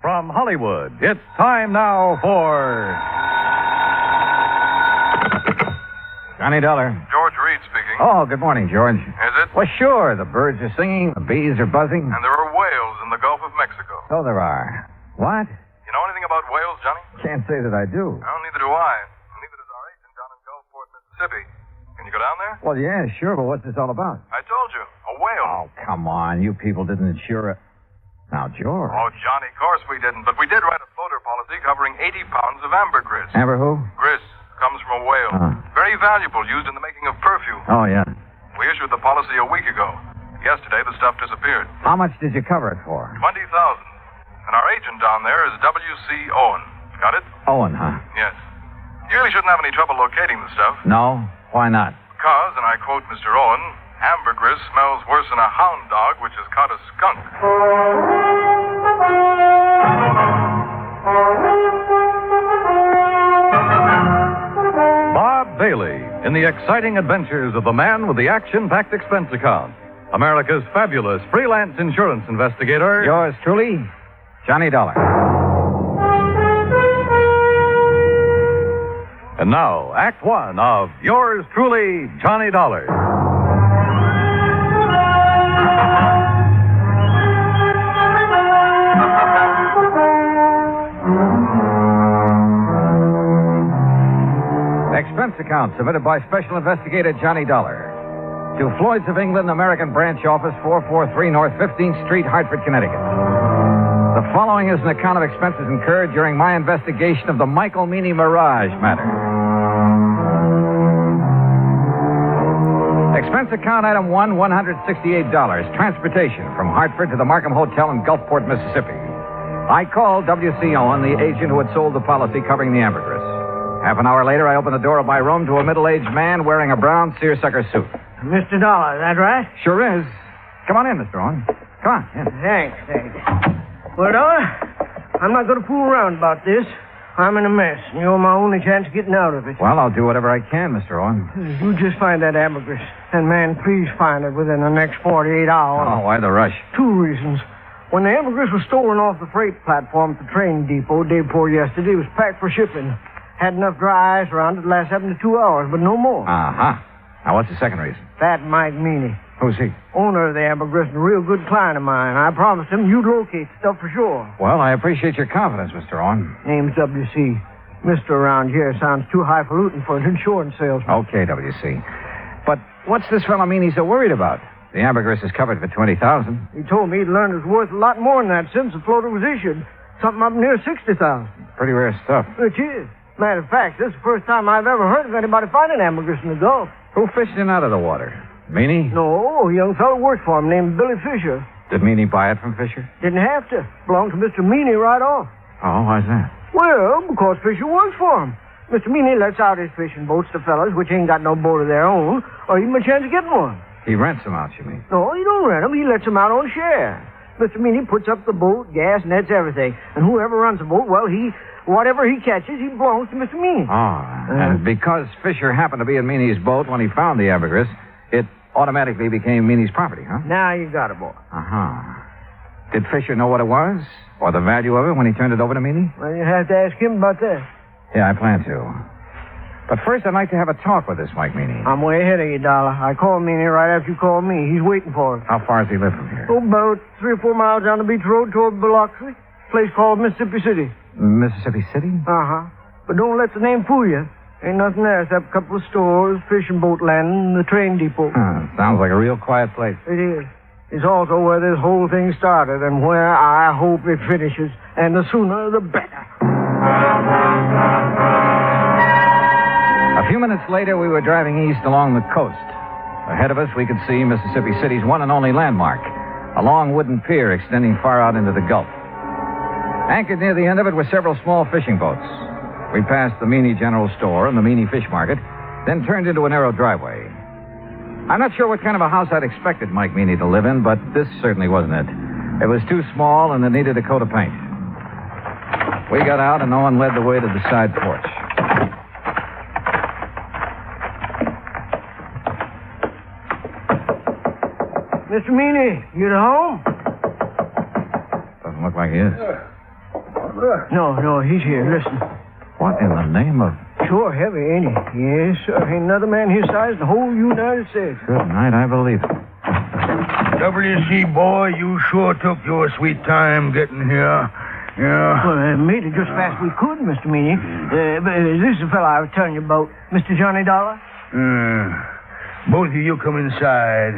From Hollywood, it's time now for... Johnny Dollar. George Reed speaking. Oh, good morning, George. Is it? Well, sure. The birds are singing, the bees are buzzing. And there are whales in the Gulf of Mexico. So there are. What? You know anything about whales, Johnny? Can't say that I do. Well, neither do I. And neither does our agent down in Gulfport, Mississippi. Can you go down there? Well, yeah, sure, but what's this all about? I told you. A whale. Oh, come on. You people didn't insure it. Now, George. Oh, Johnny, of course we didn't. But we did write a floater policy covering 80 pounds of ambergris. Amber who? Gris comes from a whale. Very valuable, used in the making of perfume. Oh, yeah. We issued the policy a week ago. Yesterday, the stuff disappeared. How much did you cover it for? $20,000. And our agent down there is W.C. Owen. Got it? Owen, huh? Yes. You really shouldn't have any trouble locating the stuff. No? Why not? Because, and I quote Mr. Owen, ambergris smells worse than a hound dog which has caught a skunk. Bob Bailey in the exciting adventures of the man with the action-packed expense account. America's fabulous freelance insurance investigator. Yours truly, Johnny Dollar. And now, Act One of yours truly, Johnny Dollar. Expense account submitted by Special Investigator Johnny Dollar to Floyd's of England, American Branch Office, 443 North 15th Street, Hartford, Connecticut. The following is an account of expenses incurred during my investigation of the Michael Meany Mirage matter. Expense account item 1, $168. Transportation from Hartford to the Markham Hotel in Gulfport, Mississippi. I called W.C. Owen, the agent who had sold the policy covering the ambergris. Half an hour later, I opened the door of my room to a middle-aged man wearing a brown seersucker suit. Mr. Dollar, is that right? Sure is. Come on in, Mr. Owen. Come on. In. Thanks. Well, Dollar, I'm not going to fool around about this. I'm in a mess, and you're my only chance of getting out of it. Well, I'll do whatever I can, Mr. Owen. You just find that ambergris. And, man, please find it within the next 48 hours. Oh, why the rush? 2 reasons. When the ambergris was stolen off the freight platform at the train depot day before yesterday, it was packed for shipping. Had enough dry ice around it to last 72 hours, but no more. Uh-huh. Now, what's the second reason? That Mike Meany. Who's he? Owner of the ambergris and a real good client of mine. I promised him you'd locate the stuff for sure. Well, I appreciate your confidence, Mr. Owen. Name's W.C. Mister around here sounds too highfalutin for an insurance salesman. Okay, W.C. But what's this fellow Meany so worried about? The ambergris is covered for $20,000. He told me he'd learned it was worth a lot more than that since the floater was issued. Something up near $60,000. Pretty rare stuff. Which is. Matter of fact, this is the first time I've ever heard of anybody finding ambergris in the Gulf. Who fished in out of the water? Meany? No, a young fellow worked for him named Billy Fisher. Did Meany buy it from Fisher? Didn't have to. Belonged to Mr. Meany right off. Oh, why's that? Well, because Fisher works for him. Mr. Meany lets out his fishing boats to fellas which ain't got no boat of their own, or even a chance of getting one. He rents them out, you mean? No, he don't rent them. He lets them out on share. Mr. Meany puts up the boat, gas, nets, everything. And whoever runs the boat, well, whatever he catches, he belongs to Mr. Meany. Oh, and because Fisher happened to be in Meany's boat when he found the ambergris, it automatically became Meany's property, huh? Now you got it, boy. Uh-huh. Did Fisher know what it was? Or the value of it when he turned it over to Meany? Well, you have to ask him about that. Yeah, I plan to. But first, I'd like to have a talk with this Mike Meany. I'm way ahead of you, Dollar. I called Meany right after you called me. He's waiting for us. How far does he live from here? Oh, about 3 or 4 miles down the beach road toward Biloxi. Place called Mississippi City. Mississippi City? Uh-huh. But don't let the name fool you. Ain't nothing there except a couple of stores, fishing boat landing, and the train depot. Sounds like a real quiet place. It is. It's also where this whole thing started and where I hope it finishes. And the sooner, the better. A few minutes later, we were driving east along the coast. Ahead of us, we could see Mississippi City's one and only landmark, a long wooden pier extending far out into the Gulf. Anchored near the end of it were several small fishing boats. We passed the Meany General Store and the Meany Fish Market, then turned into a narrow driveway. I'm not sure what kind of a house I'd expected Mike Meany to live in, but this certainly wasn't it. It was too small and it needed a coat of paint. We got out and Owen led the way to the side porch. Mr. Meany, you at home? Doesn't look like he is. No, he's here. Listen. What in the name of... Sure heavy, ain't he? Yes, sir. Ain't another man his size in the whole United States. Good night, I believe it. W.C. boy, you sure took your sweet time getting here. Yeah. Well, made it just fast we could, Mr. Meany. This is the fella I was telling you about, Mr. Johnny Dollar. Both of you come inside.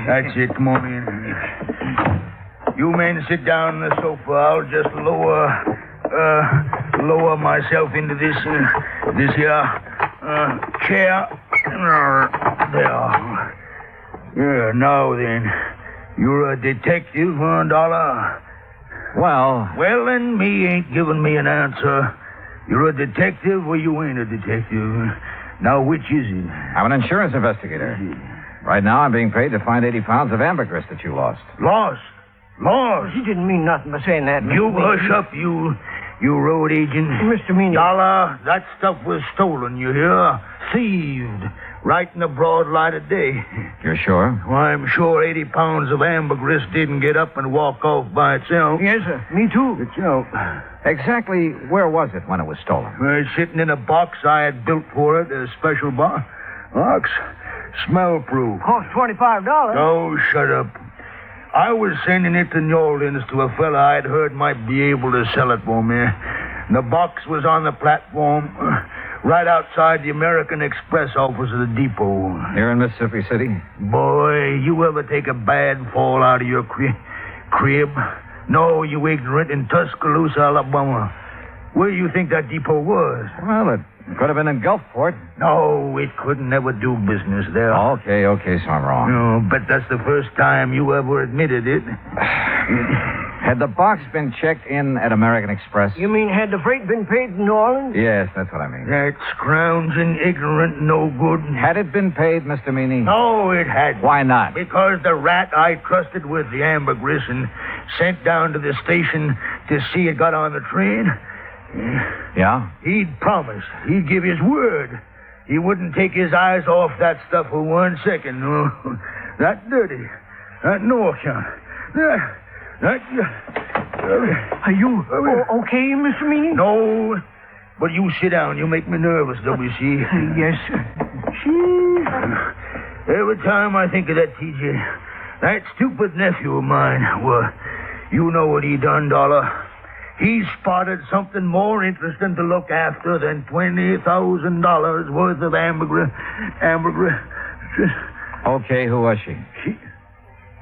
That's it. Come on in. You men sit down on the sofa. I'll just lower myself into this here chair. There. Yeah, now then. You're a detective, huh, Dollar? Well, then, me ain't giving me an answer. You're a detective or you ain't a detective. Now, which is it? I'm an insurance investigator. Right now, I'm being paid to find 80 pounds of ambergris that you lost. Lost? He didn't mean nothing by saying that, Mr. You Meany. hush up, you road agent. Mr. Meany. Dollar, that stuff was stolen, you hear? Thieved. Right in the broad light of day. You're sure? Well, I'm sure 80 pounds of ambergris didn't get up and walk off by itself. Yes, sir. Me too. Itself. Exactly where was it when it was stolen? Sitting in a box I had built for it, a special box. Smell-proof. Cost $25. Oh, shut up. I was sending it to New Orleans to a fella I'd heard might be able to sell it for me. The box was on the platform right outside the American Express office of the depot. Here in Mississippi City? Boy, you ever take a bad fall out of your crib? No, you ignorant, in Tuscaloosa, Alabama. Where do you think that depot was? Well, it could have been in Gulfport. No, it could never do business there. Okay, so I'm wrong. No, but that's the first time you ever admitted it. Had the box been checked in at American Express? You mean had the freight been paid in New Orleans? Yes, that's what I mean. That scrounging, ignorant, no good. Had it been paid, Mr. Meany? No, it hadn't. Why not? Because the rat I trusted with the ambergris and sent down to the station to see it got on the train. Yeah? He'd promised. He'd give his word. He wouldn't take his eyes off that stuff for 1 second. No. That dirty. That no account. Are you okay, Mr. Meany? No. But you sit down. You make me nervous, W.C. Yes, sir. Every time I think of that, T.J., that stupid nephew of mine, well, you know what he done, Dollar. He spotted something more interesting to look after than $20,000 worth of ambergris. Okay, who was she?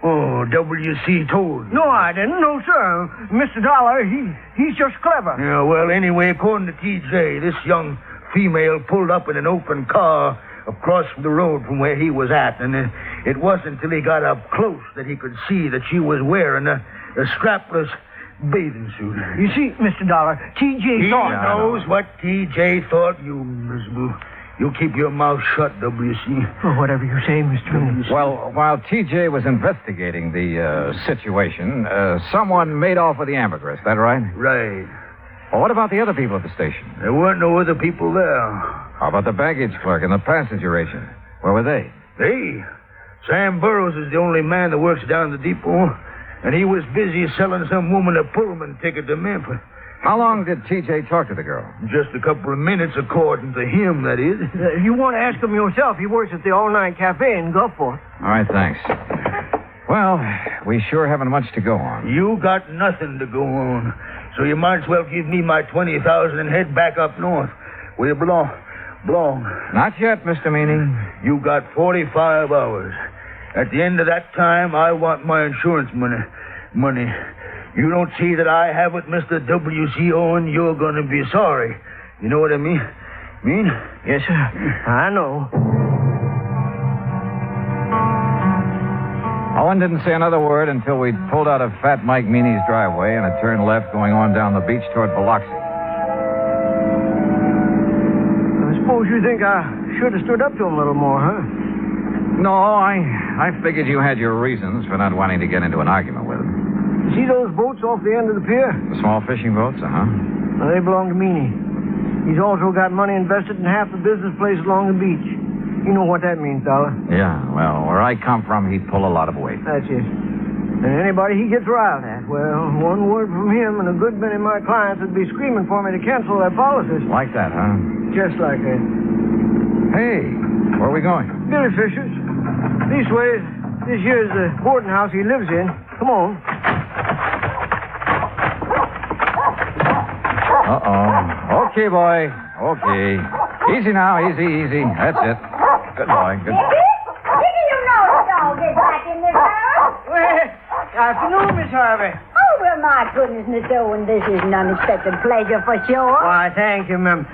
Oh, W.C. told you. No, I didn't. No, sir. Mr. Dollar, he's just clever. Yeah, well, anyway, according to T.J., this young female pulled up in an open car across the road from where he was at, and it wasn't until he got up close that he could see that she was wearing a strapless bathing suit. You see, Mr. Dollar, T.J. He thought... knows what T.J. thought. You keep your mouth shut, W.C. Well, whatever you say, Mr. Meany. Well, while T.J. was investigating the situation, someone made off with the ambergris. That right? Right. Well, what about the other people at the station? There weren't no other people there. How about the baggage clerk and the passenger agent? Where were they? Sam Burroughs is the only man that works down the depot, and he was busy selling some woman a Pullman ticket to Memphis. How long did T.J. talk to the girl? Just a couple of minutes, according to him, that is. You want to ask him yourself. He works at the all-night cafe in Gulfport. All right, thanks. Well, we sure haven't much to go on. You got nothing to go on. So you might as well give me my $20,000 and head back up north, where you belong. Not yet, Mr. Meany. You got 45 hours. At the end of that time, I want my insurance money. You don't see that I have it, Mr. W.C. Owen, you're going to be sorry. You know what I mean? Yes, sir. I know. Owen didn't say another word until we'd pulled out of Fat Mike Meany's driveway and had turned left going on down the beach toward Biloxi. I suppose you think I should have stood up to him a little more, huh? No, I figured you had your reasons for not wanting to get into an argument with him. See those boats off the end of the pier? The small fishing boats, uh-huh. Well, they belong to Meany. He's also got money invested in half the business place along the beach. You know what that means, Dollar. Yeah, well, where I come from, he'd pull a lot of weight. That's it. And anybody he gets riled at, well, one word from him and a good many of my clients would be screaming for me to cancel their policies. Like that, huh? Just like that. Hey, where are we going? Billy Fisher's. Leastways, this here's the boarding house he lives in. Come on. Uh-oh. Okay, boy. Okay. Easy now, easy. That's it. Good boy, good boy. Did you know the dog is back in this house? Well, afternoon, Miss Harvey. Oh, well, my goodness, Miss Owen, this is an unexpected pleasure for sure. Why, thank you, ma'am.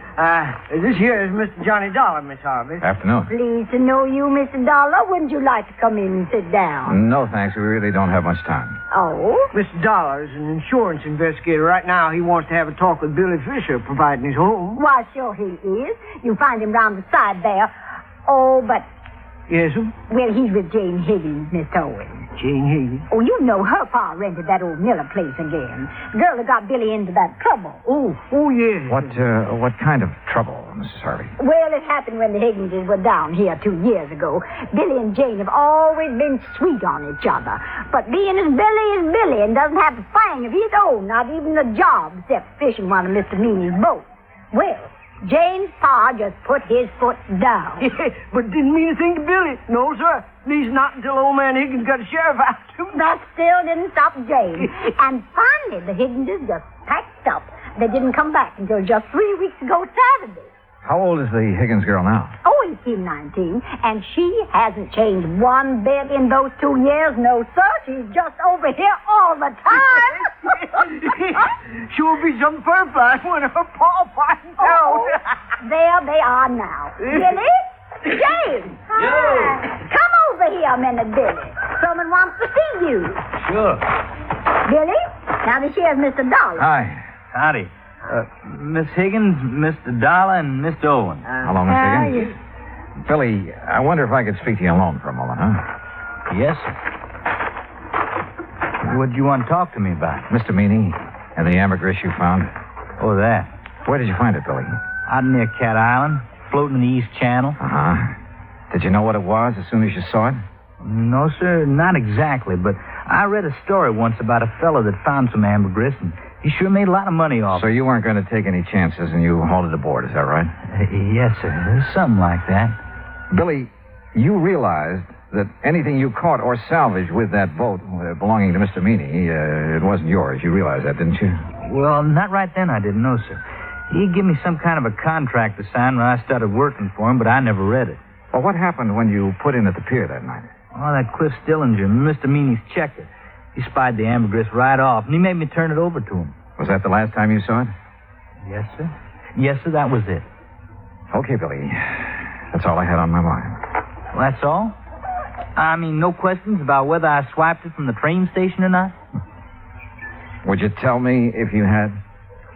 This here is Mr. Johnny Dollar, Miss Harvey. Afternoon. Pleased to know you, Mr. Dollar. Wouldn't you like to come in and sit down? No, thanks. We really don't have much time. Oh? Mr. Dollar is an insurance investigator. Right now, he wants to have a talk with Billy Fisher, providing he's home. Why, sure he is. You find him round the side there. Oh, but... Yes, sir? Well, he's with Jane Higgins, Miss Owen. Jane Higgins. Oh, you know her pa rented that old Miller place again. Girl that got Billy into that trouble. Oh, yes. What kind of trouble, Mrs. Harvey? Well, it happened when the Higginses were down here 2 years ago. Billy and Jane have always been sweet on each other. But being as Billy is Billy and doesn't have a thing of his own, not even a job, except fishing one of Mr. Meany's boats. Well, Jane's pa just put his foot down. But didn't mean a thing to Billy. No, sir. At least not until old man Higgins got a sheriff after him. That still didn't stop Jane. And finally, the Higginses just packed up. They didn't come back until just 3 weeks ago Saturday. How old is the Higgins girl now? Oh, 18, 19. And she hasn't changed one bit in those 2 years. No, sir. She's just over here all the time. Sure be some fur fly when her paw finds out. There they are now. Billy? Jane! Hi. Come over here a minute, Billy. Someone wants to see you. Sure. Billy? Now this here's Mr. Dollar. Hi. Howdy. Miss Higgins, Mr. Dollar, and Mr. Owen. Hello, Miss Higgins. Billy, I wonder if I could speak to you alone for a moment, huh? Yes, sir. What do you want to talk to me about? Mr. Meany and the ambergris you found. Oh, that. Where did you find it, Billy? Out near Cat Island, floating in the East Channel. Uh-huh. Did you know what it was as soon as you saw it? No, sir, not exactly, but I read a story once about a fellow that found some ambergris, and he sure made a lot of money off it. So you weren't going to take any chances and you hauled it aboard, is that right? Yes, sir. Something like that. Billy, you realized that anything you caught or salvaged with that boat belonging to Mr. Meany, it wasn't yours. You realized that, didn't you? Well, not right then, I didn't know, sir. He gave me some kind of a contract to sign when I started working for him, but I never read it. Well, what happened when you put in at the pier that night? Oh, that Cliff Stillinger, Mr. Meany's checker. He spied the ambergris right off, and he made me turn it over to him. Was that the last time you saw it? Yes, sir. Yes, sir, that was it. Okay, Billy. That's all I had on my mind. Well, that's all? I mean, no questions about whether I swiped it from the train station or not? Would you tell me if you had?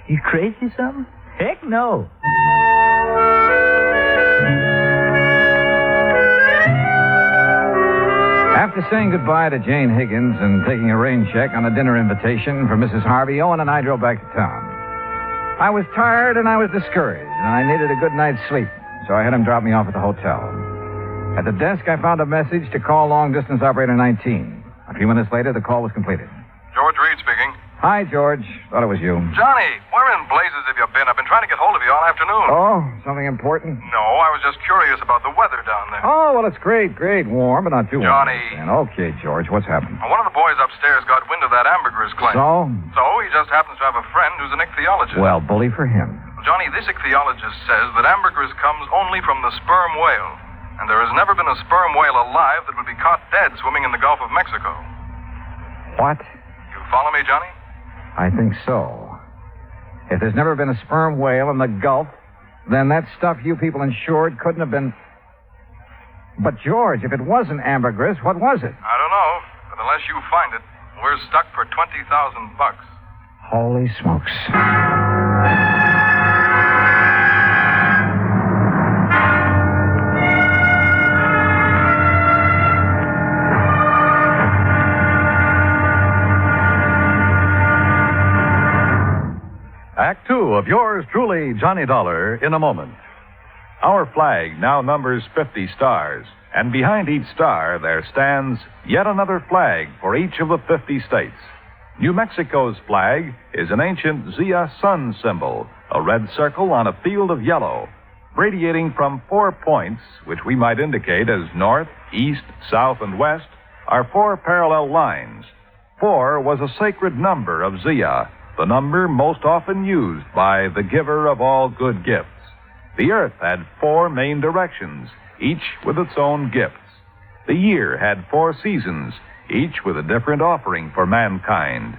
You crazy or something? Heck no. After saying goodbye to Jane Higgins and taking a rain check on a dinner invitation for Mrs. Harvey, Owen and I drove back to town. I was tired and I was discouraged, and I needed a good night's sleep, so I had him drop me off at the hotel. At the desk, I found a message to call long-distance operator 19. A few minutes later, the call was completed. George Reed speaking. Hi, George. Thought it was you. Johnny, where in blazes have you been? I've been trying to get hold of you all afternoon. Oh, something important? No, I was just curious about the weather down there. Oh, well, it's great. Warm, but not too warm. Johnny. Okay, George, what's happened? One of the boys upstairs got wind of that ambergris claim. So? So he just happens to have a friend who's an ichthyologist. Well, bully for him. Johnny, this ichthyologist says that ambergris comes only from the sperm whale. And there has never been a sperm whale alive that would be caught dead swimming in the Gulf of Mexico. What? You follow me, Johnny? I think so. If there's never been a sperm whale in the Gulf, then that stuff you people insured couldn't have been... But, George, if it wasn't ambergris, what was it? I don't know, but unless you find it, we're stuck for $20,000. Holy smokes. Act two of yours truly, Johnny Dollar, in a moment. Our flag now numbers 50 stars, and behind each star there stands yet another flag for each of the 50 states. New Mexico's flag is an ancient Zia sun symbol, a red circle on a field of yellow. Radiating from 4 points, which we might indicate as north, east, south, and west, are 4 parallel lines. 4 was a sacred number of Zia, the number most often used by the giver of all good gifts. The earth had 4 main directions, each with its own gifts. The year had 4 seasons, each with a different offering for mankind.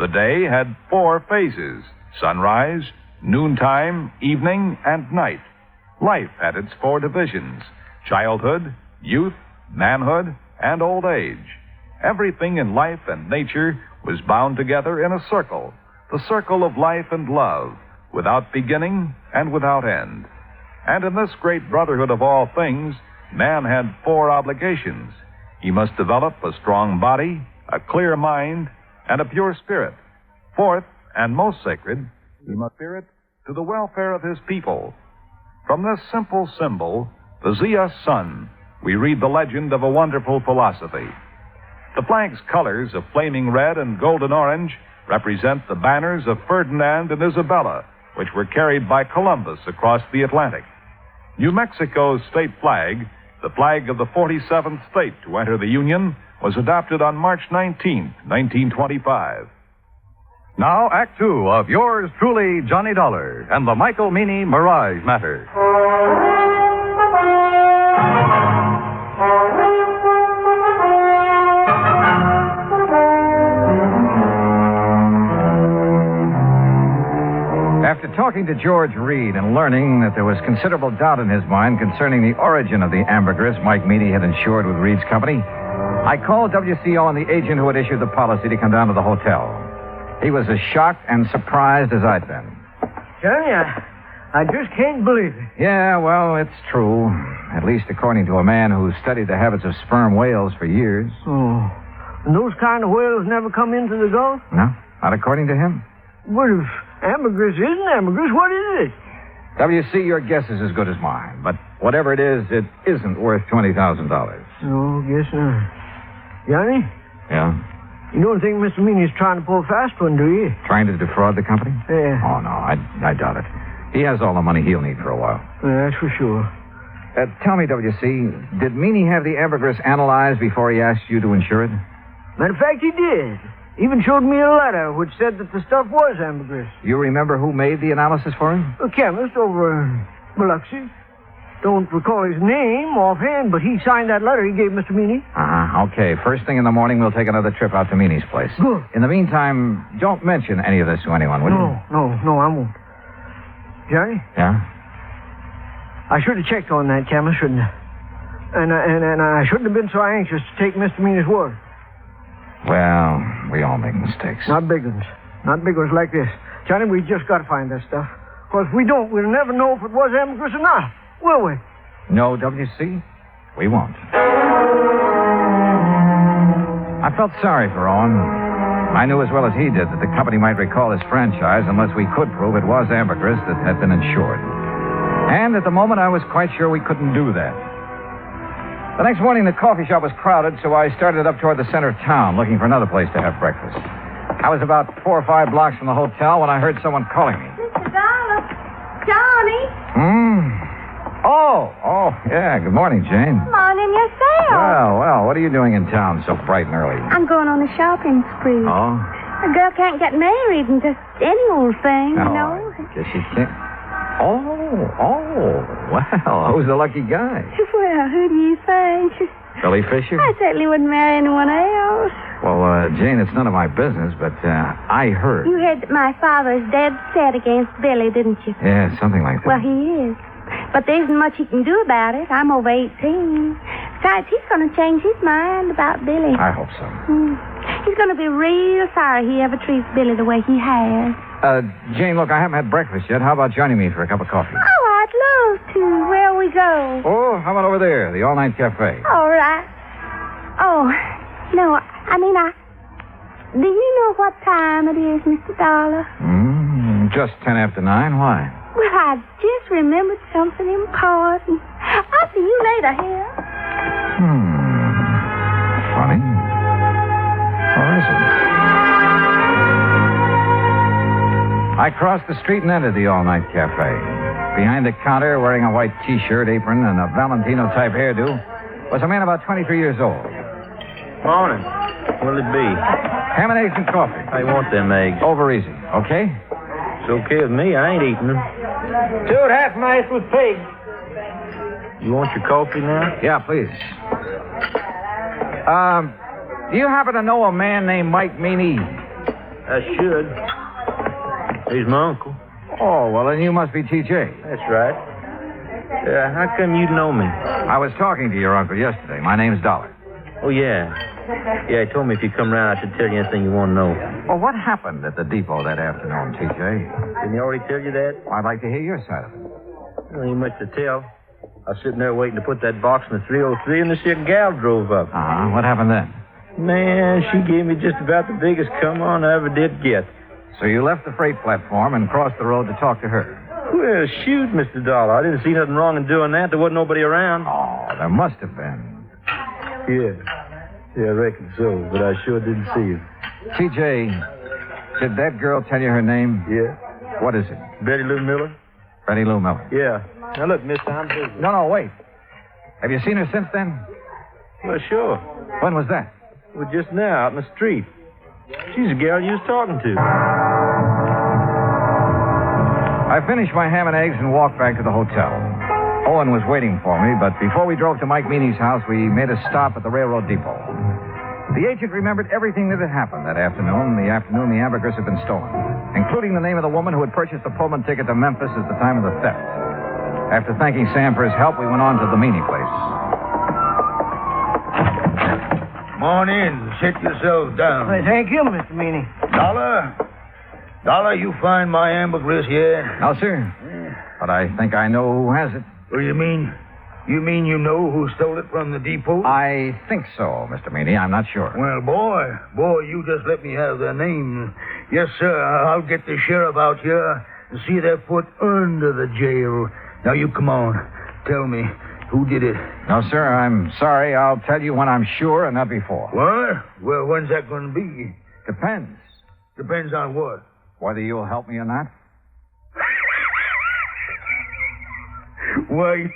The day had 4 phases: sunrise, noontime, evening, and night. Life had its 4 divisions: childhood, youth, manhood, and old age. Everything in life and nature was bound together in a circle, the circle of life and love, without beginning and without end. And in this great brotherhood of all things, man had 4 obligations. He must develop a strong body, a clear mind, and a pure spirit. Fourth, and most sacred, he must spirit to the welfare of his people. From this simple symbol, the Zia sun, we read the legend of a wonderful philosophy. The flag's colors of flaming red and golden orange represent the banners of Ferdinand and Isabella, which were carried by Columbus across the Atlantic. New Mexico's state flag, the flag of the 47th state to enter the Union, was adopted on March 19, 1925. Now, Act Two of yours truly, Johnny Dollar, and the Michael Meany Mirage Matter. After talking to George Reed and learning that there was considerable doubt in his mind concerning the origin of the ambergris Mike Meany had insured with Reed's company, I called WCO and the agent who had issued the policy to come down to the hotel. He was as shocked and surprised as I'd been. Johnny, I just can't believe it. Yeah, well, it's true. At least according to a man who studied the habits of sperm whales for years. Oh. And those kind of whales never come into the Gulf? No, not according to him. What if ambergris isn't ambergris? What is it? WC, your guess is as good as mine. But whatever it isn't worth $20,000. No, guess not. Johnny? Yeah? You don't think Mr. Meany's trying to pull a fast one, do you? Trying to defraud the company? Yeah. Oh, no, I doubt it. He has all the money he'll need for a while. Yeah, that's for sure. Tell me, WC, did Meany have the ambergris analyzed before he asked you to insure it? Matter of fact, he did. Even showed me a letter which said that the stuff was ambergris. You remember who made the analysis for him? A chemist over in Biloxi. Don't recall his name offhand, but he signed that letter he gave Mr. Meany. Okay. First thing in the morning, we'll take another trip out to Meany's place. Good. In the meantime, don't mention any of this to anyone, will you? No, I won't. Johnny? Yeah? I should have checked on that chemist, shouldn't I? And I shouldn't have been so anxious to take Mr. Meany's word. Well, we all make mistakes. Not big ones. Not big ones like this. Johnny, we just got to find that stuff. Because if we don't, we'll never know if it was ambergris or not. Will we? No, WC, we won't. I felt sorry for Owen. I knew as well as he did that the company might recall his franchise unless we could prove it was ambergris that had been insured. And at the moment, I was quite sure we couldn't do that. The next morning, the coffee shop was crowded, so I started up toward the center of town, looking for another place to have breakfast. I was about 4 or 5 blocks from the hotel when I heard someone calling me. Mr. Dollar. Johnny. Oh, yeah. Good morning, Jane. Morning yourself. Well, what are you doing in town so bright and early? I'm going on a shopping spree. Oh? A girl can't get married and just any old thing, you know. I guess you can't. Oh, well, who's the lucky guy? Well, who do you think? Billy Fisher? I certainly wouldn't marry anyone else. Well, Jane, it's none of my business, but I heard. You heard that my father's dead set against Billy, didn't you? Yeah, something like that. Well, he is. But there isn't much he can do about it. I'm over 18. Besides, he's going to change his mind about Billy. I hope so. He's going to be real sorry he ever treats Billy the way he has. Jane, look, I haven't had breakfast yet. How about joining me for a cup of coffee? Oh, I'd love to. Where'll we go? Oh, how about over there, the all-night cafe? All right. Oh, no, do you know what time it is, Mr. Dollar? Just 9:10. Why? Well, I just remembered something important. I'll see you later, here. Funny. Or is it? I crossed the street and entered the all-night cafe. Behind the counter, wearing a white T-shirt, apron, and a Valentino-type hairdo, was a man about 23 years old. Morning. What'll it be? Ham and eggs and coffee. I want them eggs. Over easy, okay? It's okay with me. I ain't eating them. 2 half-nice with pig. You want your coffee now? Yeah, please. Do you happen to know a man named Mike Meany? I should. He's my uncle. Oh, well, then you must be T.J. That's right. How come you know me? I was talking to your uncle yesterday. My name's Dollar. Oh, yeah. Yeah, he told me if you come around, I should tell you anything you want to know. Well, what happened at the depot that afternoon, T.J.? Didn't he already tell you that? I'd like to hear your side of it. There ain't much to tell. I was sitting there waiting to put that box in the 303, and this here gal drove up. Uh-huh. What happened then? Man, she gave me just about the biggest come-on I ever did get. So you left the freight platform and crossed the road to talk to her? Well, shoot, Mr. Dollar. I didn't see nothing wrong in doing that. There wasn't nobody around. Oh, there must have been. Yeah, I reckon so, but I sure didn't see you. T.J., did that girl tell you her name? Yeah. What is it? Betty Lou Miller? Betty Lou Miller. Yeah. Now, look, mister, I'm busy. No, wait. Have you seen her since then? Well, sure. When was that? Well, just now, out in the street. She's the girl you was talking to. I finished my ham and eggs and walked back to the hotel. Owen was waiting for me, but before we drove to Mike Meany's house, we made a stop at the railroad depot. The agent remembered everything that had happened that afternoon, the ambergris had been stolen, including the name of the woman who had purchased the Pullman ticket to Memphis at the time of the theft. After thanking Sam for his help, we went on to the Meany place. Come on in. Sit yourselves down. Hey, thank you, Mr. Meany. Dollar, you find my ambergris yet? No, sir. But I think I know who has it. What do you mean? You mean you know who stole it from the depot? I think so, Mr. Meany. I'm not sure. Well, boy, you just let me have their name. Yes, sir, I'll get the sheriff out here and see their foot under the jail. Now, you come on. Tell me, who did it? No, sir, I'm sorry. I'll tell you when I'm sure and not before. What? Well, when's that going to be? Depends. Depends on what? Whether you'll help me or not. Why,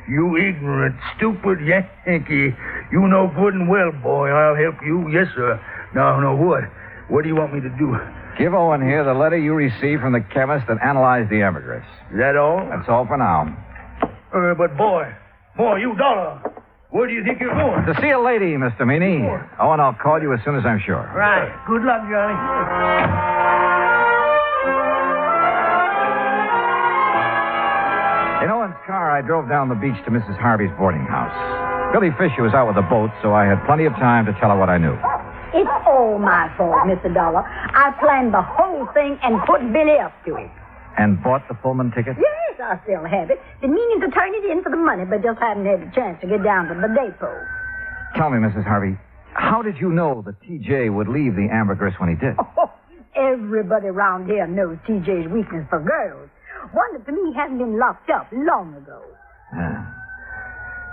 you ignorant, stupid Yankee. You know good and well, boy, I'll help you. Yes, sir. Now, what? What do you want me to do? Give Owen here the letter you received from the chemist that analyzed the ambergris. Is that all? That's all for now. But, boy, you Dollar. Where do you think you're going? To see a lady, Mr. Meany. Owen, I'll call you as soon as I'm sure. Right. Good luck, Johnny. In Owen's car, I drove down the beach to Mrs. Harvey's boarding house. Billy Fisher was out with the boat, so I had plenty of time to tell her what I knew. It's all my fault, Mr. Dollar. I planned the whole thing and put Billy up to it. And bought the Pullman ticket? Yes, I still have it. Been meaning to turn it in for the money, but just haven't had a chance to get down to the depot. Tell me, Mrs. Harvey, how did you know that T.J. would leave the ambergris when he did? Oh, everybody around here knows T.J.'s weakness for girls. Wonder to me he hasn't been locked up long ago. Yeah.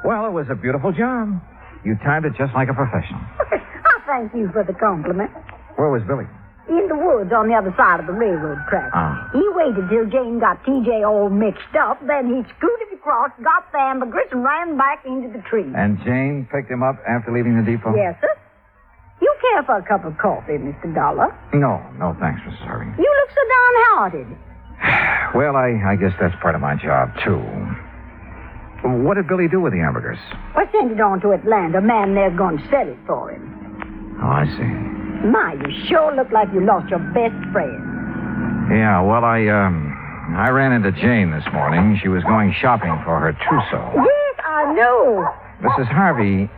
Well, it was a beautiful job. You timed it just like a professional. I thank you for the compliment. Where was Billy? In the woods on the other side of the railroad track. He waited till Jane got T.J. all mixed up, then he scooted across, got the ambergris, and ran back into the tree. And Jane picked him up after leaving the depot? Yes, sir. You care for a cup of coffee, Mr. Dollar? No, thanks, Mrs. Harvey. You look so downhearted. Well, I guess that's part of my job, too. What did Billy do with the ambergris? I sent it on to Atlanta. A man there's going to sell it for him. Oh, I see. My, you sure look like you lost your best friend. Yeah, well, I ran into Jane this morning. She was going shopping for her trousseau. Yes, I know. Mrs. Harvey,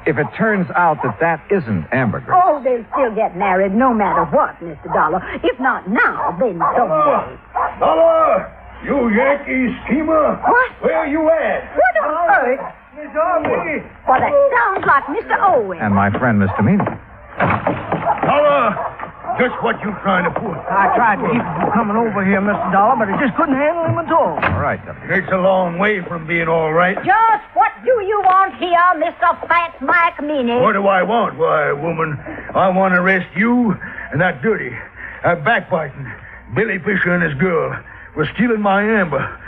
if it turns out that isn't ambergris... Oh, they'll still get married no matter what, Mr. Dollar. If not now, then someday. Dollar! You Yankee schemer! What? Where you at? What on earth? Miss Harvey! Well, that sounds like Mr. Owen. And my friend, Mr. Meany. Dollar! Just what you trying to pull? I tried to keep him from coming over here, Mr. Dollar, but I just couldn't handle him at all. All right, Deputy. It's a long way from being all right. Just what do you want here, Mr. Fat Mike Meany? What do I want? Why, woman, I want to arrest you and that dirty, backbiting Billy Fisher and his girl for stealing my ambergris.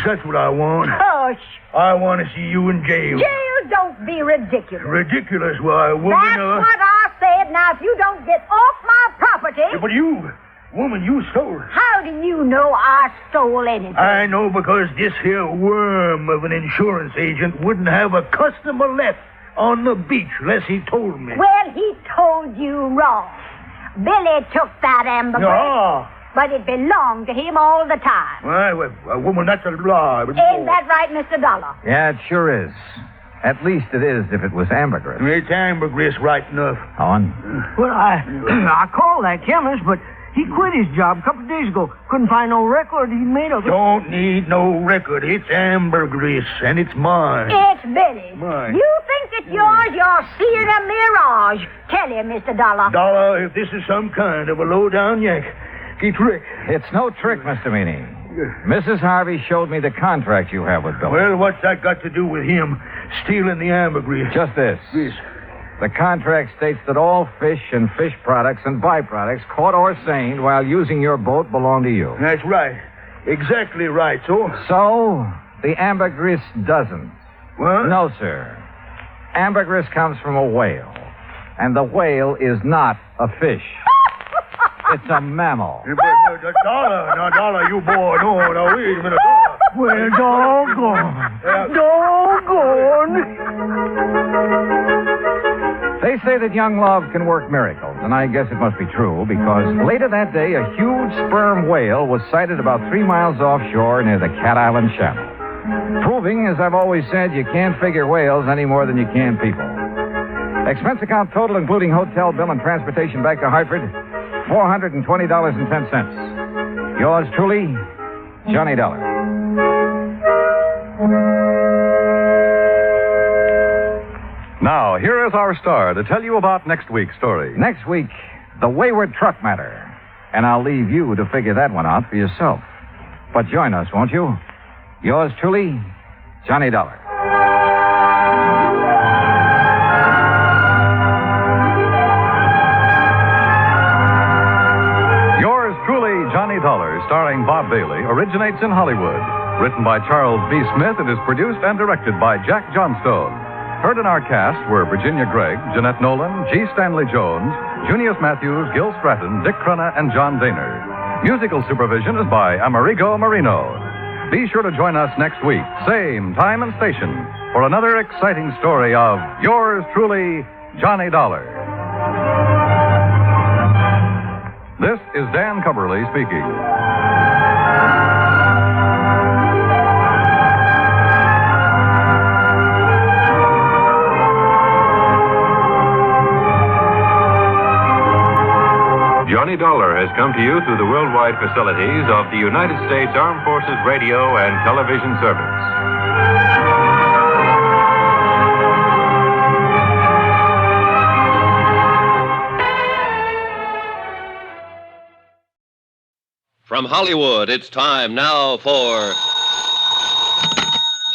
That's what I want. Hush. I want to see you in jail. Jail, don't be ridiculous. Ridiculous, why, woman? That's what I said. Now, if you don't get off my property... Yeah, but you, woman, you stole it. How do you know I stole anything? I know because this here worm of an insurance agent wouldn't have a customer left on the beach unless he told me. Well, he told you wrong. Billy took that ambergris. No. But it belonged to him all the time. Why, well, woman, that's a lie. Ain't that right, Mr. Dollar? Yeah, it sure is. At least it is if it was ambergris. It's ambergris right enough. On. Well, I called that chemist, but he quit his job a couple of days ago. Couldn't find no record he'd made of it. Don't need no record. It's ambergris, and it's mine. It's Billy's. Mine. You think it's yours? You're seeing a mirage. Tell him, Mr. Dollar. Dollar, if this is some kind of a low-down yank, he trick. It's no trick, Mr. Meany. Mrs. Harvey showed me the contract you have with Billy. Well, what's that got to do with him stealing the ambergris? Just this. This. The contract states that all fish and fish products and byproducts caught or seined while using your boat belong to you. That's right. Exactly right, So, the ambergris doesn't. What? No, sir. Ambergris comes from a whale. And the whale is not a fish. It's a mammal. But Dollar, now, Dollar, you boy, no, wait a minute, Dollar. Well, doggone. They say that young love can work miracles, and I guess it must be true, because later that day, a huge sperm whale was sighted about 3 miles offshore near the Cat Island Channel. Proving, as I've always said, you can't figure whales any more than you can people. Expense account total, including hotel bill and transportation back to Hartford, $420.10. Yours truly, Johnny Dollar. Now, here is our star to tell you about next week's story. Next week, the wayward truck matter. And I'll leave you to figure that one out for yourself. But join us, won't you? Yours truly, Johnny Dollar. Yours truly, Johnny Dollar, starring Bob Bailey, originates in Hollywood. Written by Charles B. Smith, it is produced and directed by Jack Johnstone. Heard in our cast were Virginia Gregg, Jeanette Nolan, G. Stanley Jones, Junius Matthews, Gil Stratton, Dick Crenna, and John Daner. Musical supervision is by Amerigo Marino. Be sure to join us next week, same time and station, for another exciting story of yours truly, Johnny Dollar. This is Dan Cubberly speaking. Johnny Dollar has come to you through the worldwide facilities of the United States Armed Forces Radio and Television Service. From Hollywood, it's time now for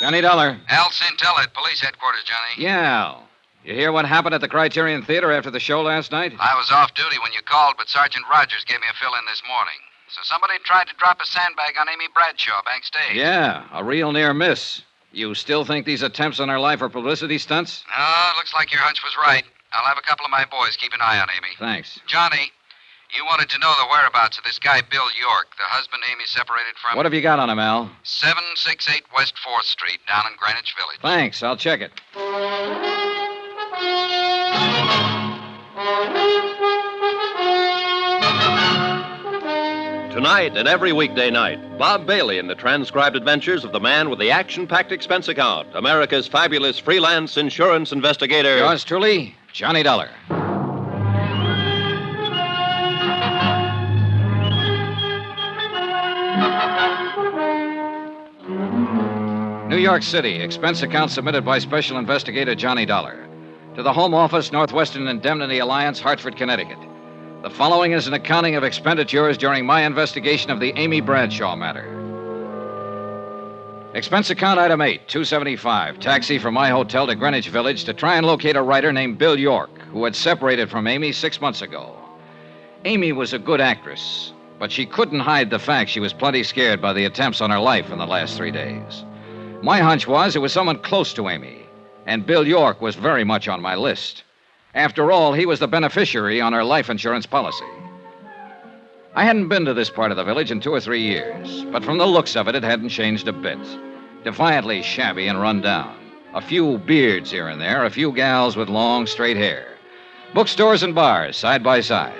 Johnny Dollar. Al Sintella at Police Headquarters, Johnny. Yeah. You hear what happened at the Criterion Theater after the show last night? I was off duty when you called, but Sergeant Rogers gave me a fill-in this morning. So somebody tried to drop a sandbag on Amy Bradshaw backstage. Yeah, a real near miss. You still think these attempts on her life are publicity stunts? No, looks like your hunch was right. I'll have a couple of my boys keep an eye on Amy. Thanks. Johnny, you wanted to know the whereabouts of this guy, Bill York, the husband Amy separated from. What have you got on him, Al? 768 West 4th Street, down in Greenwich Village. Thanks, I'll check it. Tonight and every weekday night, Bob Bailey in the transcribed adventures of the man with the action-packed expense account, America's fabulous freelance insurance investigator. Yours truly, Johnny Dollar. New York City, expense account submitted by Special Investigator Johnny Dollar. To the Home Office, Northwestern Indemnity Alliance, Hartford, Connecticut. The following is an accounting of expenditures during my investigation of the Amy Bradshaw matter. Expense account item 8, $275. Taxi from my hotel to Greenwich Village to try and locate a writer named Bill York, who had separated from Amy 6 months ago. Amy was a good actress, but she couldn't hide the fact she was plenty scared by the attempts on her life in the last 3 days. My hunch was it was someone close to Amy, and Bill York was very much on my list. After all, he was the beneficiary on her life insurance policy. I hadn't been to this part of the village in 2 or 3 years, but from the looks of it, it hadn't changed a bit. Defiantly shabby and run down. A few beards here and there, a few gals with long, straight hair. Bookstores and bars, side by side.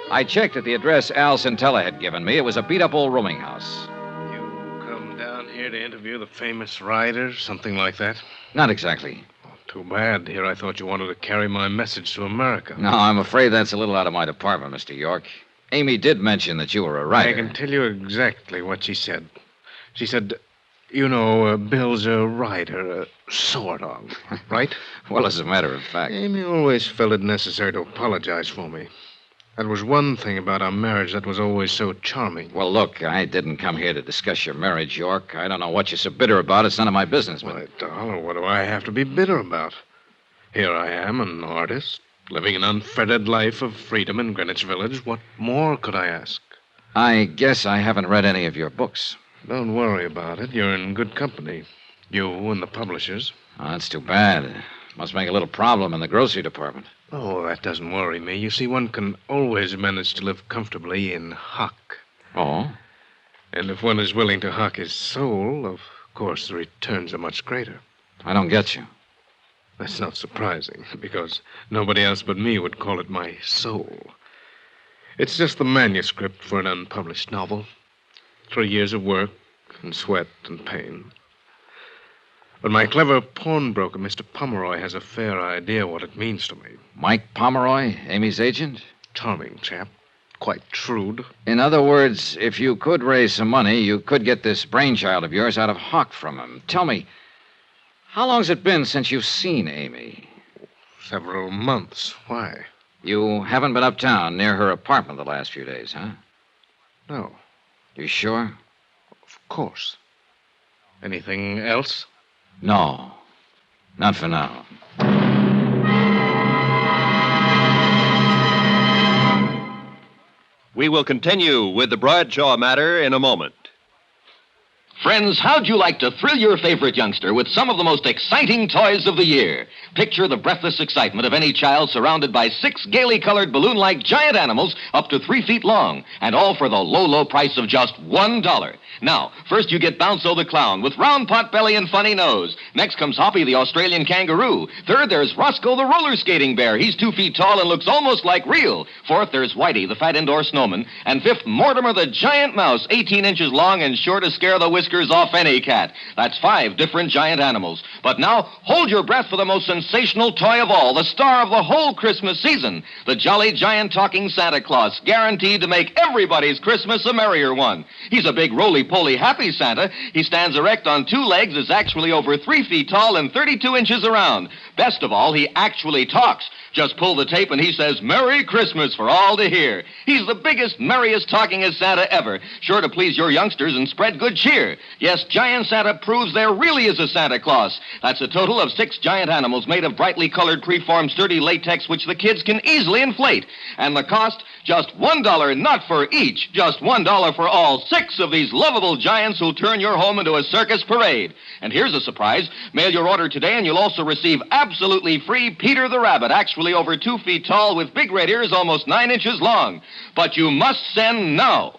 I checked at the address Al Centella had given me. It was a beat-up old rooming house. You come down here to interview the famous writer, something like that? Not exactly. Too bad. Here I thought you wanted to carry my message to America. No, I'm afraid that's a little out of my department, Mr. York. Amy did mention that you were a writer. I can tell you exactly what she said. She said, you know, Bill's a writer, sort of, right? Well, as a matter of fact. Amy always felt it necessary to apologize for me. That was one thing about our marriage that was always so charming. Well, look, I didn't come here to discuss your marriage, York. I don't know what you're so bitter about. It's none of my business, but... Why, darling, what do I have to be bitter about? Here I am, an artist, living an unfettered life of freedom in Greenwich Village. What more could I ask? I guess I haven't read any of your books. Don't worry about it. You're in good company. You and the publishers. Oh, that's too bad. Must make a little problem in the grocery department. Oh, that doesn't worry me. You see, one can always manage to live comfortably in hock. Oh? And if one is willing to hock his soul, of course the returns are much greater. I don't get you. That's not surprising, because nobody else but me would call it my soul. It's just the manuscript for an unpublished novel. 3 years of work and sweat and pain. But my clever pawnbroker, Mr. Pomeroy, has a fair idea what it means to me. Mike Pomeroy, Amy's agent? Charming chap. Quite shrewd. In other words, if you could raise some money, you could get this brainchild of yours out of hock from him. Tell me, how long's it been since you've seen Amy? Several months. Why? You haven't been uptown near her apartment the last few days, huh? No. You sure? Of course. Anything else? No. Not for now. We will continue with the Bradshaw matter in a moment. Friends, how'd you like to thrill your favorite youngster with some of the most exciting toys of the year? Picture the breathless excitement of any child surrounded by 6 gaily colored balloon-like giant animals up to 3 feet long, and all for the low, low price of just $1. Now, first you get Bounzo the clown with round pot belly and funny nose. Next comes Hoppy the Australian kangaroo. Third, there's Roscoe the roller skating bear. He's 2 feet tall and looks almost like real. Fourth, there's Whitey the fat indoor snowman. And fifth, Mortimer the giant mouse, 18 inches long and sure to scare the whiskers off any cat. That's 5 different giant animals. But now, hold your breath for the most sensational toy of all, the star of the whole Christmas season, the jolly giant talking Santa Claus, guaranteed to make everybody's Christmas a merrier one. He's a big roly-poly happy Santa. He stands erect on 2 legs, is actually over 3 feet tall and 32 inches around. Best of all, he actually talks. Just pull the tape and he says, "Merry Christmas" for all to hear. He's the biggest, merriest, talkingest Santa ever, sure to please your youngsters and spread good cheer. Yes, Giant Santa proves there really is a Santa Claus. That's a total of 6 giant animals made of brightly colored, preformed, sturdy latex, which the kids can easily inflate. And the cost, just $1, not for each, just $1 for all 6 of these lovable giants who'll turn your home into a circus parade. And here's a surprise. Mail your order today and you'll also receive absolutely free Peter the Rabbit, actually over 2 feet tall with big red ears almost 9 inches long. But you must send now.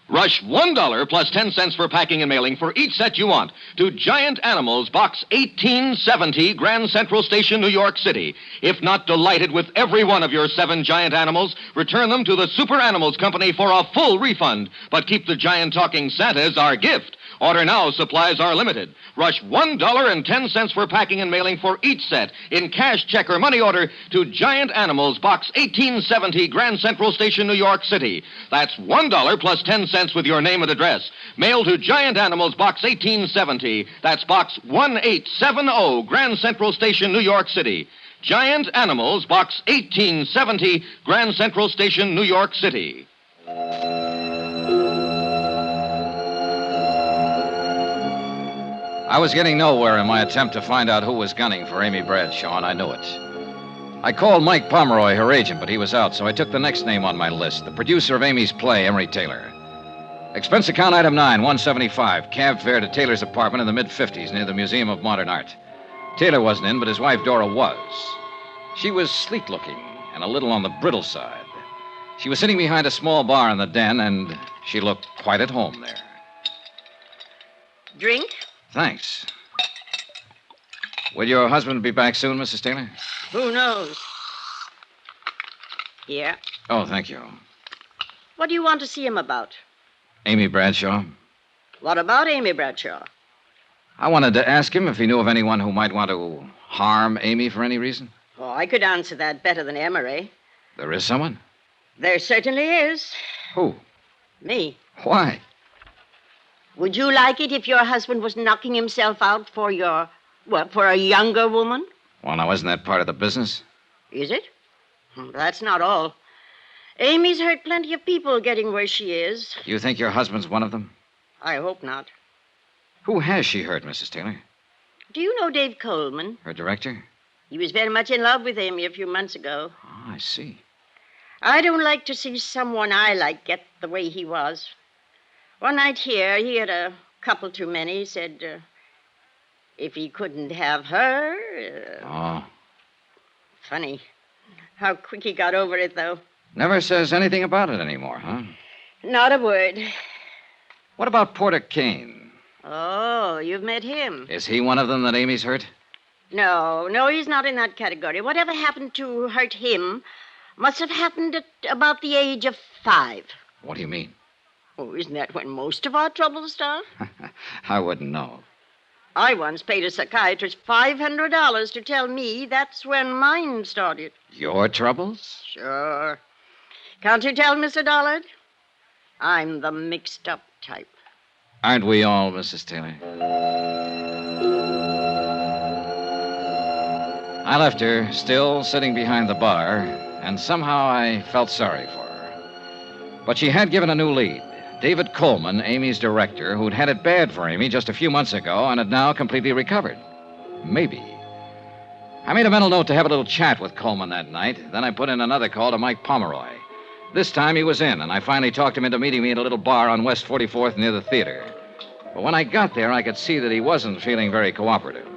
Rush $1 plus 10 cents for packing and mailing for each set you want to Giant Animals, Box 1870, Grand Central Station, New York City. If not delighted with every one of your 7 giant animals, return them to the Super Animals Company for a full refund. But keep the giant talking Santa as our gift. Order now, supplies are limited. Rush $1.10 for packing and mailing for each set in cash, check, or money order to Giant Animals, Box 1870, Grand Central Station, New York City. That's $1 plus 10 cents with your name and address. Mail to Giant Animals, Box 1870. That's Box 1870, Grand Central Station, New York City. Giant Animals, Box 1870, Grand Central Station, New York City. I was getting nowhere in my attempt to find out who was gunning for Amy Bradshaw, and I knew it. I called Mike Pomeroy, her agent, but he was out, so I took the next name on my list, the producer of Amy's play, Emery Taylor. Expense account item 9, $175, cab fare to Taylor's apartment in the mid-50s near the Museum of Modern Art. Taylor wasn't in, but his wife Dora was. She was sleek-looking and a little on the brittle side. She was sitting behind a small bar in the den, and she looked quite at home there. Drink? Thanks. Will your husband be back soon, Mrs. Taylor? Who knows? Here. Oh, thank you. What do you want to see him about? Amy Bradshaw. What about Amy Bradshaw? I wanted to ask him if he knew of anyone who might want to harm Amy for any reason. Oh, I could answer that better than Emery. There is someone? There certainly is. Who? Me. Why? Would you like it if your husband was knocking himself out for for a younger woman? Well, now, isn't that part of the business? Is it? That's not all. Amy's hurt plenty of people getting where she is. You think your husband's one of them? I hope not. Who has she hurt, Mrs. Taylor? Do you know Dave Coleman? Her director? He was very much in love with Amy a few months ago. Oh, I see. I don't like to see someone I like get the way he was. One night here, he had a couple too many. He said, if he couldn't have her... Oh. Funny. How quick he got over it, though. Never says anything about it anymore, huh? Not a word. What about Porter Kane? Oh, you've met him. Is he one of them that Amy's hurt? No, he's not in that category. Whatever happened to hurt him must have happened at about the age of 5. What do you mean? Oh, isn't that when most of our troubles start? I wouldn't know. I once paid a psychiatrist $500 to tell me that's when mine started. Your troubles? Sure. Can't you tell, Mr. Dollard? I'm the mixed-up type. Aren't we all, Mrs. Taylor? I left her, still sitting behind the bar, and somehow I felt sorry for her. But she had given a new lead. David Coleman, Amy's director, who'd had it bad for Amy just a few months ago and had now completely recovered. Maybe. I made a mental note to have a little chat with Coleman that night. Then I put in another call to Mike Pomeroy. This time he was in, and I finally talked him into meeting me at a little bar on West 44th near the theater. But when I got there, I could see that he wasn't feeling very cooperative.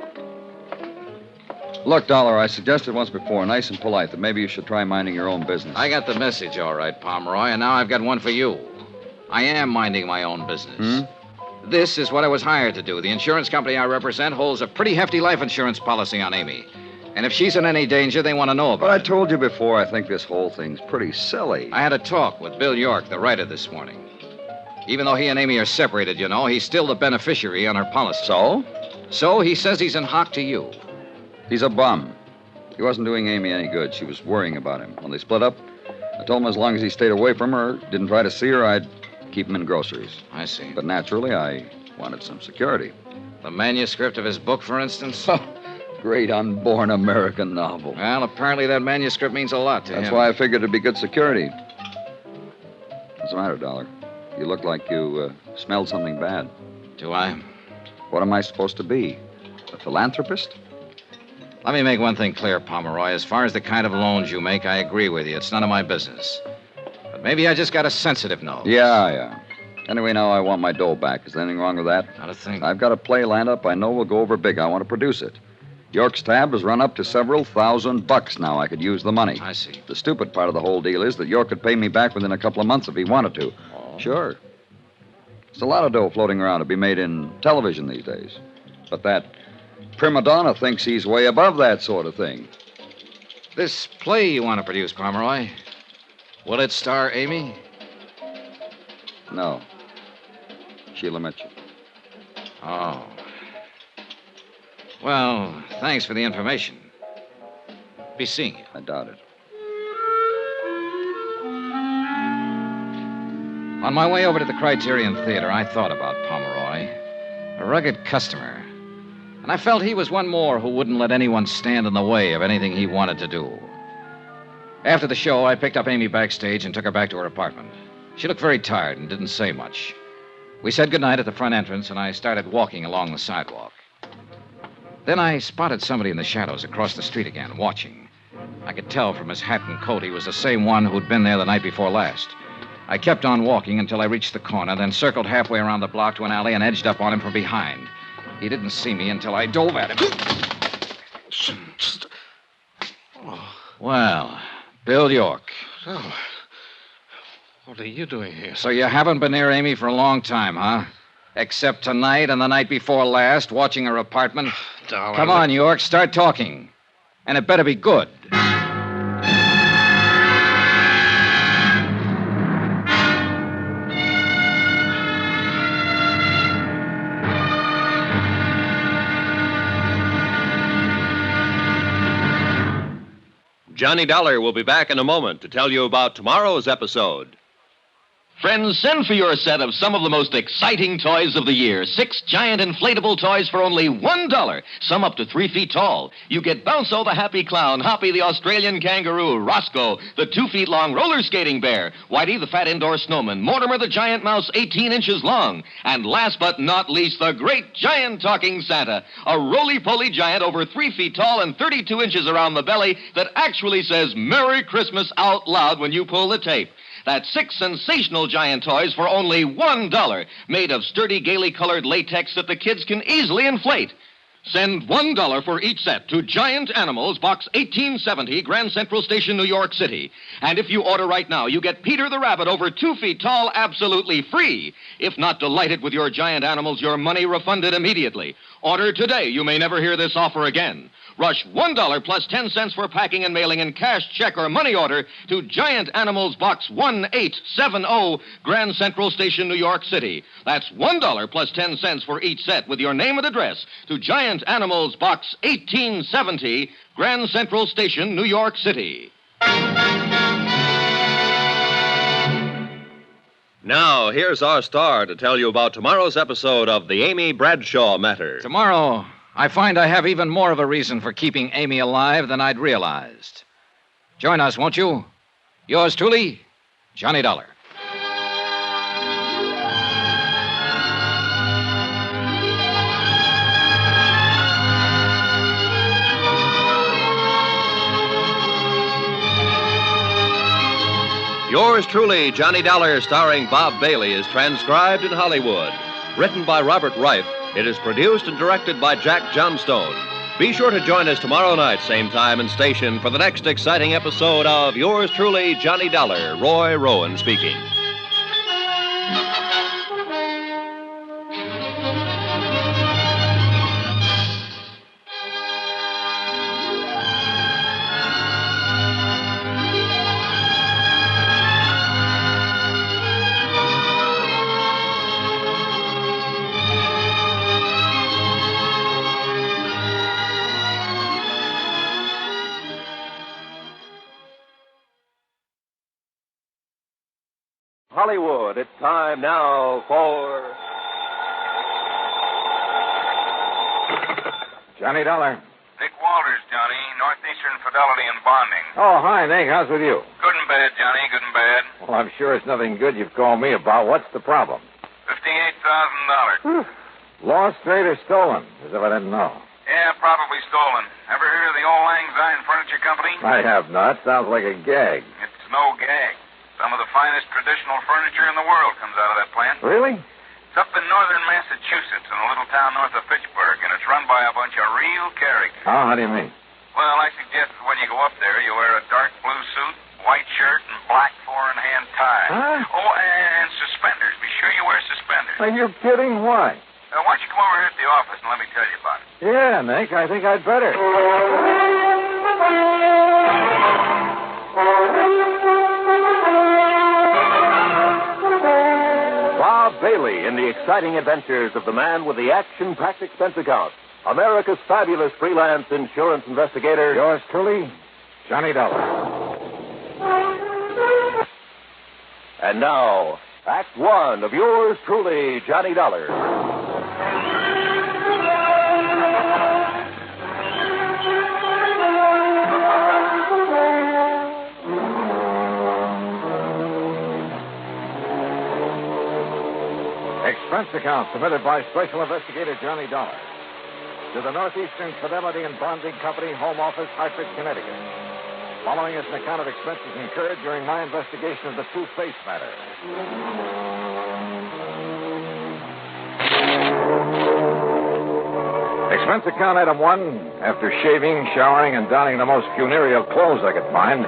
Look, Dollar, I suggested once before, nice and polite, that maybe you should try minding your own business. I got the message, all right, Pomeroy, and now I've got one for you. I am minding my own business. This is what I was hired to do. The insurance company I represent holds a pretty hefty life insurance policy on Amy. And if she's in any danger, they want to know about it. But I told you before, I think this whole thing's pretty silly. I had a talk with Bill York, the writer, this morning. Even though he and Amy are separated, you know, he's still the beneficiary on her policy. So? So he says he's in hock to you. He's a bum. He wasn't doing Amy any good. She was worrying about him. When they split up, I told him as long as he stayed away from her, didn't try to see her, I'd keep him in groceries. I see. But naturally, I wanted some security. The manuscript of his book, for instance? Great unborn American novel. Well, apparently that manuscript means a lot to him. That's why I figured it'd be good security. What's the matter, Dollar? You look like you smelled something bad. Do I? What am I supposed to be? A philanthropist? Let me make one thing clear, Pomeroy. As far as the kind of loans you make, I agree with you. It's none of my business. But maybe I just got a sensitive nose. Yeah. Anyway, now I want my dough back. Is there anything wrong with that? Not a thing. I've got a play lined up I know will go over big. I want to produce it. York's tab has run up to several $1,000 now. I could use the money. I see. The stupid part of the whole deal is that York could pay me back within a couple of months if he wanted to. Oh. Sure. There's a lot of dough floating around to be made in television these days. But that prima donna thinks he's way above that sort of thing. This play you want to produce, Pomeroy, will it star Amy? No. Sheila Mitchell. Oh. Well, thanks for the information. Be seeing you. I doubt it. On my way over to the Criterion Theater, I thought about Pomeroy. A rugged customer. And I felt he was one more who wouldn't let anyone stand in the way of anything he wanted to do. After the show, I picked up Amy backstage and took her back to her apartment. She looked very tired and didn't say much. We said goodnight at the front entrance, and I started walking along the sidewalk. Then I spotted somebody in the shadows across the street again, watching. I could tell from his hat and coat he was the same one who'd been there the night before last. I kept on walking until I reached the corner, then circled halfway around the block to an alley and edged up on him from behind. He didn't see me until I dove at him. Well, Bill York. Oh, what are you doing here? So you haven't been near Amy for a long time, huh? Except tonight and the night before last, watching her apartment? Darling. Come on, York, start talking. And it better be good. Johnny Dollar will be back in a moment to tell you about tomorrow's episode. Friends, send for your set of some of the most exciting toys of the year. 6 giant inflatable toys for only $1, some up to 3 feet tall. You get Bounco the Happy Clown, Hoppy the Australian Kangaroo, Roscoe the 2 feet long roller skating bear, Whitey the fat indoor snowman, Mortimer the giant mouse 18 inches long, and last but not least, the great giant talking Santa, a roly-poly giant over 3 feet tall and 32 inches around the belly that actually says Merry Christmas out loud when you pull the tape. That's 6 sensational giant toys for only $1, made of sturdy, gaily colored latex that the kids can easily inflate. Send $1 for each set to Giant Animals, Box 1870, Grand Central Station, New York City. And if you order right now, you get Peter the Rabbit over 2 feet tall absolutely free. If not delighted with your giant animals, your money refunded immediately. Order today. You may never hear this offer again. Rush $1 plus 10 cents for packing and mailing in cash, check, or money order to Giant Animals, Box 1870, Grand Central Station, New York City. That's $1 plus 10 cents for each set with your name and address to Giant Animals, Box 1870, Grand Central Station, New York City. Now, here's our star to tell you about tomorrow's episode of the Amy Bradshaw Matter. Tomorrow, I find I have even more of a reason for keeping Amy alive than I'd realized. Join us, won't you? Yours truly, Johnny Dollar. Yours truly, Johnny Dollar, starring Bob Bailey, is transcribed in Hollywood. Written by Robert Reif, it is produced and directed by Jack Johnstone. Be sure to join us tomorrow night, same time and station, for the next exciting episode of Yours truly, Johnny Dollar. Roy Rowan speaking. Hollywood, it's time now for... Johnny Dollar. Nick Walters, Johnny. Northeastern Fidelity and Bonding. Oh, hi, Nick. How's with you? Good and bad, Johnny. Good and bad. Well, I'm sure it's nothing good you've called me about. What's the problem? $58,000. Lost, straight, or stolen? As if I didn't know. Yeah, probably stolen. Ever hear of the Old Lang Syne Furniture Company? I have not. Sounds like a gag. It's no gag. Some of the finest traditional furniture in the world comes out of that plant. Really? It's up in northern Massachusetts in a little town north of Fitchburg, and it's run by a bunch of real characters. Oh, how do you mean? Well, I suggest that when you go up there, you wear a dark blue suit, white shirt, and black four-in-hand tie. Huh? Oh, and suspenders. Be sure you wear suspenders. Are you kidding? Why? Why don't you come over here at the office and let me tell you about it? Yeah, Nick, I think I'd better. Bob Bailey in the exciting adventures of the man with the action-packed expense account. America's fabulous freelance insurance investigator. Yours truly, Johnny Dollar. And now, Act One of yours truly, Johnny Dollar. Expense account submitted by Special Investigator Johnny Dollar to the Northeastern Fidelity and Bonding Company, Home Office, Hartford, Connecticut. Following is an account of expenses incurred during my investigation of the Two-Face matter. Expense account item 1, after shaving, showering, and donning the most funereal clothes I could find.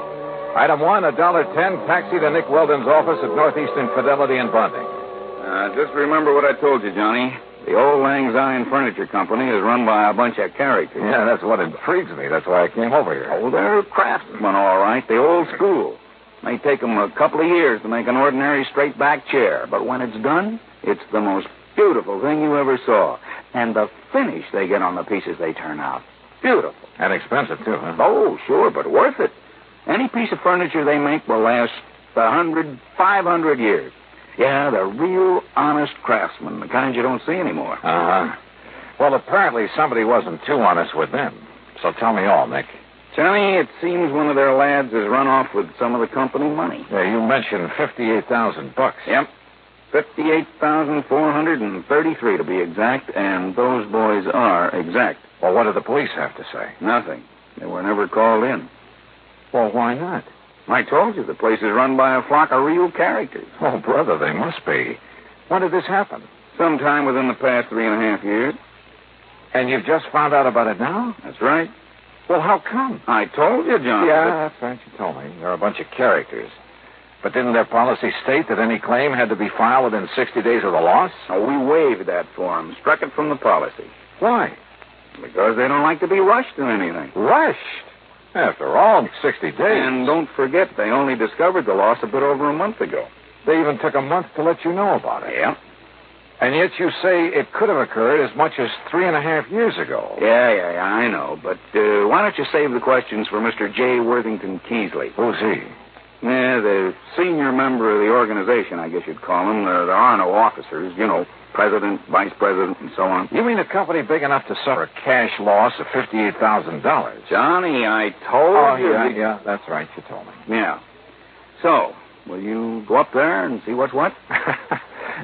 Item 1, $1.10, taxi to Nick Weldon's office at Northeastern Fidelity and Bonding. Just remember what I told you, Johnny. The old Lang Syne Furniture Company is run by a bunch of characters. Yeah, that's what intrigues me. That's why I came over here. Oh, they're craftsmen, all right. The old school. May take them a couple of years to make an ordinary straight-back chair, but when it's done, it's the most beautiful thing you ever saw. And the finish they get on the pieces they turn out. Beautiful. And expensive, too, huh? Oh, sure, but worth it. Any piece of furniture they make will last 100, 500 years. Yeah, they're real honest craftsmen, the kind you don't see anymore. Uh-huh. Well, apparently somebody wasn't too honest with them. So tell me all, Nick. Johnny, it seems one of their lads has run off with some of the company money. Yeah, you mentioned $58,000. Yep. 58,433 to be exact, and those boys are exact. Well, what did the police have to say? Nothing. They were never called in. Well, why not? I told you, the place is run by a flock of real characters. Oh, brother, they must be. When did this happen? Sometime within the past 3.5 years. And you've just found out about it now? That's right. Well, how come? I told you, John. Yeah, that's right. You told me. They're a bunch of characters. But didn't their policy state that any claim had to be filed within 60 days of the loss? Oh, we waived that for them. Struck it from the policy. Why? Because they don't like to be rushed in anything. Rushed? After all, 60 days. And don't forget, they only discovered the loss a bit over a month ago. They even took a month to let you know about it. Yeah. And yet you say it could have occurred as much as 3.5 years ago. Yeah, I know. But why don't you save the questions for Mr. J. Worthington Keesley? Who's he? Yeah, the senior member of the organization, I guess you'd call him. There are no officers, you know, president, vice president, and so on. You mean a company big enough to suffer a cash loss of $58,000? Johnny, I told you. Yeah, that's right. You told me. Yeah. So, will you go up there and see what's what?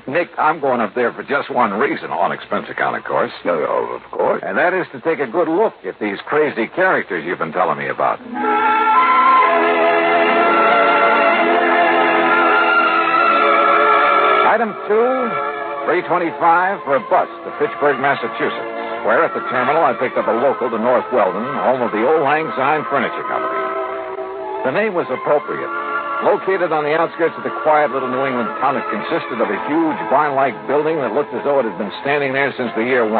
Nick, I'm going up there for just one reason, on expense account, of course. Oh, of course. And that is to take a good look at these crazy characters you've been telling me about. Item 2, $3.25 for a bus to Fitchburg, Massachusetts, where at the terminal I picked up a local to North Weldon, home of the old Lang Syne Furniture Company. The name was appropriate. Located on the outskirts of the quiet little New England town, it consisted of a huge barn-like building that looked as though it had been standing there since the year 1.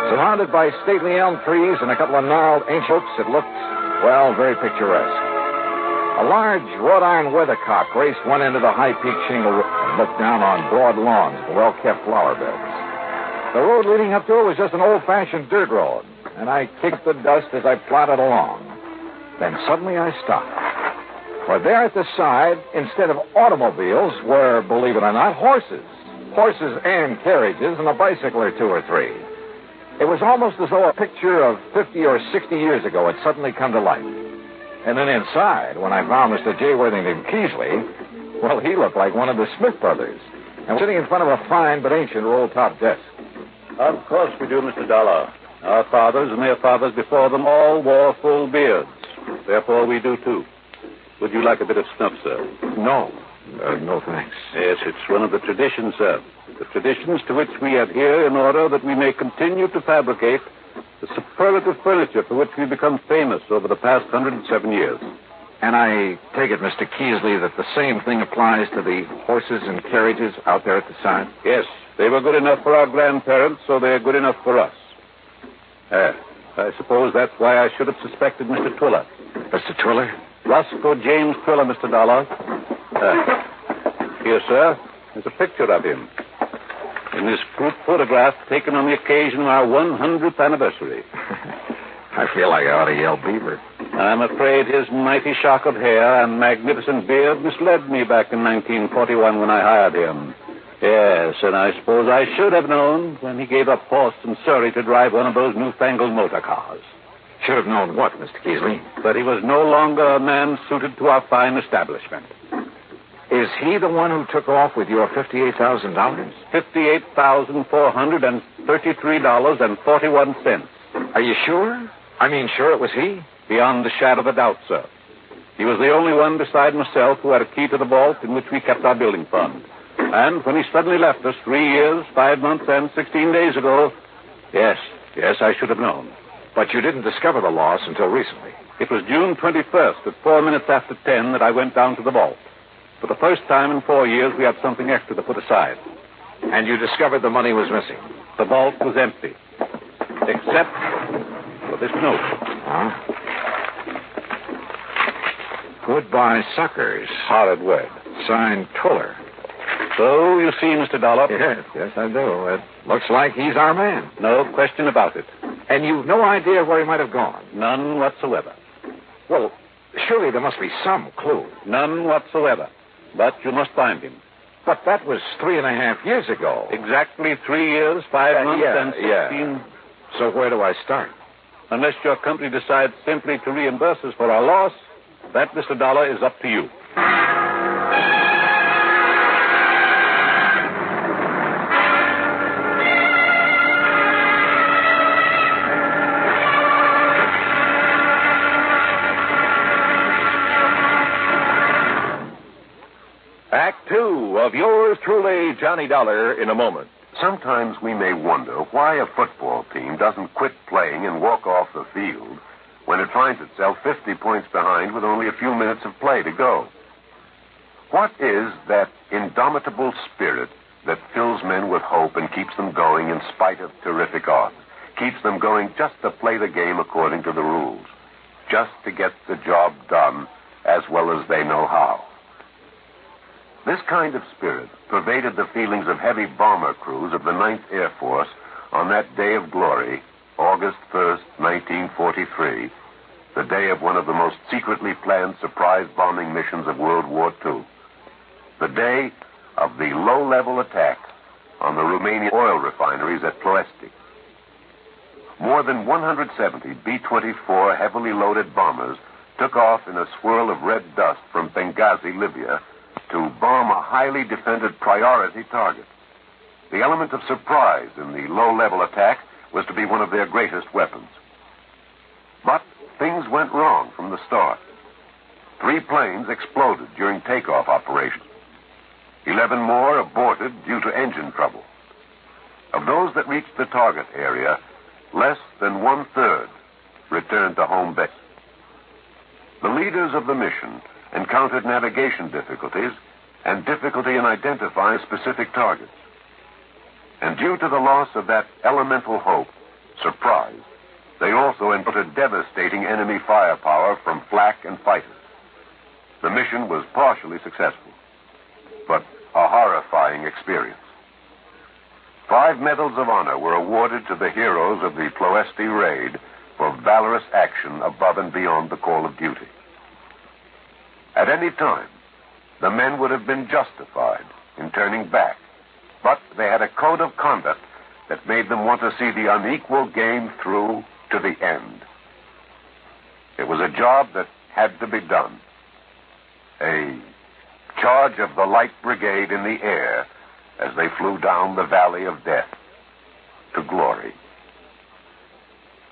Surrounded by stately elm trees and a couple of gnarled ancient oaks, it looked, well, very picturesque. A large wrought iron weathercock raced one end of the high-peaked shingle roof and looked down on broad lawns and well-kept flower beds. The road leading up to it was just an old-fashioned dirt road, and I kicked the dust as I plodded along. Then suddenly I stopped. For there at the side, instead of automobiles, were, believe it or not, horses. Horses and carriages and a bicycle or 2 or 3. It was almost as though a picture of 50 or 60 years ago had suddenly come to life. And then inside, when I found Mr. J. Worthington Keesley, well, he looked like one of the Smith brothers, and sitting in front of a fine but ancient roll-top desk. Of course we do, Mr. Dollar. Our fathers and their fathers before them all wore full beards. Therefore, we do, too. Would you like a bit of snuff, sir? No. No, thanks. Yes, it's one of the traditions, sir. The traditions to which we adhere in order that we may continue to fabricate the superlative furniture for which we've become famous over the past 107 years. And I take it, Mr. Keesley, that the same thing applies to the horses and carriages out there at the side? Yes, they were good enough for our grandparents, so they're good enough for us. I suppose that's why I should have suspected Mr. Twiller. Mr. Twiller? Roscoe James Twiller, Mr. Dollar. Here, sir, there's a picture of him. In this group photograph taken on the occasion of our 100th anniversary. I feel like I ought to yell beaver. I'm afraid his mighty shock of hair and magnificent beard misled me back in 1941 when I hired him. Yes, and I suppose I should have known when he gave up horse and Surrey to drive one of those newfangled motor cars. Should have known what, Mr. Keesley? That he was no longer a man suited to our fine establishment. Is he the one who took off with your $58,000? $58,433.41. Are you sure? I mean, sure it was he? Beyond a shadow of a doubt, sir. He was the only one beside myself who had a key to the vault in which we kept our building fund. And when he suddenly left us 3 years, 5 months, and 16 days ago, yes, I should have known. But you didn't discover the loss until recently. It was June 21st at 4 minutes after 10 that I went down to the vault. For the first time in 4 years, we had something extra to put aside. And you discovered the money was missing. The vault was empty. Except for this note. Huh? Goodbye, suckers. Horrid word. Signed Twiller. So, you see, Mr. Dollop? Yes, I do. It looks like he's our man. No question about it. And you've no idea where he might have gone? None whatsoever. Well, surely there must be some clue. None whatsoever. But you must find him. But that was 3.5 years ago. Exactly 3 years, 5 months, and 16... Yeah. So where do I start? Unless your company decides simply to reimburse us for our loss, that, Mr. Dollar, is up to you. Act 2 of yours truly, Johnny Dollar, in a moment. Sometimes we may wonder why a football team doesn't quit playing and walk off the field when it finds itself 50 points behind with only a few minutes of play to go. What is that indomitable spirit that fills men with hope and keeps them going in spite of terrific odds, keeps them going just to play the game according to the rules, just to get the job done as well as they know how? This kind of spirit pervaded the feelings of heavy bomber crews of the 9th Air Force on that day of glory, August 1st, 1943, the day of one of the most secretly planned surprise bombing missions of World War II. The day of the low-level attack on the Romanian oil refineries at Ploiești. More than 170 B-24 heavily loaded bombers took off in a swirl of red dust from Benghazi, Libya, to bomb a highly defended priority target. The element of surprise in the low-level attack was to be one of their greatest weapons. But things went wrong from the start. 3 planes exploded during takeoff operations. 11 more aborted due to engine trouble. Of those that reached the target area, less than 1/3 returned to home base. The leaders of the mission encountered navigation difficulties and difficulty in identifying specific targets. And due to the loss of that elemental hope, surprise, they also encountered devastating enemy firepower from flak and fighters. The mission was partially successful, but a horrifying experience. 5 medals of honor were awarded to the heroes of the Ploiești raid for valorous action above and beyond the call of duty. At any time, the men would have been justified in turning back, but they had a code of conduct that made them want to see the unequal game through to the end. It was a job that had to be done. A charge of the Light Brigade in the air as they flew down the valley of death to glory.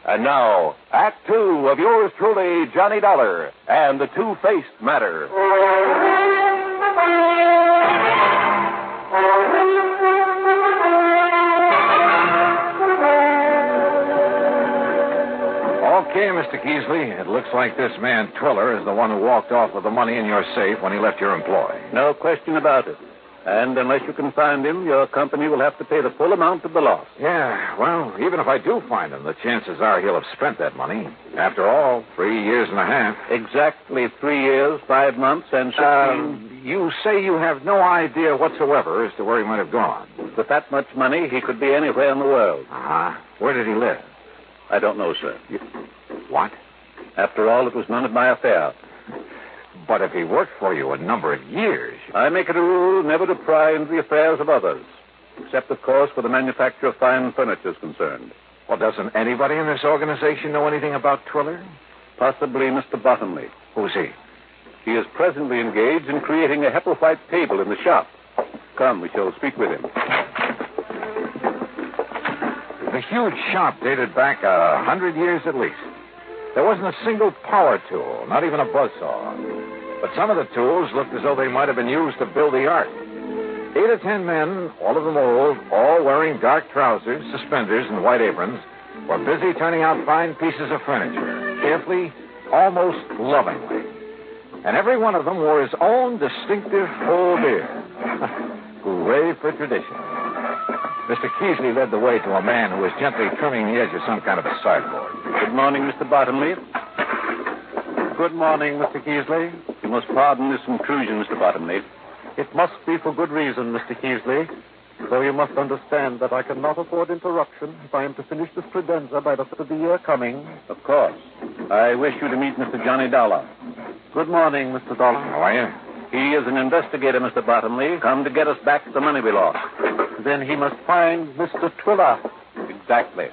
And now, Act 2 of yours truly, Johnny Dollar, and the Two-Faced Matter. Okay, Mr. Keesley, it looks like this man Twiller is the one who walked off with the money in your safe when he left your employ. No question about it. And unless you can find him, your company will have to pay the full amount of the loss. Yeah, well, even if I do find him, the chances are he'll have spent that money. After all, 3.5 years. Exactly 3 years, 5 months, and 16... You say you have no idea whatsoever as to where he might have gone. With that much money, he could be anywhere in the world. Uh-huh. Where did he live? I don't know, sir. What? After all, it was none of my affair. But if he worked for you a number of years... I make it a rule never to pry into the affairs of others. Except, of course, where the manufacture of fine furniture is concerned. Well, doesn't anybody in this organization know anything about Twiller? Possibly Mr. Bottomley. Who's he? He is presently engaged in creating a Hepplewhite table in the shop. Come, we shall speak with him. The huge shop dated back 100 years at least. There wasn't a single power tool, not even a buzzsaw. But some of the tools looked as though they might have been used to build the ark. 8 or 10 men, all of them old, all wearing dark trousers, suspenders, and white aprons, were busy turning out fine pieces of furniture, carefully, almost lovingly. And every one of them wore his own distinctive full beard. Hooray for tradition. Mr. Keesley led the way to a man who was gently trimming the edge of some kind of a sideboard. Good morning, Mr. Bottomley. Good morning, Mr. Keesley. You must pardon this intrusion, Mr. Bottomley. It must be for good reason, Mr. Keesley. Though you must understand that I cannot afford interruption if I am to finish this credenza by the first of the year coming. Of course. I wish you to meet Mr. Johnny Dollar. Good morning, Mr. Dollar. How are you? He is an investigator, Mr. Bottomley, come to get us back the money we lost. Then he must find Mr. Twiller. Exactly.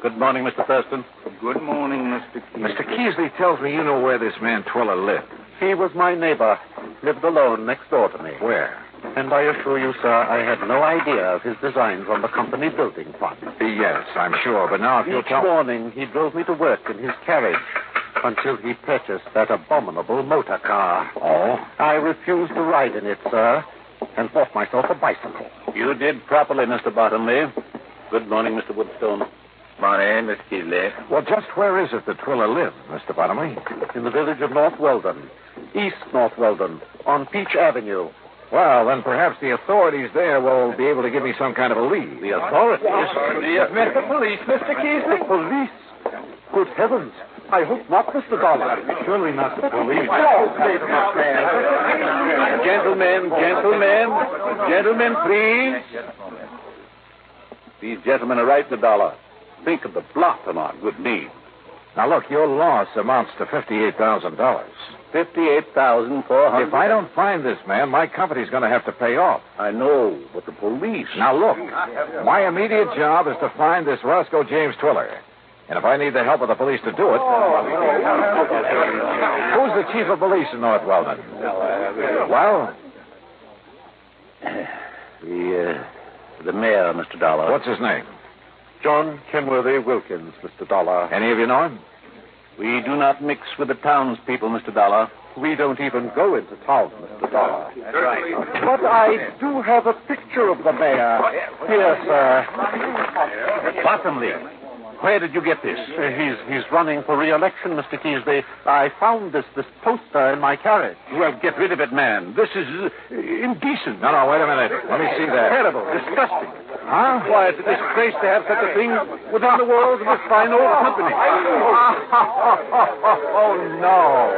Good morning, Mr. Thurston. Good morning, Mr. Keesley. Mr. Keesley tells me you know where this man Twiller lived. He was my neighbor. Lived alone next door to me. Where? And I assure you, sir, I had no idea of his designs on the company building fund. Yes, I'm sure. But now if you'll Each tell... morning he drove me to work in his carriage until he purchased that abominable motor car. Oh? I refused to ride in it, sir, and bought myself a bicycle. You did properly, Mr. Bottomley. Good morning, Mr. Woodstone. Morning, Mr. Keesley. Well, just where is it that Twiller lived, Mr. Bottomley? In the village of North Weldon, East North Weldon, on Peach Avenue. Well, then perhaps the authorities there will be able to give me some kind of a lead. The authorities? The police, Mr. Keesley. The police? Good heavens. I hope not, Mr. Dollar. Surely not the police. Gentlemen, please. These gentlemen are right, Mr. Dollar. Think of the blot on our good name. Now, look, your loss amounts to $58,000. $58,400. If I don't find this man, my company's going to have to pay off. I know, but the police... Now, look, my immediate job is to find this Roscoe James Twiller. And if I need the help of the police to do it... Who's the chief of police in North Weldon? Well? The mayor, Mr. Dollar. What's his name? John Kenworthy Wilkins, Mr. Dollar. Any of you know him? We do not mix with the townspeople, Mr. Dollar. We don't even go into town, Mr. Dollar. That's right. But I do have a picture of the mayor. Here, sir. Bottomley, where did you get this? He's running for re-election, Mr. Keesley. I found this poster in my carriage. Well, get rid of it, man. This is indecent. No, wait a minute. Let me see that. Terrible, disgusting. Huh? Why, it's a disgrace to have such a thing within the walls of this fine old company. Oh, no.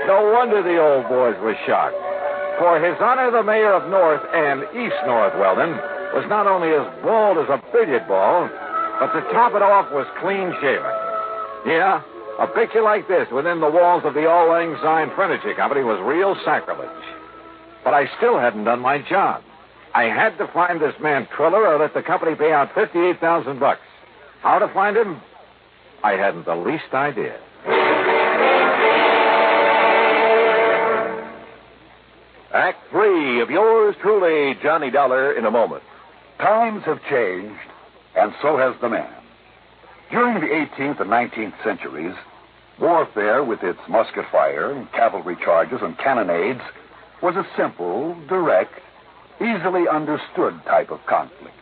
No wonder the old boys were shocked. For His Honor the Mayor of North and East North Weldon was not only as bald as a billiard ball, but to top it off was clean shaven. Yeah, a picture like this within the walls of the All Lang Syne Furniture Company was real sacrilege. But I still hadn't done my job. I had to find this man Twiller or let the company pay out $58,000. How to find him? I hadn't the least idea. Act 3 of yours truly, Johnny Dollar, in a moment. Times have changed, and so has the man. During the 18th and 19th centuries, warfare with its musket fire, cavalry charges, and cannonades was a simple, direct, easily understood type of conflict.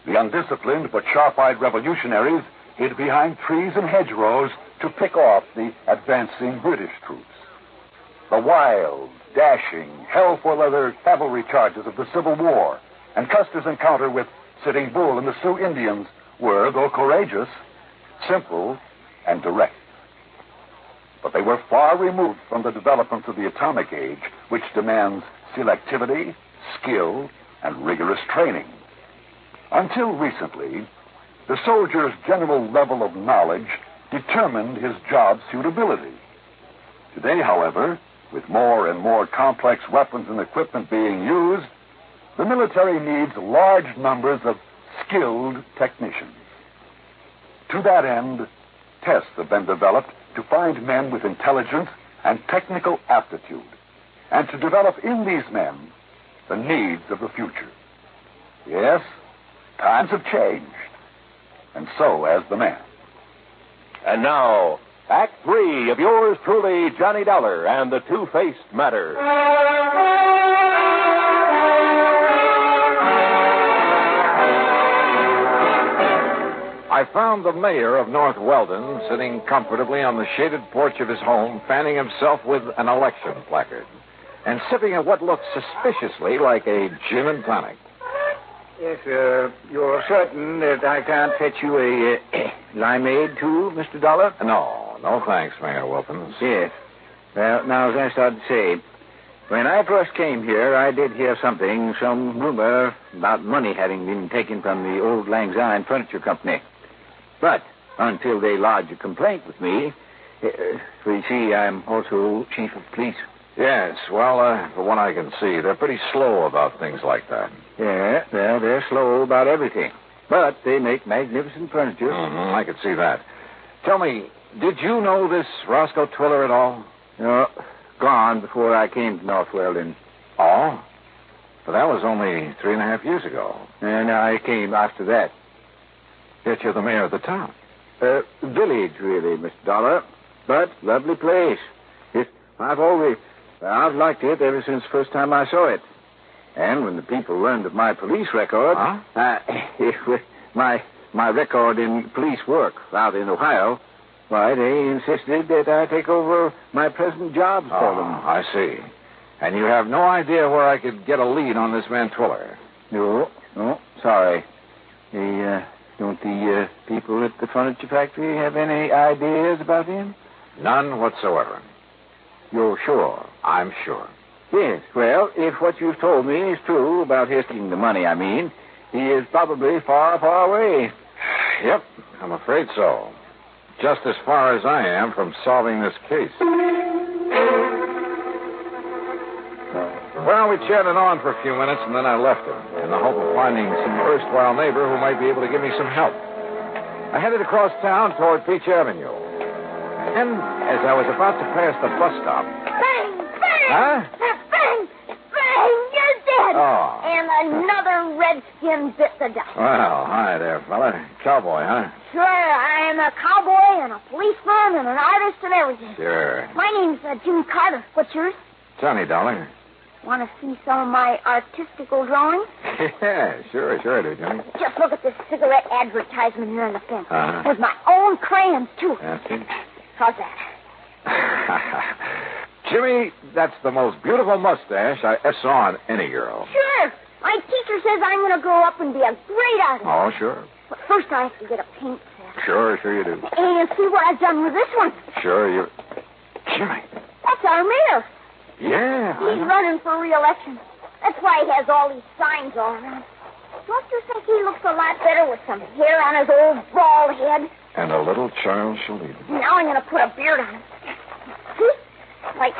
The undisciplined but sharp-eyed revolutionaries hid behind trees and hedgerows to pick off the advancing British troops. The wild, dashing, hell-for-leather cavalry charges of the Civil War and Custer's encounter with Sitting Bull and the Sioux Indians were, though courageous, simple and direct. But they were far removed from the developments of the atomic age, which demands selectivity, skill, and rigorous training. Until recently, the soldier's general level of knowledge determined his job suitability. Today, however, with more and more complex weapons and equipment being used, the military needs large numbers of skilled technicians. To that end, tests have been developed to find men with intelligence and technical aptitude, and to develop in these men the needs of the future. Yes, times have changed, and so has the man. And now, Act 3 of yours truly, Johnny Dollar and the Two-Faced Matter. I found the mayor of North Weldon sitting comfortably on the shaded porch of his home, fanning himself with an election placard and sipping at what looked suspiciously like a gin and tonic. Yes, you're certain that I can't fetch you a limeade, too, Mr. Dollar? No thanks, Mayor Wilkins. Yes. Well, now, as I started to say, when I first came here, I did hear some rumor about money having been taken from the old Lang Syne Furniture Company. But until they lodged a complaint with me, for you see, I'm also chief of police. Yes, well, from what I can see, they're pretty slow about things like that. Yeah, well, they're slow about everything. But they make magnificent furniture. I could see that. Tell me, did you know this Roscoe Twiller at all? No, gone before I came to North Weldon. Oh? But that was only 3.5 years ago. And I came after that. Yet you're the mayor of the town. Village, really, Mr. Dollar. But lovely place. I've liked it ever since the first time I saw it. And when the people learned of my police record, my record in police work out in Ohio, why, they insisted that I take over my present jobs for them. I see. And you have no idea where I could get a lead on this man Twiller? No, sorry. Don't the people at the furniture factory have any ideas about him? None whatsoever. You're sure? I'm sure. Yes, well, if what you've told me is true about his taking the money, he is probably far, far away. Yep, I'm afraid so. Just as far as I am from solving this case. Well, we chatted on for a few minutes, and then I left him in the hope of finding some erstwhile neighbor who might be able to give me some help. I headed across town toward Peach Avenue. And as I was about to pass the bus stop... Bang! Bang! Huh? Bang! Bang! You're dead! Oh. And another redskin bit the dust. Well, hi there, fella. Cowboy, huh? Sure, I'm a cowboy and a policeman and an artist and everything. Sure. My name's Jimmy Carter. What's yours? Johnny Dollar. Want to see some of my artistical drawings? Yeah, sure I do, Johnny. Just look at this cigarette advertisement here on the fence. Uh-huh. With my own crayons, too. That's it. How's that? Jimmy, that's the most beautiful mustache I ever saw on any girl. Sure. My teacher says I'm going to grow up and be a great artist. Oh, sure. But first I have to get a paint set. Sure you do. And see what I've done with this one. Sure, you... Jimmy. That's our mayor. Yeah. He's running for re-election. That's why he has all these signs all around. Don't you think he looks a lot better with some hair on his old bald head? And a little child shall lead him. Now I'm going to put a beard on him. See? Like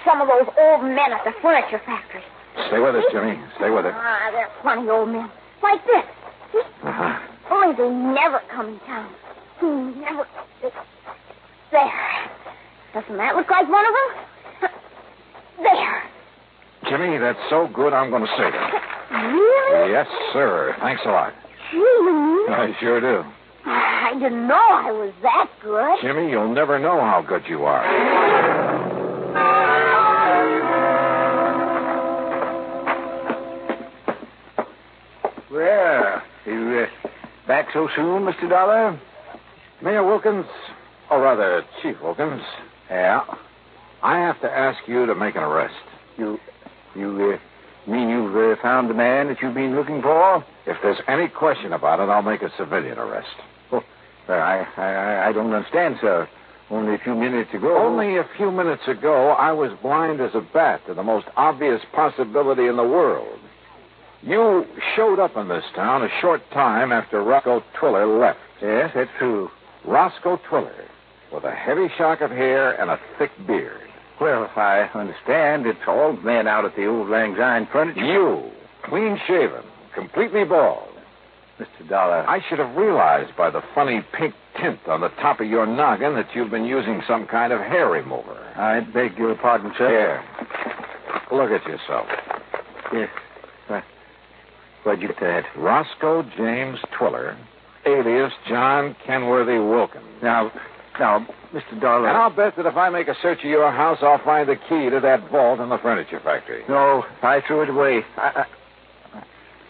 some of those old men at the furniture factory. Stay with us, Jimmy. Stay with it. They're funny old men. Like this. See? Uh-huh. Only they never come in town. Never. There. Doesn't that look like one of them? There. Jimmy, that's so good I'm going to save it. Really? Yes, sir. Thanks a lot. Gee, I sure do. I didn't know I was that good. Jimmy, you'll never know how good you are. Well, you back so soon, Mr. Dollar? Mayor Wilkins, or rather, Chief Wilkins. Yeah? I have to ask you to make an arrest. You mean you've found the man that you've been looking for? If there's any question about it, I'll make a civilian arrest. Oh, I don't understand, sir. Only a few minutes ago... Only a few minutes ago, I was blind as a bat to the most obvious possibility in the world. You showed up in this town a short time after Roscoe Twiller left. Yes, that's true. Roscoe Twiller, with a heavy shock of hair and a thick beard. Well, if I understand, it's all men out at the old Lang Syne Furniture. You, clean-shaven, completely bald. Mr. Dollar. I should have realized by the funny pink tint on the top of your noggin that you've been using some kind of hair remover. I beg your pardon, sir. Here. Look at yourself. Yes. What'd you get that? Roscoe James Twiller, alias John Kenworthy Wilkins. Now, Mr. Dollar. And I'll bet that if I make a search of your house, I'll find the key to that vault in the furniture factory. No, I threw it away.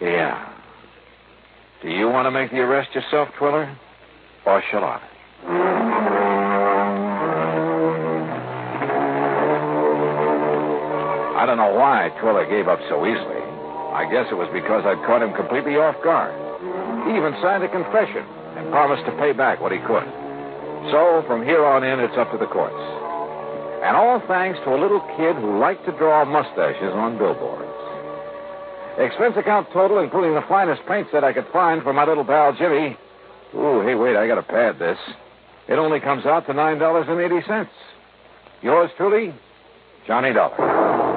Yeah. Do you want to make the arrest yourself, Twiller? Or shall I? I don't know why Twiller gave up so easily. I guess it was because I'd caught him completely off guard. He even signed a confession and promised to pay back what he could. So, from here on in, it's up to the courts. And all thanks to a little kid who liked to draw mustaches on billboards. Expense account total, including the finest paint set I could find for my little pal Jimmy. Ooh, hey, wait, I gotta pad this. It only comes out to $9.80. Yours truly, Johnny Dollar.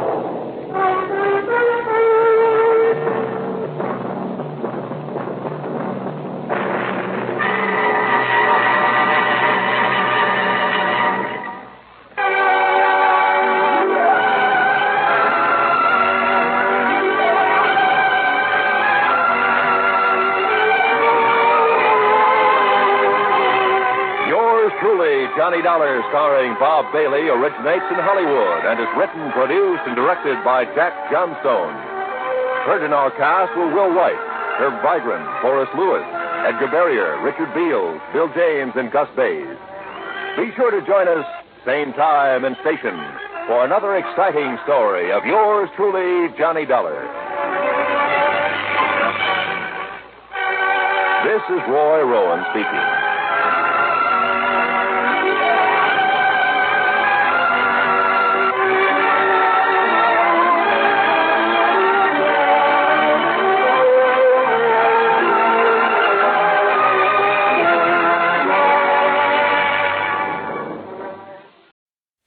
Johnny Dollar, starring Bob Bailey, originates in Hollywood and is written, produced, and directed by Jack Johnstone. Heard in our cast were Will White, Herb Vigran, Horace Lewis, Edgar Barrier, Richard Beals, Bill James, and Gus Bays. Be sure to join us, same time and station, for another exciting story of yours truly, Johnny Dollar. This is Roy Rowan speaking.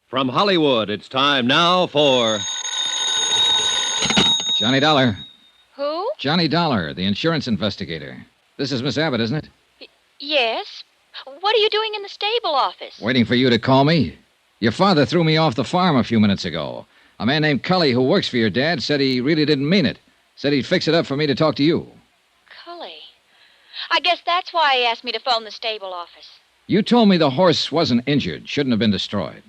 From Hollywood, it's time now for... Johnny Dollar. Who? Johnny Dollar, the insurance investigator. This is Miss Abbott, isn't it? Yes. What are you doing in the stable office? Waiting for you to call me. Your father threw me off the farm a few minutes ago. A man named Cully who works for your dad said he really didn't mean it. Said he'd fix it up for me to talk to you. Cully. I guess that's why he asked me to phone the stable office. You told me the horse wasn't injured, shouldn't have been destroyed.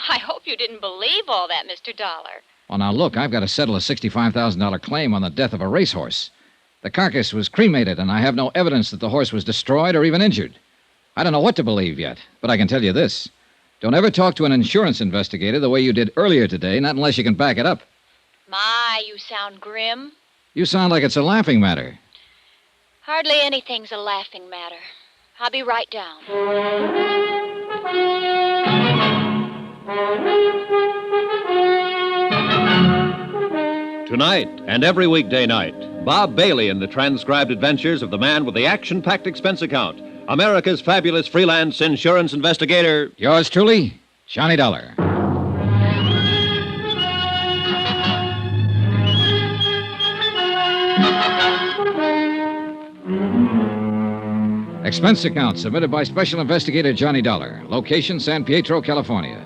I hope you didn't believe all that, Mr. Dollar. Well, now, look, I've got to settle a $65,000 claim on the death of a racehorse. The carcass was cremated, and I have no evidence that the horse was destroyed or even injured. I don't know what to believe yet, but I can tell you this. Don't ever talk to an insurance investigator the way you did earlier today, not unless you can back it up. My, you sound grim. You sound like it's a laughing matter. Hardly anything's a laughing matter. I'll be right down. Tonight and every weekday night, Bob Bailey in the transcribed adventures of the man with the action-packed expense account, America's fabulous freelance insurance investigator. Yours truly, Johnny Dollar. Expense account submitted by Special Investigator Johnny Dollar. Location, San Pietro, California.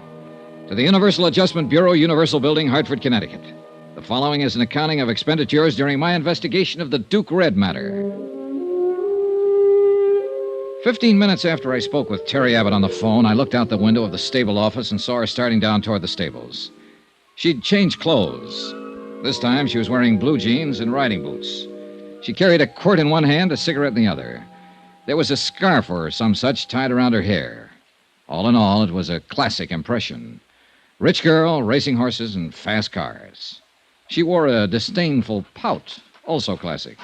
To the Universal Adjustment Bureau, Universal Building, Hartford, Connecticut. The following is an accounting of expenditures during my investigation of the Duke Red matter. 15 minutes after I spoke with Terry Abbott on the phone, I looked out the window of the stable office and saw her starting down toward the stables. She'd changed clothes. This time she was wearing blue jeans and riding boots. She carried a quirt in one hand, a cigarette in the other. There was a scarf or some such tied around her hair. All in all, it was a classic impression. Rich girl, racing horses, and fast cars. She wore a disdainful pout, also classic.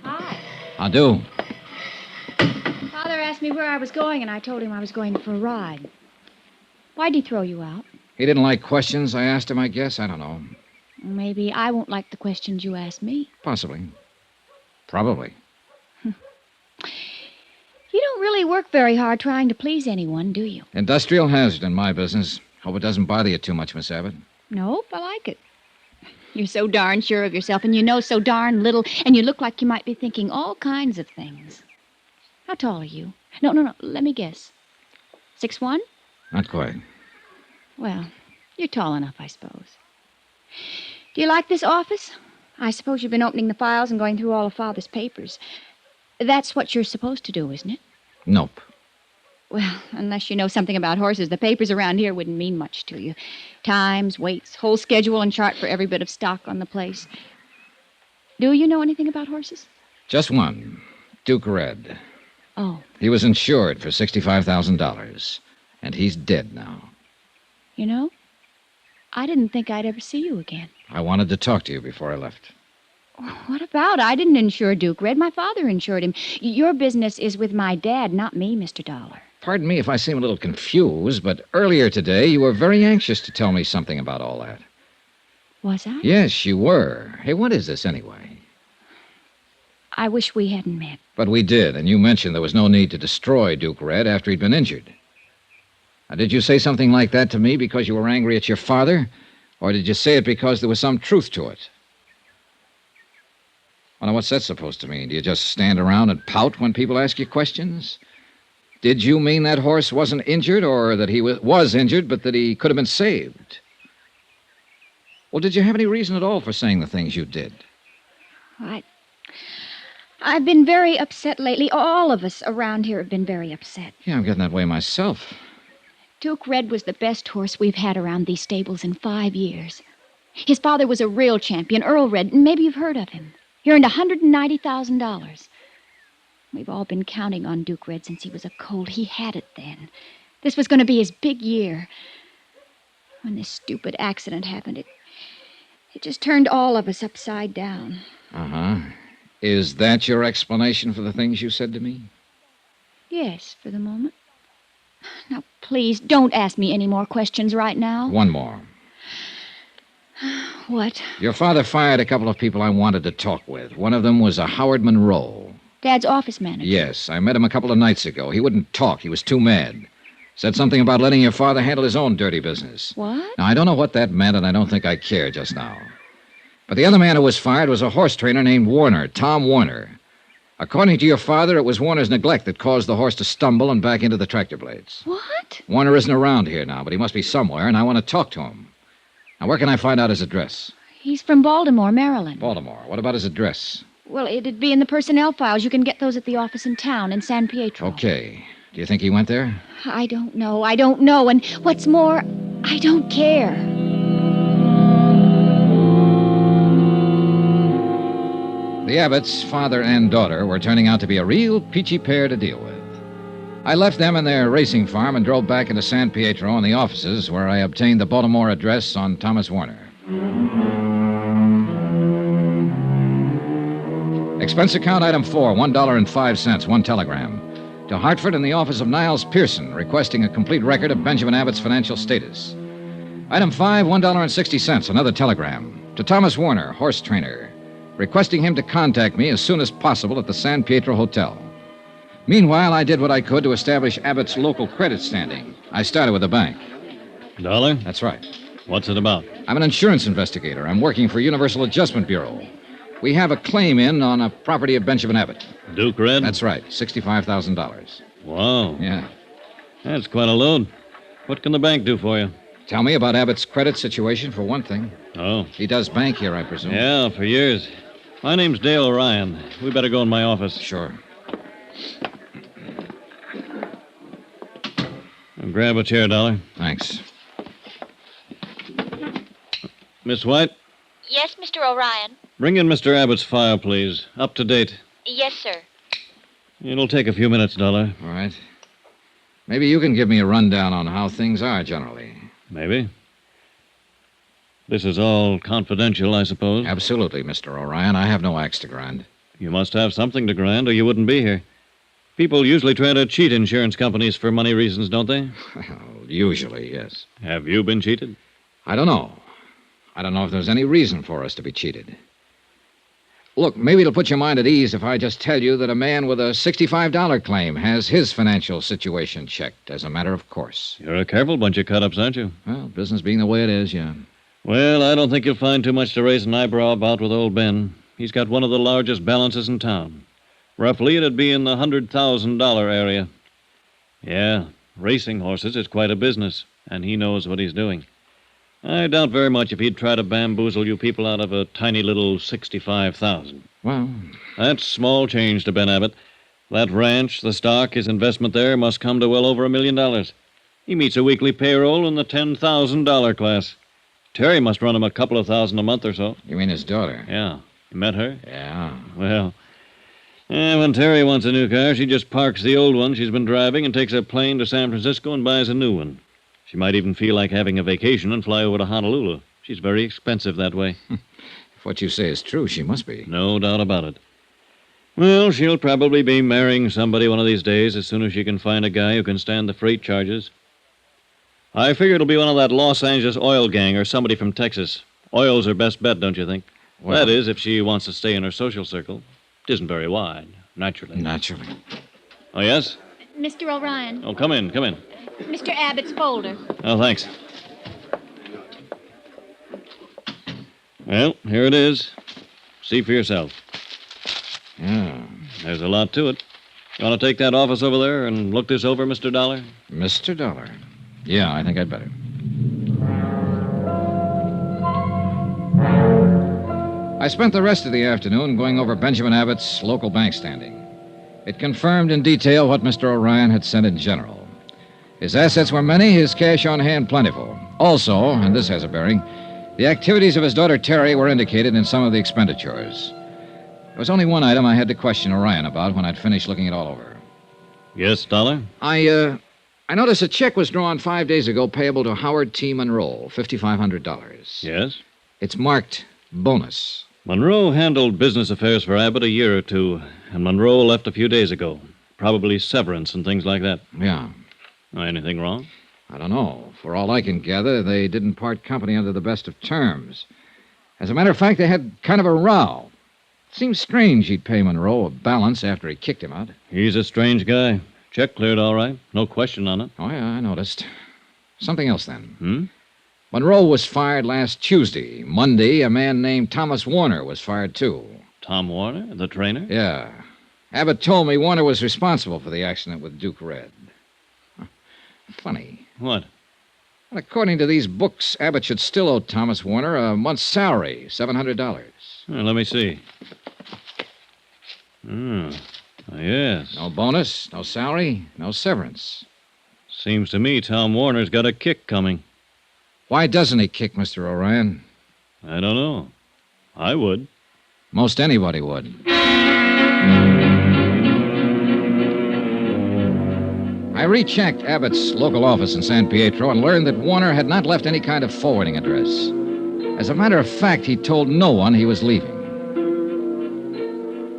Hi. How do? Father asked me where I was going, and I told him I was going for a ride. Why'd he throw you out? He didn't like questions I asked him, I guess. I don't know. Maybe I won't like the questions you ask me. Possibly. Probably. You don't really work very hard trying to please anyone, do you? Industrial hazard in my business. Hope it doesn't bother you too much, Miss Abbott. Nope, I like it. You're so darn sure of yourself, and you know so darn little, and you look like you might be thinking all kinds of things. How tall are you? No. Let me guess. 6'1"? Not quite. Well, you're tall enough, I suppose. Do you like this office? I suppose you've been opening the files and going through all of Father's papers. That's what you're supposed to do, isn't it? Nope. Well, unless you know something about horses, the papers around here wouldn't mean much to you. Times, weights, whole schedule and chart for every bit of stock on the place. Do you know anything about horses? Just one. Duke Red. Oh. He was insured for $65,000. And he's dead now. You know, I didn't think I'd ever see you again. I wanted to talk to you before I left. What about? I didn't insure Duke Red. My father insured him. Your business is with my dad, not me, Mr. Dollar. Pardon me if I seem a little confused, but earlier today you were very anxious to tell me something about all that. Was I? Yes, you were. Hey, what is this anyway? I wish we hadn't met. But we did, and you mentioned there was no need to destroy Duke Red after he'd been injured. Now, did you say something like that to me because you were angry at your father? Or did you say it because there was some truth to it? Well, now, what's that supposed to mean? Do you just stand around and pout when people ask you questions? Did you mean that horse wasn't injured, or that he was injured, but that he could have been saved? Well, did you have any reason at all for saying the things you did? I've been very upset lately. All of us around here have been very upset. Yeah, I'm getting that way myself. Duke Red was the best horse we've had around these stables in 5 years. His father was a real champion, Earl Red, and maybe you've heard of him. He earned $190,000. We've all been counting on Duke Red since he was a colt. He had it then. This was going to be his big year. When this stupid accident happened, it just turned all of us upside down. Uh-huh. Is that your explanation for the things you said to me? Yes, for the moment. Now, please, don't ask me any more questions right now. One more. What? Your father fired a couple of people I wanted to talk with. One of them was a Howard Monroe. Dad's office manager. Yes, I met him a couple of nights ago. He wouldn't talk. He was too mad. Said something about letting your father handle his own dirty business. What? Now, I don't know what that meant, and I don't think I care just now. But the other man who was fired was a horse trainer named Warner, Tom Warner. According to your father, it was Warner's neglect that caused the horse to stumble and back into the tractor blades. What? Warner isn't around here now, but he must be somewhere, and I want to talk to him. Now, where can I find out his address? He's from Baltimore, Maryland. Baltimore. What about his address? Well, it'd be in the personnel files. You can get those at the office in town, in San Pietro. Okay. Do you think he went there? I don't know. And what's more, I don't care. The Abbotts, father and daughter, were turning out to be a real peachy pair to deal with. I left them in their racing farm and drove back into San Pietro and the offices where I obtained the Baltimore address on Thomas Warner. Expense account item 4, $1.05, one telegram. To Hartford in the office of Niles Pearson, requesting a complete record of Benjamin Abbott's financial status. Item 5, $1.60, another telegram. To Thomas Warner, horse trainer, requesting him to contact me as soon as possible at the San Pietro Hotel. Meanwhile, I did what I could to establish Abbott's local credit standing. I started with the bank. Dollar? That's right. What's it about? I'm an insurance investigator. I'm working for Universal Adjustment Bureau. We have a claim in on a property of Benjamin Abbott. Duke Red? That's right, $65,000. Wow. Yeah. That's quite a load. What can the bank do for you? Tell me about Abbott's credit situation, for one thing. Oh. He does bank here, I presume. Yeah, for years. My name's Dale O'Ryan. We better go in my office. Sure. Grab a chair, Dollar. Thanks. Miss White? Yes, Mr. O'Ryan. Bring in Mr. Abbott's file, please. Up to date. Yes, sir. It'll take a few minutes, Dollar. All right. Maybe you can give me a rundown on how things are generally. Maybe. This is all confidential, I suppose? Absolutely, Mr. O'Ryan. I have no axe to grind. You must have something to grind, or you wouldn't be here. People usually try to cheat insurance companies for money reasons, don't they? Well, usually, yes. Have you been cheated? I don't know. I don't know if there's any reason for us to be cheated. Look, maybe it'll put your mind at ease if I just tell you that a man with a $65 claim has his financial situation checked as a matter of course. You're a careful bunch of cut-ups, aren't you? Well, business being the way it is, yeah. Well, I don't think you'll find too much to raise an eyebrow about with old Ben. He's got one of the largest balances in town. Roughly, it'd be in the $100,000 area. Yeah, racing horses is quite a business, and he knows what he's doing. I doubt very much if he'd try to bamboozle you people out of a tiny little $65,000. Well, That's small change to Ben Abbott. That ranch, the stock, his investment there must come to well over $1 million. He meets a weekly payroll in the $10,000 class. Terry must run him a couple of thousand a month or so. you mean his daughter? Yeah. You met her? Yeah. Well, when Terry wants a new car, she just parks the old one she's been driving and takes a plane to San Francisco and buys a new one. She might even feel like having a vacation and fly over to Honolulu. She's very expensive that way. If what you say is true, she must be. No doubt about it. Well, she'll probably be marrying somebody one of these days as soon as she can find a guy who can stand the freight charges. I figure it'll be one of that Los Angeles oil gang or somebody from Texas. Oil's her best bet, don't you think? Well, that is, if she wants to stay in her social circle. It isn't very wide, naturally. Naturally. Oh, yes? Mr. O'Ryan. Oh, come in. Mr. Abbott's folder. Oh, thanks. Well, here it is. See for yourself. Yeah. There's a lot to it. You want to take that office over there and look this over, Mr. Dollar? Mr. Dollar. Yeah, I think I'd better. I spent the rest of the afternoon going over Benjamin Abbott's local bank standing. It confirmed in detail what Mr. O'Ryan had said in general. His assets were many, his cash on hand plentiful. Also, and this has a bearing, the activities of his daughter Terry were indicated in some of the expenditures. There was only one item I had to question O'Ryan about when I'd finished looking it all over. Yes, Dollar? I noticed a check was drawn 5 days ago payable to Howard T. Monroe, $5,500. Yes? It's marked bonus. Monroe handled business affairs for Abbott a year or two, and Monroe left a few days ago. Probably severance and things like that. Yeah. Anything wrong? I don't know. For all I can gather, they didn't part company under the best of terms. As a matter of fact, they had kind of a row. Seems strange he'd pay Monroe a balance after he kicked him out. He's a strange guy. Check cleared all right. No question on it. Oh, yeah, I noticed. Something else, then. Monroe was fired last Tuesday. Monday, a man named Thomas Warner was fired, too. Tom Warner, the trainer? Yeah. Abbott told me Warner was responsible for the accident with Duke Red. Funny. What? Well, according to these books, Abbott should still owe Thomas Warner a month's salary, $700. Well, let me see. Yes. No bonus, no salary, no severance. Seems to me Tom Warner's got a kick coming. Why doesn't he kick, Mr. O'Ryan? I don't know. I would. Most anybody would. I rechecked Abbott's local office in San Pietro and learned that Warner had not left any kind of forwarding address. As a matter of fact, he told no one he was leaving.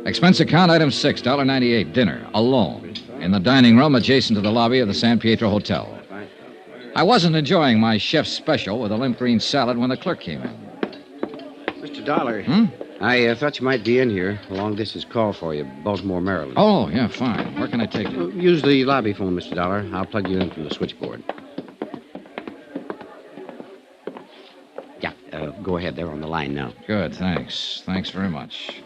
Expense account item 6, $1.98, dinner, alone, in the dining room adjacent to the lobby of the San Pietro Hotel. I wasn't enjoying my chef's special with a limp green salad when the clerk came in. Mr. Dollar. I thought you might be in here. A long-distance call for you, Baltimore, Maryland. Oh, yeah, fine. Where can I take you? Use the lobby phone, Mr. Dollar. I'll plug you in from the switchboard. Yeah, go ahead. They're on the line now. Good, thanks. Thanks very much.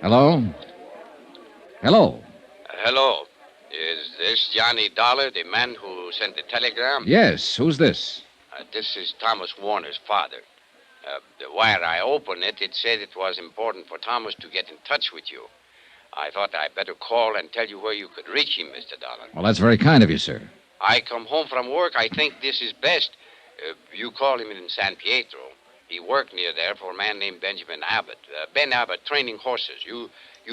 Hello? Hello? Hello. Is this Johnny Dollar, the man who sent the telegram? Yes, who's this? This is Thomas Warner's father. The wire I opened it said it was important for Thomas to get in touch with you. I thought I'd better call and tell you where you could reach him, Mr. Dollar. Well, that's very kind of you, sir. I come home from work. I think this is best. You call him in San Pietro. He worked near there for a man named Benjamin Abbott. Ben Abbott, training horses. You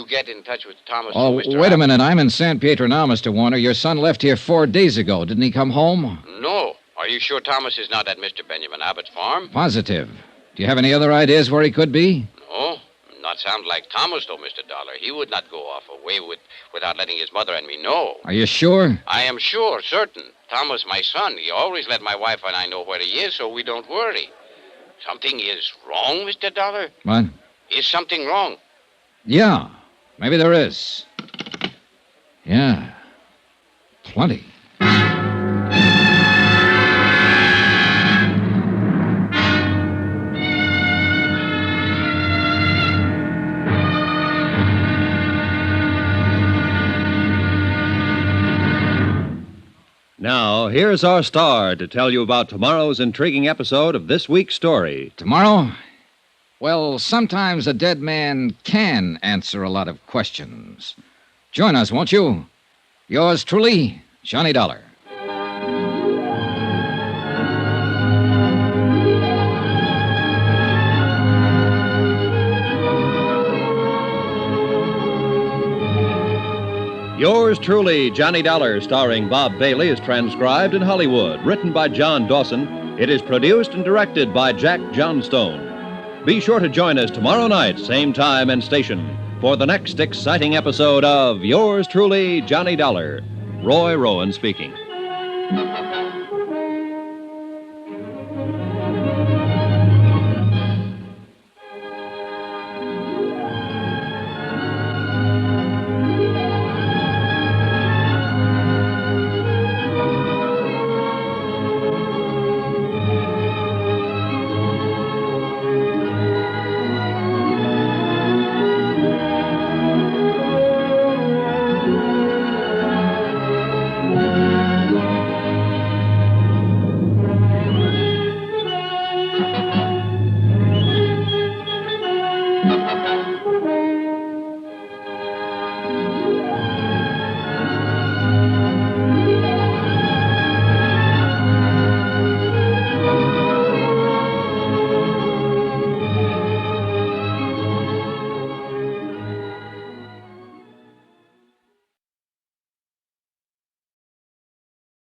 get in touch with Thomas. Oh, wait a minute. I'm in San Pietro now, Mr. Warner. Your son left here 4 days ago. Didn't he come home? No. Are you sure Thomas is not at Mr. Benjamin Abbott's farm? Positive. Do you have any other ideas where he could be? No. Not sound like Thomas, though, Mr. Dollar. He would not go off away without letting his mother and me know. Are you sure? I am sure, certain. Thomas, my son, he always let my wife and I know where he is, so we don't worry. Something is wrong, Mr. Dollar? What? Is something wrong? Yeah. Maybe there is. Yeah. Plenty. Now, here's our star to tell you about tomorrow's intriguing episode of this week's story. Tomorrow? Well, sometimes a dead man can answer a lot of questions. Join us, won't you? Yours truly, Johnny Dollar. Yours truly, Johnny Dollar, starring Bob Bailey, is transcribed in Hollywood. Written by John Dawson, it is produced and directed by Jack Johnstone. Be sure to join us tomorrow night, same time and station, for the next exciting episode of Yours truly, Johnny Dollar. Roy Rowan speaking.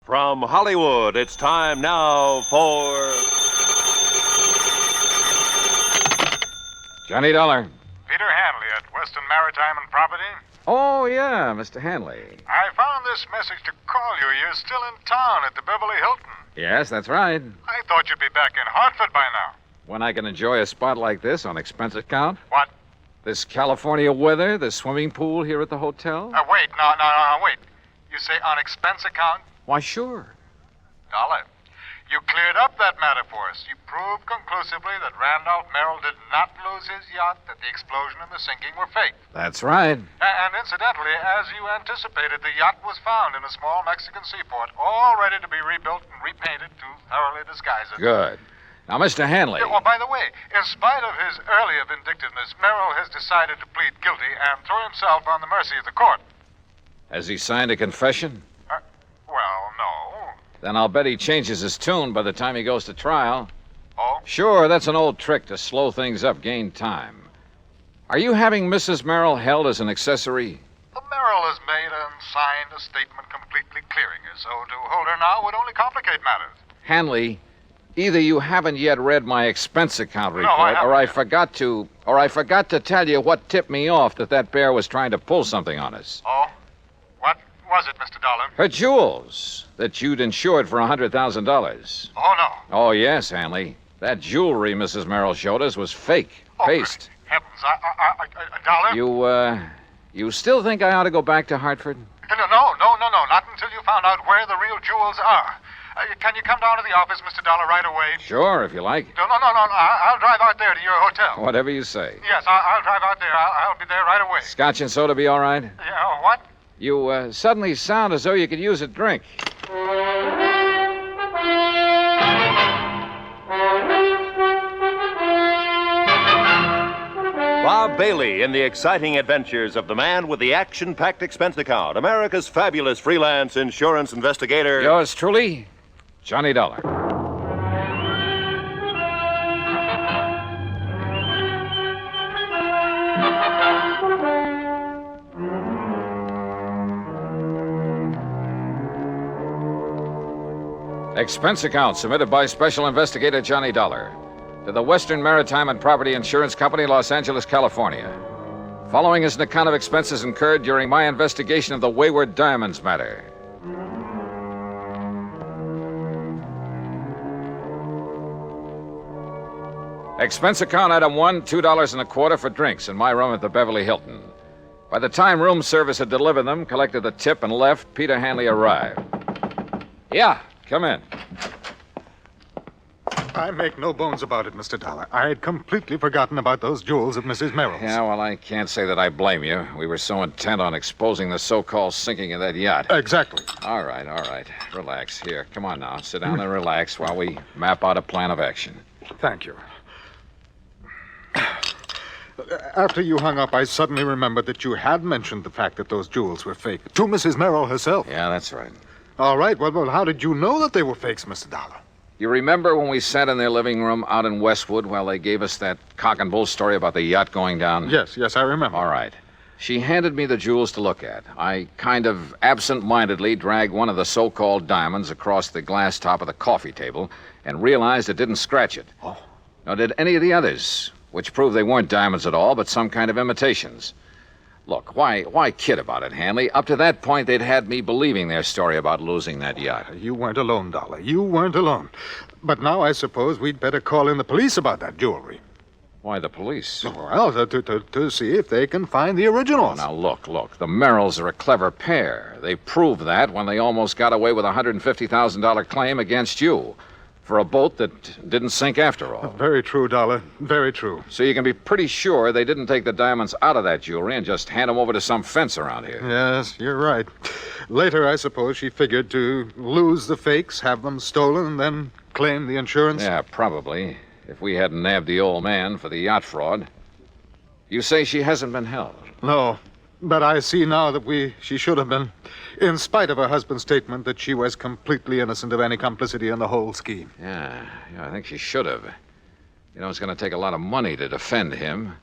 From Hollywood, it's time now for... Johnny Dollar. Peter Hanley at Western Maritime and Property. Oh, yeah, Mr. Hanley. I found this message to call you. You're still in town at the Beverly Hilton. Yes, that's right. I thought you'd be back in Hartford by now. When I can enjoy a spot like this on expense account? What? This California weather, the swimming pool here at the hotel? Wait. Wait. You say on expense account? Why, sure. Dollar, you cleared up that matter for us. You proved conclusively that Randolph Merrill did not lose his yacht, that the explosion and the sinking were fake. That's right. And incidentally, as you anticipated, the yacht was found in a small Mexican seaport, all ready to be rebuilt and repainted to thoroughly disguise it. Good. Now, Mr. Hanley. Oh, by the way, in spite of his earlier vindictiveness, Merrill has decided to plead guilty and throw himself on the mercy of the court. Has he signed a confession? Well, no. Then I'll bet he changes his tune by the time he goes to trial. Oh? Sure, that's an old trick to slow things up, gain time. Are you having Mrs. Merrill held as an accessory? The Merrill has made and signed a statement completely clearing her, so to hold her now would only complicate matters. Hanley, either you haven't yet read my expense account report, or I forgot to tell you what tipped me off that bear was trying to pull something on us. Oh? What was it, Mr. Dollar? Her jewels that you'd insured for $100,000. Oh, no. Oh, yes, Hanley. That jewelry Mrs. Merrill showed us was fake. Paste. Heavens, Dollar? You still think I ought to go back to Hartford? No, not until you found out where the real jewels are. Can you come down to the office, Mr. Dollar, right away? Sure, if you like. No. I'll drive out there to your hotel. Whatever you say. Yes, I'll drive out there. I'll be there right away. Scotch and soda be all right? Yeah, what? You suddenly sound as though you could use a drink. Bob Bailey in the exciting adventures of the man with the action-packed expense account, America's fabulous freelance insurance investigator. Yours truly, Johnny Dollar. Expense account submitted by Special Investigator Johnny Dollar to the Western Maritime and Property Insurance Company, Los Angeles, California. Following is an account of expenses incurred during my investigation of the Wayward Diamonds matter. Expense account item 1, $2.25 for drinks in my room at the Beverly Hilton. By the time room service had delivered them, collected the tip, and left, Peter Hanley arrived. Yeah, come in. I make no bones about it, Mr. Dollar. I had completely forgotten about those jewels of Mrs. Merrill's. Yeah, well, I can't say that I blame you. We were so intent on exposing the so-called sinking of that yacht. Exactly. All right. Relax. Here, come on now. Sit down and relax while we map out a plan of action. Thank you. After you hung up, I suddenly remembered that you had mentioned the fact that those jewels were fake to Mrs. Merrill herself. Yeah, that's right. All right. Well, how did you know that they were fakes, Mr. Dollar? You remember when we sat in their living room out in Westwood while they gave us that cock and bull story about the yacht going down? Yes, I remember. All right. She handed me the jewels to look at. I kind of absent-mindedly dragged one of the so-called diamonds across the glass top of the coffee table and realized it didn't scratch it. Oh. Nor did any of the others, which proved they weren't diamonds at all, but some kind of imitations. Look, why kid about it, Hanley? Up to that point, they'd had me believing their story about losing that yacht. You weren't alone, Dollar. You weren't alone. But now I suppose we'd better call in the police about that jewelry. Why the police? Well, to see if they can find the originals. Oh, now, look. The Merrills are a clever pair. They proved that when they almost got away with a $150,000 claim against you for a boat that didn't sink after all. Very true, Dollar. Very true. So you can be pretty sure they didn't take the diamonds out of that jewelry and just hand them over to some fence around here. Yes, you're right. Later, I suppose she figured to lose the fakes, have them stolen, and then claim the insurance. Yeah, probably. If we hadn't nabbed the old man for the yacht fraud. You say she hasn't been held? No, but I see now that she should have been, in spite of her husband's statement that she was completely innocent of any complicity in the whole scheme. Yeah, I think she should have. You know, it's going to take a lot of money to defend him.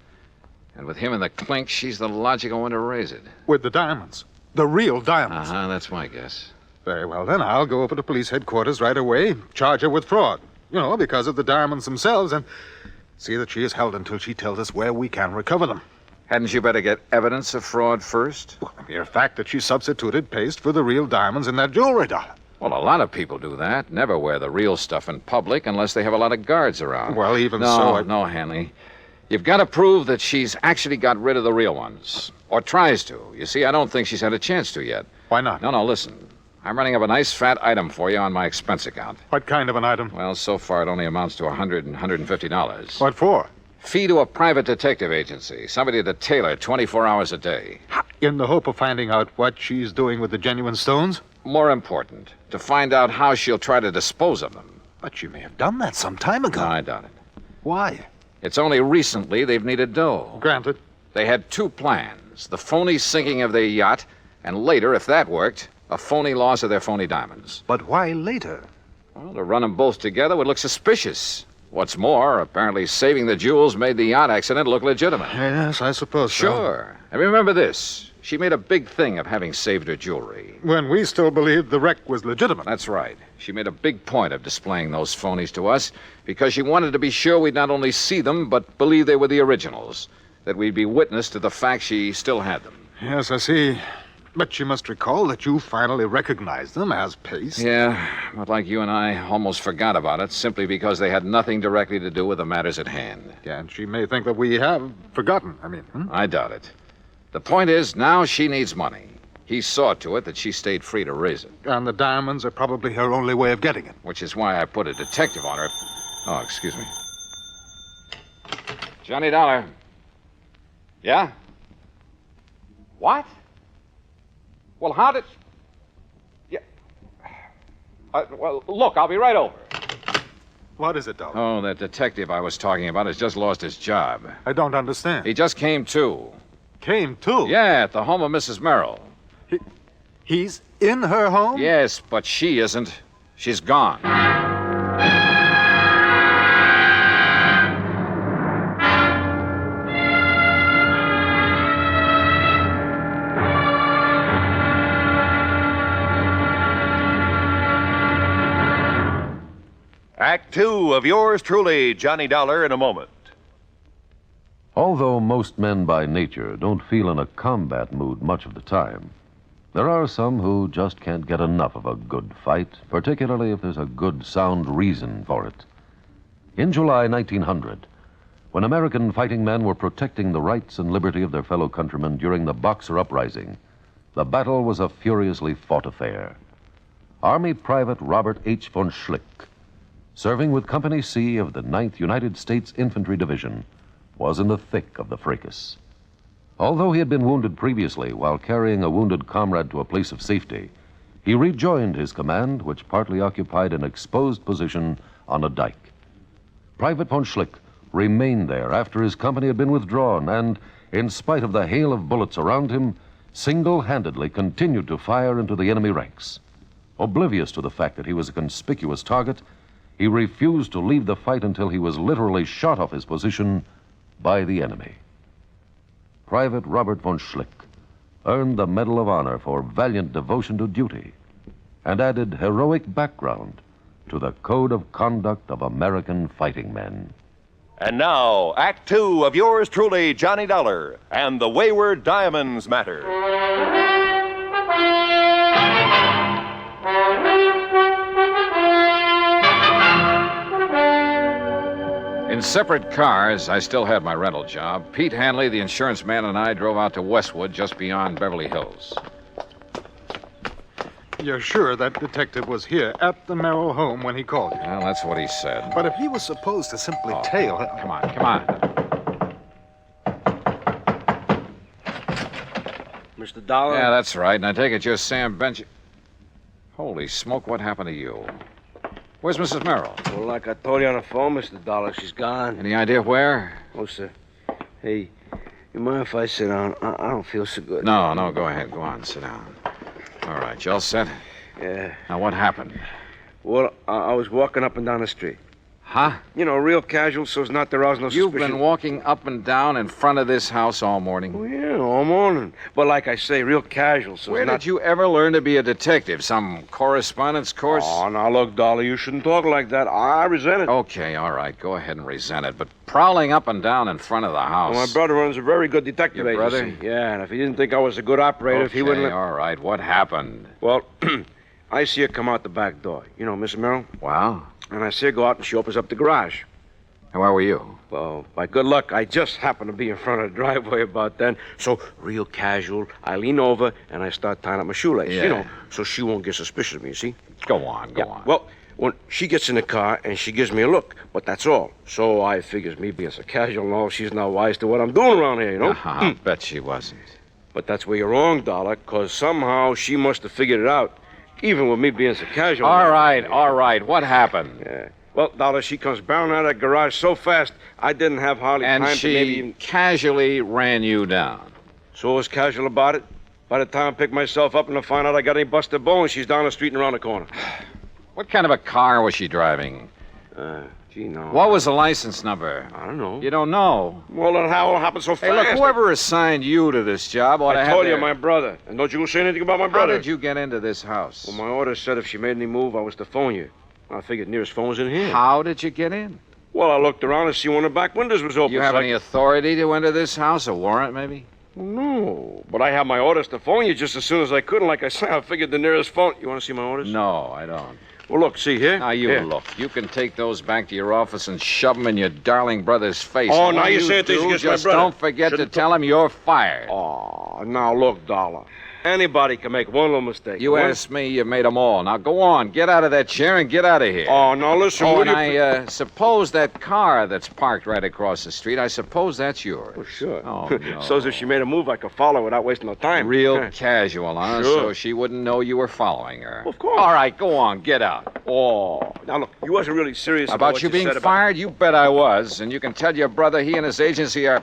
And with him in the clink, she's the logical one to raise it. With the diamonds. The real diamonds. That's my guess. Very well, then I'll go over to police headquarters right away, charge her with fraud. Because of the diamonds themselves, and see that she is held until she tells us where we can recover them. Hadn't you better get evidence of fraud first? Well, the mere fact that she substituted paste for the real diamonds in that jewelry, Dollar. Well, a lot of people do that. Never wear the real stuff in public unless they have a lot of guards around. Well, even so... No, Hanley. You've got to prove that she's actually got rid of the real ones. Or tries to. You see, I don't think she's had a chance to yet. Why not? No, listen. I'm running up a nice fat item for you on my expense account. What kind of an item? Well, so far it only amounts to $150. What for? Fee to a private detective agency. Somebody to tailor 24 hours a day. In the hope of finding out what she's doing with the genuine stones? More important, to find out how she'll try to dispose of them. But she may have done that some time ago. No, I doubt it. Why? It's only recently they've needed dough. Granted. They had two plans. The phony sinking of their yacht, and later, if that worked, a phony loss of their phony diamonds. But why later? Well, to run them both together would look suspicious. What's more, apparently saving the jewels made the yacht accident look legitimate. Yes, I suppose so. Sure. And remember this. She made a big thing of having saved her jewelry. When we still believed the wreck was legitimate. That's right. She made a big point of displaying those phonies to us because she wanted to be sure we'd not only see them, but believe they were the originals. That we'd be witness to the fact she still had them. Yes, I see. But you must recall that you finally recognized them as paste. Yeah, but like you and I almost forgot about it simply because they had nothing directly to do with the matters at hand. Yeah, and she may think that we have forgotten. I doubt it. The point is, now she needs money. He saw to it that she stayed free to raise it. And the diamonds are probably her only way of getting it. Which is why I put a detective on her. Oh, excuse me. Johnny Dollar. Yeah? What? Well, how did... Yeah. Well, look, I'll be right over. What is it, Dollar? Oh, that detective I was talking about has just lost his job. I don't understand. He just came to. Came to? Yeah, at the home of Mrs. Merrill. He's in her home? Yes, but she isn't. She's gone. Act two of yours truly, Johnny Dollar, in a moment. Although most men by nature don't feel in a combat mood much of the time, there are some who just can't get enough of a good fight, particularly if there's a good, sound reason for it. In July 1900, when American fighting men were protecting the rights and liberty of their fellow countrymen during the Boxer Uprising, the battle was a furiously fought affair. Army Private Robert H. von Schlick serving with Company C of the 9th United States Infantry Division, was in the thick of the fracas. Although he had been wounded previously while carrying a wounded comrade to a place of safety, he rejoined his command, which partly occupied an exposed position on a dike. Private von Schlick remained there after his company had been withdrawn and, in spite of the hail of bullets around him, single-handedly continued to fire into the enemy ranks. Oblivious to the fact that he was a conspicuous target, he refused to leave the fight until he was literally shot off his position by the enemy. Private Robert von Schlick earned the Medal of Honor for valiant devotion to duty and added heroic background to the code of conduct of American fighting men. And now, Act Two of yours truly, Johnny Dollar, and the Wayward Diamonds Matter. In separate cars, I still had my rental job. Pete Hanley, the insurance man, and I drove out to Westwood, just beyond Beverly Hills. You're sure that detective was here at the Merrill home when he called you? Well, that's what he said. But if he was supposed to simply tail... Come on. Mr. Dollar? Yeah, that's right. And I take it you're Sam Bench... Holy smoke, what happened to you? Where's Mrs. Merrill? Well, like I told you on the phone, Mr. Dollar, she's gone. Any idea where? Oh, sir. Hey, you mind if I sit down? I don't feel so good. No, go ahead. Go on, sit down. All right, you all set? Yeah. Now, what happened? Well, I was walking up and down the street. Huh? You know, real casual, so as not to arouse no You've suspicion. been walking up and down in front of this house all morning? Oh, yeah, all morning. But like I say, real casual, so Where did you ever learn to be a detective? Some correspondence course? Oh, now, look, Dollar, you shouldn't talk like that. I resent it. Okay, all right, go ahead and resent it. But prowling up and down in front of the house... Well, my brother runs a very good detective Your brother? agency. Yeah, and if he didn't think I was a good operator, if he wouldn't let... all right, what happened? Well, I see her come out the back door. You know, Miss Merrill? Wow. And I see her go out and she opens up the garage. And where were you? Well, by good luck, I just happened to be in front of the driveway about then. So, real casual, I lean over and I start tying up my shoelace, Yeah. you know, so she won't get suspicious of me, you see? Go on. Well, when she gets in the car and she gives me a look, but that's all. So I figures me being so casual and all, she's not wise to what I'm doing around here, you know? I bet she wasn't. But that's where you're wrong, Dollar, because somehow she must have figured it out, even with me being so casual. All right, what happened? Yeah. Well, Dollar, she comes barreling out of that garage so fast, I didn't have hardly And time she to maybe even... casually ran you down. So I was casual about it. By the time I pick myself up and to find out I got any busted bones, she's down the street and around the corner. What kind of a car was she driving? Gee, no. What was the license number? I don't know. You don't know? Well, then how it happened so fast? Hey, look, whoever assigned you to this job ought to I have told you, their... my brother. And don't you say anything about my How brother. did you get into this house? Well, my order said if she made any move, I was to phone you. I figured nearest phone was in here. How did you get in? Well, I looked around to see one of the back windows was open. You have so any authority to enter this house? A warrant, maybe? No, but I have my orders to phone you just as soon as I could. And like I said, I figured the nearest phone... You want to see my orders? No, I don't. Well, look, see here. Now, you Here. look. You can take those back to your office and shove them in your darling brother's face. Oh, And now when you say things do, against my just brother. don't forget to tell him you're fired. Oh, now look, Dollar. Anybody can make one little mistake. You asked me, you made them all. Now, go on. Get out of that chair and get out of here. Oh, now listen. Oh, will and you... I suppose that car that's parked right across the street, I suppose that's yours. Well, sure. Oh, no. So as if she made a move, I could follow without wasting no time. Real casual, huh? Sure. So she wouldn't know you were following her. Of course. All right, go on. Get out. Oh. Now, look, you wasn't really serious About what you being said fired? You bet I was. And you can tell your brother he and his agency are...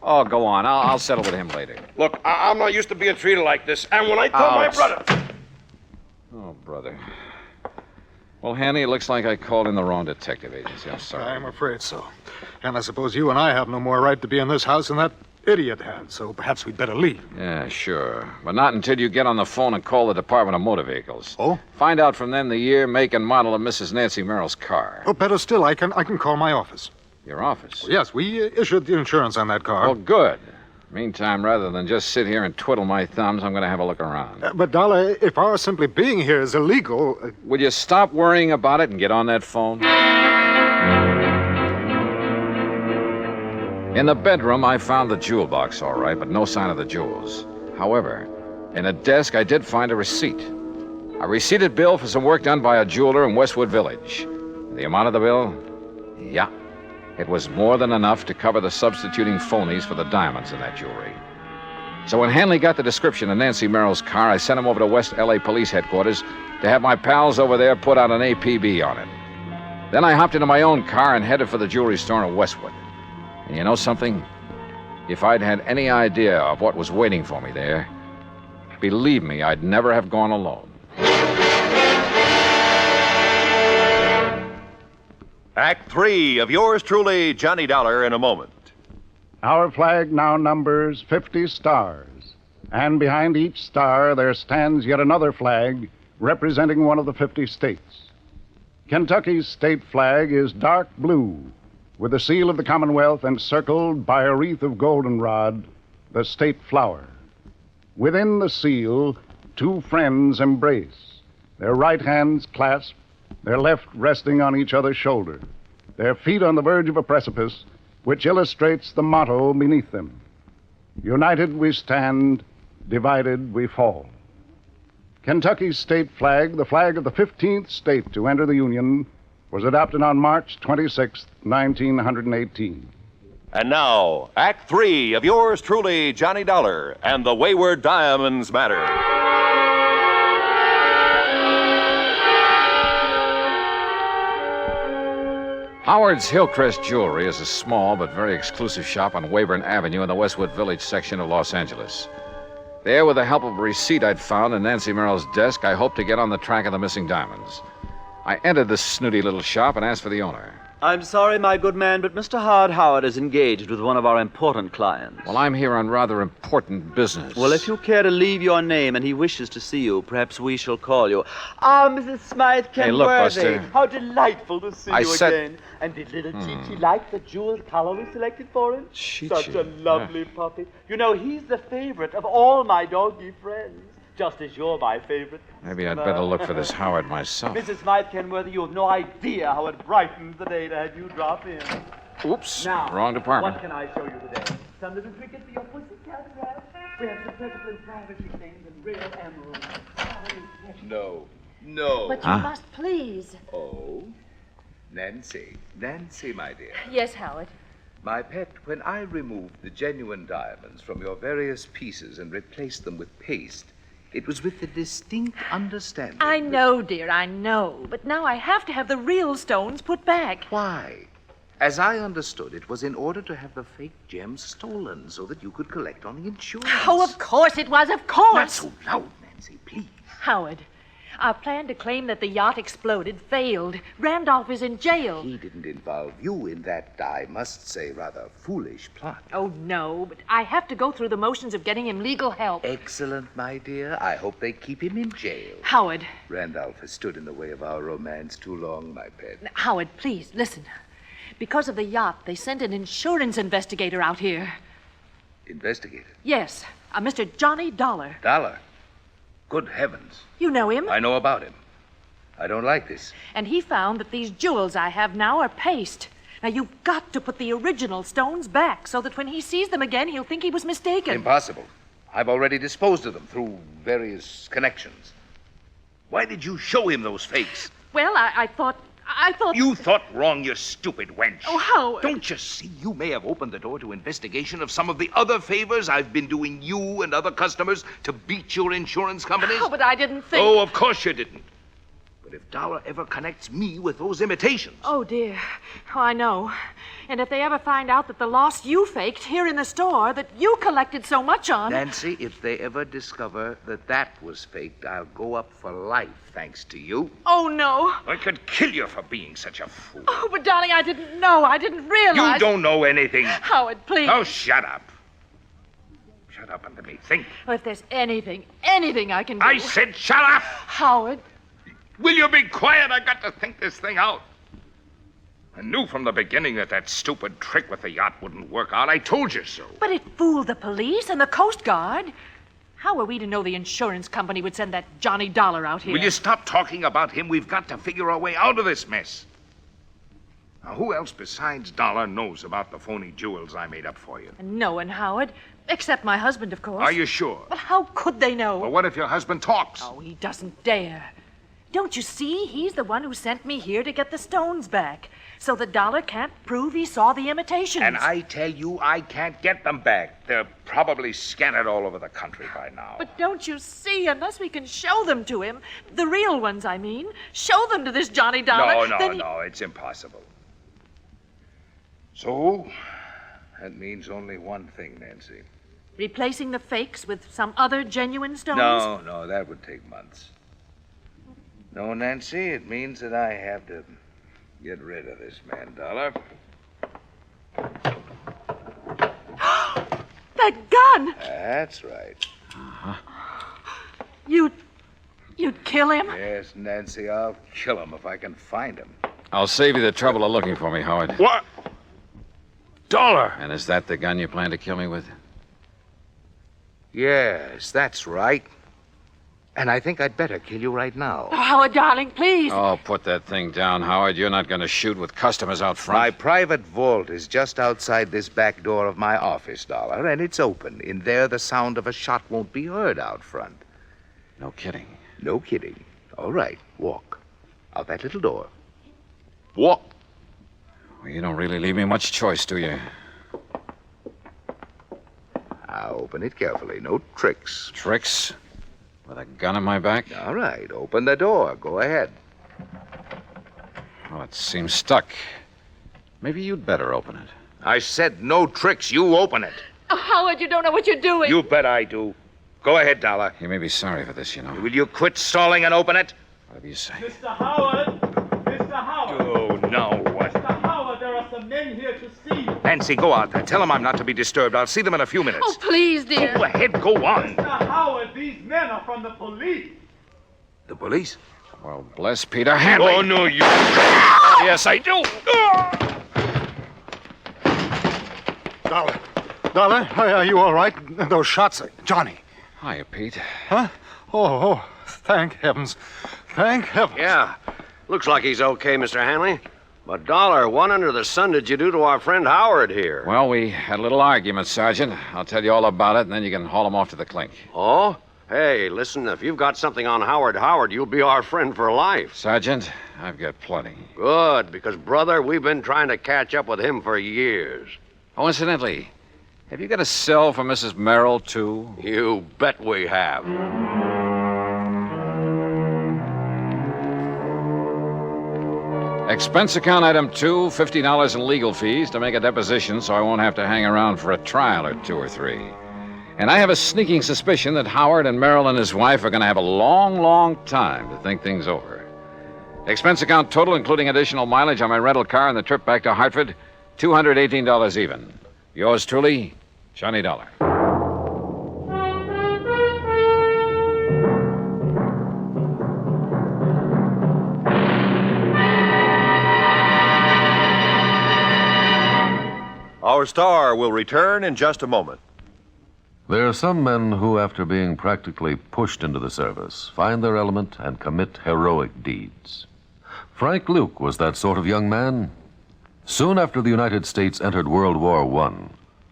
Oh, go on. I'll settle with him later. Look, I'm not used to being treated like this. And when I told my Ouch. brother... Oh, brother. Well, Hanny, it looks like I called in the wrong detective agency. I'm sorry. I'm afraid so. And I suppose you and I have no more right to be in this house than that idiot had, so perhaps we'd better leave. Yeah, sure. But not until you get on the phone and call the Department of Motor Vehicles. Oh? Find out from them the year, make, and model of Mrs. Nancy Merrill's car. Oh, better still, I can call my office. Your office? Yes, we issued the insurance on that car. Well, good. Meantime, rather than just sit here and twiddle my thumbs, I'm going to have a look around. But, Dollar, if our simply being here is illegal... Will you stop worrying about it and get on that phone? In the bedroom, I found the jewel box, all right, but no sign of the jewels. However, in a desk, I did find a receipt. A receipted bill for some work done by a jeweler in Westwood Village. The amount of the bill? Yeah. It was more than enough to cover the substituting phonies for the diamonds in that jewelry. So when Hanley got the description of Nancy Merrill's car, I sent him over to West L.A. Police Headquarters to have my pals over there put out an APB on it. Then I hopped into my own car and headed for the jewelry store in Westwood. And you know something? If I'd had any idea of what was waiting for me there, believe me, I'd never have gone alone. Act 3 of yours truly, Johnny Dollar, in a moment. Our flag now numbers 50 stars, and behind each star there stands yet another flag representing one of the 50 states. Kentucky's state flag is dark blue, with the seal of the Commonwealth encircled by a wreath of goldenrod, the state flower. Within the seal, two friends embrace, their right hands clasped, their left resting on each other's shoulder, their feet on the verge of a precipice, which illustrates the motto beneath them. United we stand, divided we fall. Kentucky's state flag, the flag of the 15th state to enter the Union, was adopted on March 26, 1918. And now, Act 3 of yours truly, Johnny Dollar, and the Wayward Diamonds Matter. Howard's Hillcrest Jewelry is a small but very exclusive shop on Weyburn Avenue in the Westwood Village section of Los Angeles. There, with the help of a receipt I'd found in Nancy Merrill's desk, I hoped to get on the track of the missing diamonds. I entered this snooty little shop and asked for the owner. I'm sorry, my good man, but Mr. Howard is engaged with one of our important clients. Well, I'm here on rather important business. Well, if you care to leave your name and he wishes to see you, perhaps we shall call you. Ah, Mrs. Smythe Kenworthy. Hey, look, Buster. How delightful to see I you said- again. And did little Chi-Chi like the jeweled collar we selected for him? Chi-Chi. Such a lovely puppy. You know, he's the favorite of all my doggy friends. Just as you're my favorite. Maybe I'd better look for this Howard myself. Mrs. Smythe Kenworthy, you have no idea how it brightens the day to have you drop in. Oops, Now, wrong department. what can I show you today? Some little trinkets for your pussycat rat. We have some perfectly ravishing things in real emeralds. No. But you must please. Oh, Nancy, my dear. Yes, Howard. My pet, when I removed the genuine diamonds from your various pieces and replaced them with paste, it was with the distinct understanding. I know, dear, I know. But now I have to have the real stones put back. Why? As I understood, it was in order to have the fake gems stolen so that you could collect on the insurance. Oh, of course it was, of course. Not so loud, Nancy, please. Howard, our plan to claim that the yacht exploded failed. Randolph is in jail. He didn't involve you in that, I must say, rather foolish plot. Oh, no, but I have to go through the motions of getting him legal help. Excellent, my dear. I hope they keep him in jail. Howard. Randolph has stood in the way of our romance too long, my pet. Howard, please, listen. Because of the yacht, they sent an insurance investigator out here. Investigator? Yes, a Mr. Johnny Dollar. Dollar? Good heavens. You know him? I know about him. I don't like this. And he found that these jewels I have now are paste. Now, you've got to put the original stones back so that when he sees them again, he'll think he was mistaken. Impossible. I've already disposed of them through various connections. Why did you show him those fakes? Well, I thought... You thought wrong, you stupid wench. Oh, Howard. Don't you see you may have opened the door to investigation of some of the other favors I've been doing you and other customers to beat your insurance companies? Oh, but I didn't think... Oh, of course you didn't. But if Dollar ever connects me with those imitations... Oh, dear. Oh, I know. And if they ever find out that the loss you faked here in the store that you collected so much on... Nancy, if they ever discover that that was faked, I'll go up for life, thanks to you. Oh, no. I could kill you for being such a fool. Oh, but darling, I didn't know. I didn't realize... You don't know anything. Howard, please. Oh, shut up. Shut up and let me think. Oh, if there's anything I can do... I said shut up! Howard. Will you be quiet? I got to think this thing out. I knew from the beginning that stupid trick with the yacht wouldn't work out. I told you so. But it fooled the police and the Coast Guard. How were we to know the insurance company would send that Johnny Dollar out here? Will you stop talking about him? We've got to figure our way out of this mess. Now, who else besides Dollar knows about the phony jewels I made up for you? No one, Howard. Except my husband, of course. Are you sure? But how could they know? Well, what if your husband talks? Oh, he doesn't dare. Don't you see? He's the one who sent me here to get the stones back. So the dollar can't prove he saw the imitations. And I tell you, I can't get them back. They're probably scattered all over the country by now. But don't you see, unless we can show them to him, the real ones, I mean, show them to this Johnny Dollar. No, it's impossible. So, that means only one thing, Nancy. Replacing the fakes with some other genuine stones? No, that would take months. No, Nancy, it means that I have to get rid of this man Dollar. That gun! That's right. You'd kill him? Yes, Nancy, I'll kill him if I can find him. I'll save you the trouble of looking for me, Howard. What? Dollar! And is that the gun you plan to kill me with? Yes, that's right. And I think I'd better kill you right now. Oh, Howard, darling, please. Oh, put that thing down, Howard. You're not going to shoot with customers out front. My private vault is just outside this back door of my office, Dollar, and it's open. In there, the sound of a shot won't be heard out front. No kidding. No kidding. All right, walk. Out that little door. Walk. Well, you don't really leave me much choice, do you? Now, open it carefully. No tricks. Tricks? With a gun in my back? All right, open the door. Go ahead. Well, it seems stuck. Maybe you'd better open it. I said no tricks. You open it. Oh, Howard, you don't know what you're doing. You bet I do. Go ahead, Dollar. You may be sorry for this, you know. Will you quit stalling and open it? Whatever you say. Mr. Howard! Mr. Howard! Oh, no. What? Mr. Howard, there are some men here to see you. Nancy, go out there. Tell them I'm not to be disturbed. I'll see them in a few minutes. Oh, please, dear. Go ahead. Go on. Mr. Howard, these men are from the police. The police? Well, bless Peter Hanley. Oh, no, you... Yes, I do. Dollar, are you all right? Those shots, Johnny. Hiya, Pete. Huh? Oh, thank heavens. Thank heavens. Yeah. Looks like he's okay, Mr. Hanley. But, Dollar, what under the sun did you do to our friend Howard here? Well, we had a little argument, Sergeant. I'll tell you all about it, and then you can haul him off to the clink. Oh? Hey, listen, if you've got something on Howard, you'll be our friend for life. Sergeant, I've got plenty. Good, because, brother, we've been trying to catch up with him for years. Oh, incidentally, have you got a cell for Mrs. Merrill, too? You bet we have. Expense account item 2, $50 in legal fees to make a deposition so I won't have to hang around for a trial or 2 or 3. And I have a sneaking suspicion that Howard and Merrill and his wife are going to have a long, long time to think things over. Expense account total, including additional mileage on my rental car and the trip back to Hartford, $218 even. Yours truly, Johnny Dollar. Our star will return in just a moment. There are some men who, after being practically pushed into the service, find their element and commit heroic deeds. Frank Luke was that sort of young man. Soon after the United States entered World War I,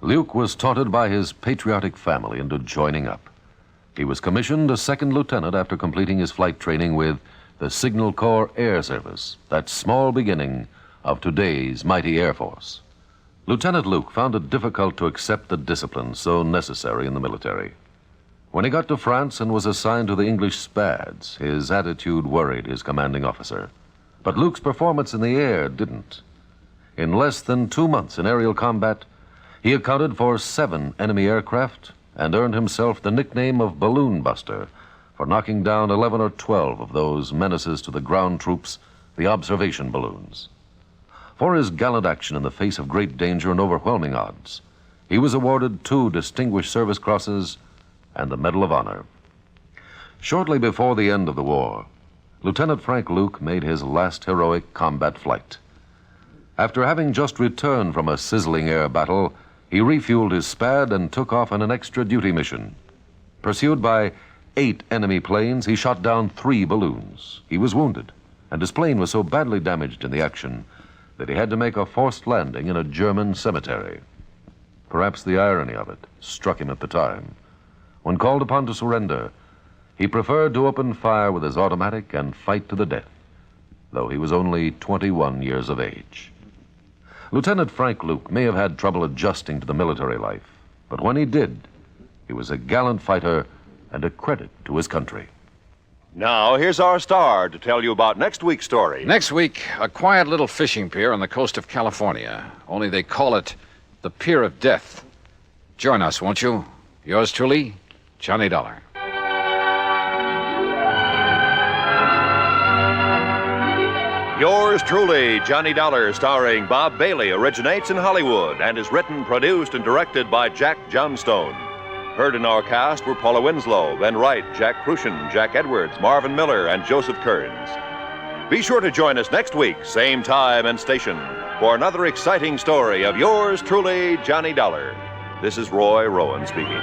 Luke was taunted by his patriotic family into joining up. He was commissioned a second lieutenant after completing his flight training with the Signal Corps Air Service, that small beginning of today's mighty Air Force. Lieutenant Luke found it difficult to accept the discipline so necessary in the military. When he got to France and was assigned to the English Spads, his attitude worried his commanding officer. But Luke's performance in the air didn't. In less than 2 months in aerial combat, he accounted for 7 enemy aircraft and earned himself the nickname of Balloon Buster for knocking down 11 or 12 of those menaces to the ground troops, the observation balloons. For his gallant action in the face of great danger and overwhelming odds, he was awarded 2 Distinguished Service Crosses and the Medal of Honor. Shortly before the end of the war, Lieutenant Frank Luke made his last heroic combat flight. After having just returned from a sizzling air battle, he refueled his Spad and took off on an extra duty mission. Pursued by 8 enemy planes, he shot down 3 balloons. He was wounded, and his plane was so badly damaged in the action that he had to make a forced landing in a German cemetery. Perhaps the irony of it struck him at the time. When called upon to surrender, He preferred to open fire with his automatic and fight to the death, though he was only 21 years of age. Lieutenant Frank Luke may have had trouble adjusting to the military life, but when he did, he was a gallant fighter and a credit to his country. Now, here's our star to tell you about next week's story. Next week, a quiet little fishing pier on the coast of California. Only they call it the Pier of Death. Join us, won't you? Yours truly, Johnny Dollar. Yours truly, Johnny Dollar, starring Bob Bailey, originates in Hollywood and is written, produced, and directed by Jack Johnstone. Heard in our cast were Paula Winslow, Ben Wright, Jack Crucian, Jack Edwards, Marvin Miller, and Joseph Kearns. Be sure to join us next week, same time and station, for another exciting story of yours truly, Johnny Dollar. This is Roy Rowan speaking.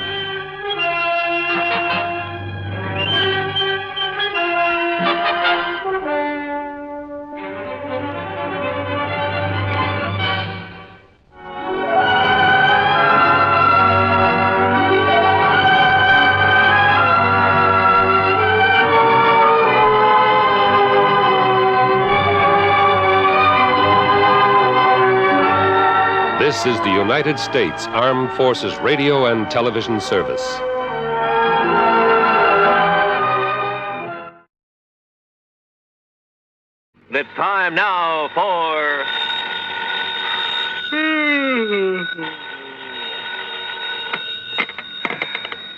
This is the United States Armed Forces Radio and Television Service. It's time now for...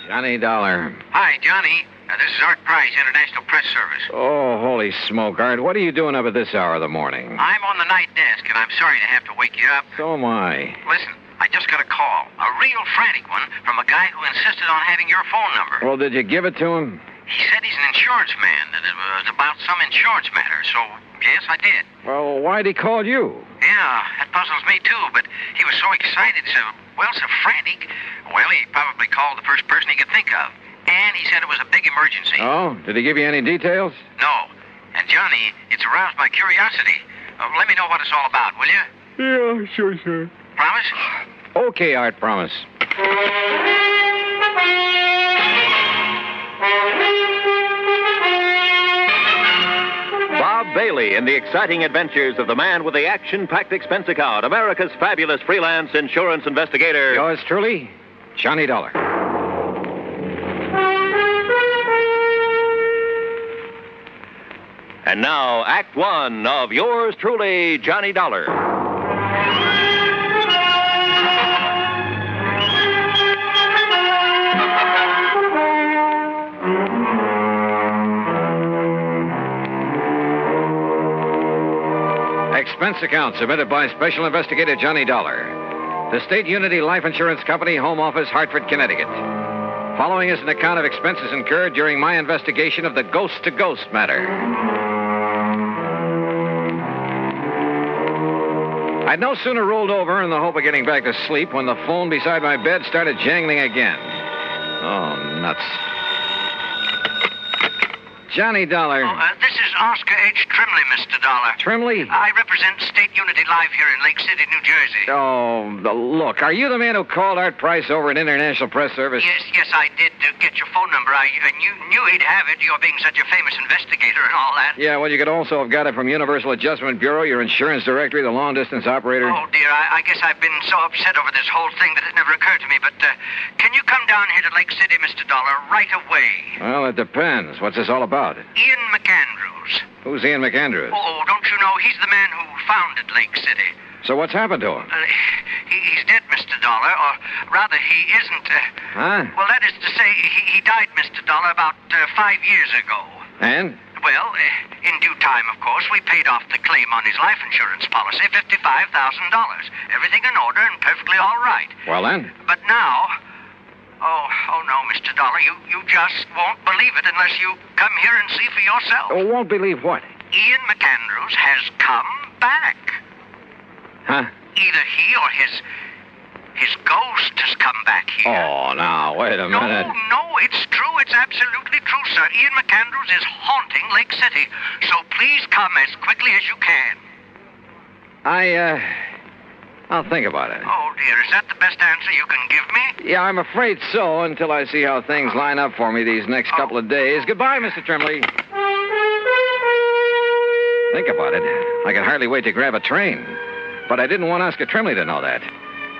Johnny Dollar. Hi, Johnny. This is Art Price, International Press Service. Oh, holy smoke, Art. What are you doing up at this hour of the morning? I'm on the night desk, and I'm sorry to have to wake you up. So am I. Listen, I just got a call. A real frantic one from a guy who insisted on having your phone number. Well, did you give it to him? He said he's an insurance man, that it was about some insurance matter, so yes, I did. Well, why'd he call you? Yeah, that puzzles me too, but he was so excited, so frantic. Well, he probably called the first person he could think of. And he said it was a big emergency. Oh, did he give you any details? No. And Johnny, it's aroused my curiosity. Let me know what it's all about, will you? Yeah, sure. Promise? Okay, Art, promise. Bob Bailey in the exciting adventures of the man with the action-packed expense account, America's fabulous freelance insurance investigator. Yours truly, Johnny Dollar. And now, Act One of yours truly, Johnny Dollar. Expense account submitted by Special Investigator Johnny Dollar. The State Unity Life Insurance Company, Home Office, Hartford, Connecticut. Following is an account of expenses incurred during my investigation of the ghost-to-ghost matter. I'd no sooner rolled over in the hope of getting back to sleep when the phone beside my bed started jangling again. Oh, nuts. Johnny Dollar. This is Oscar H. Trimley, Mr. Dollar. Trimley? I represent State Unity Life here in Lake City, New Jersey. Oh, look, are you the man who called Art Price over at International Press Service? Yes, I did get your phone number. I knew he'd have it, you're being such a famous investigator and all that. Yeah, well, you could also have got it from Universal Adjustment Bureau, your insurance directory, the long-distance operator. Oh, dear, I guess I've been so upset over this whole thing that it never occurred to me, but can you come down here to Lake City, Mr. Dollar, right away? Well, it depends. What's this all about? Ian McAndrews. Who's Ian McAndrews? Oh, don't you know? He's the man who founded Lake City. So what's happened to him? He's dead, Mr. Dollar, or rather, he isn't. Huh? Well, that is to say, he died, Mr. Dollar, about 5 years ago. And? Well, in due time, of course, we paid off the claim on his life insurance policy, $55,000. Everything in order and perfectly all right. Well, then? But now... Oh, no, Mr. Dollar, you just won't believe it unless you come here and see for yourself. Oh, won't believe what? Ian McAndrews has come back. Huh? Either he or his ghost has come back here. Oh, now, wait a minute. No, it's true. It's absolutely true, sir. Ian McAndrews is haunting Lake City. So please come as quickly as you can. I'll think about it. Oh, dear, is that the best answer you can give me? Yeah, I'm afraid so, until I see how things line up for me these next couple of days. Goodbye, Mr. Trimley. Think about it. I could hardly wait to grab a train. But I didn't want Oscar Trimley to know that.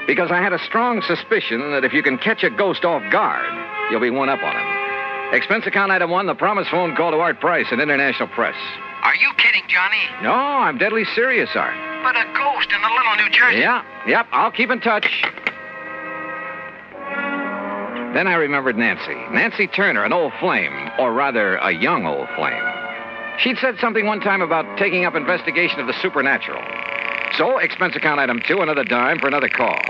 Because I had a strong suspicion that if you can catch a ghost off guard, you'll be one up on him. Expense account item 1, the promised phone call to Art Price in international press. Are you kidding, Johnny? No, I'm deadly serious, Art. But a ghost in a little New Jersey. Yep, I'll keep in touch. Then I remembered Nancy. Nancy Turner, an old flame, or rather, a young old flame. She'd said something one time about taking up investigation of the supernatural. So, expense account item 2, another dime for another call.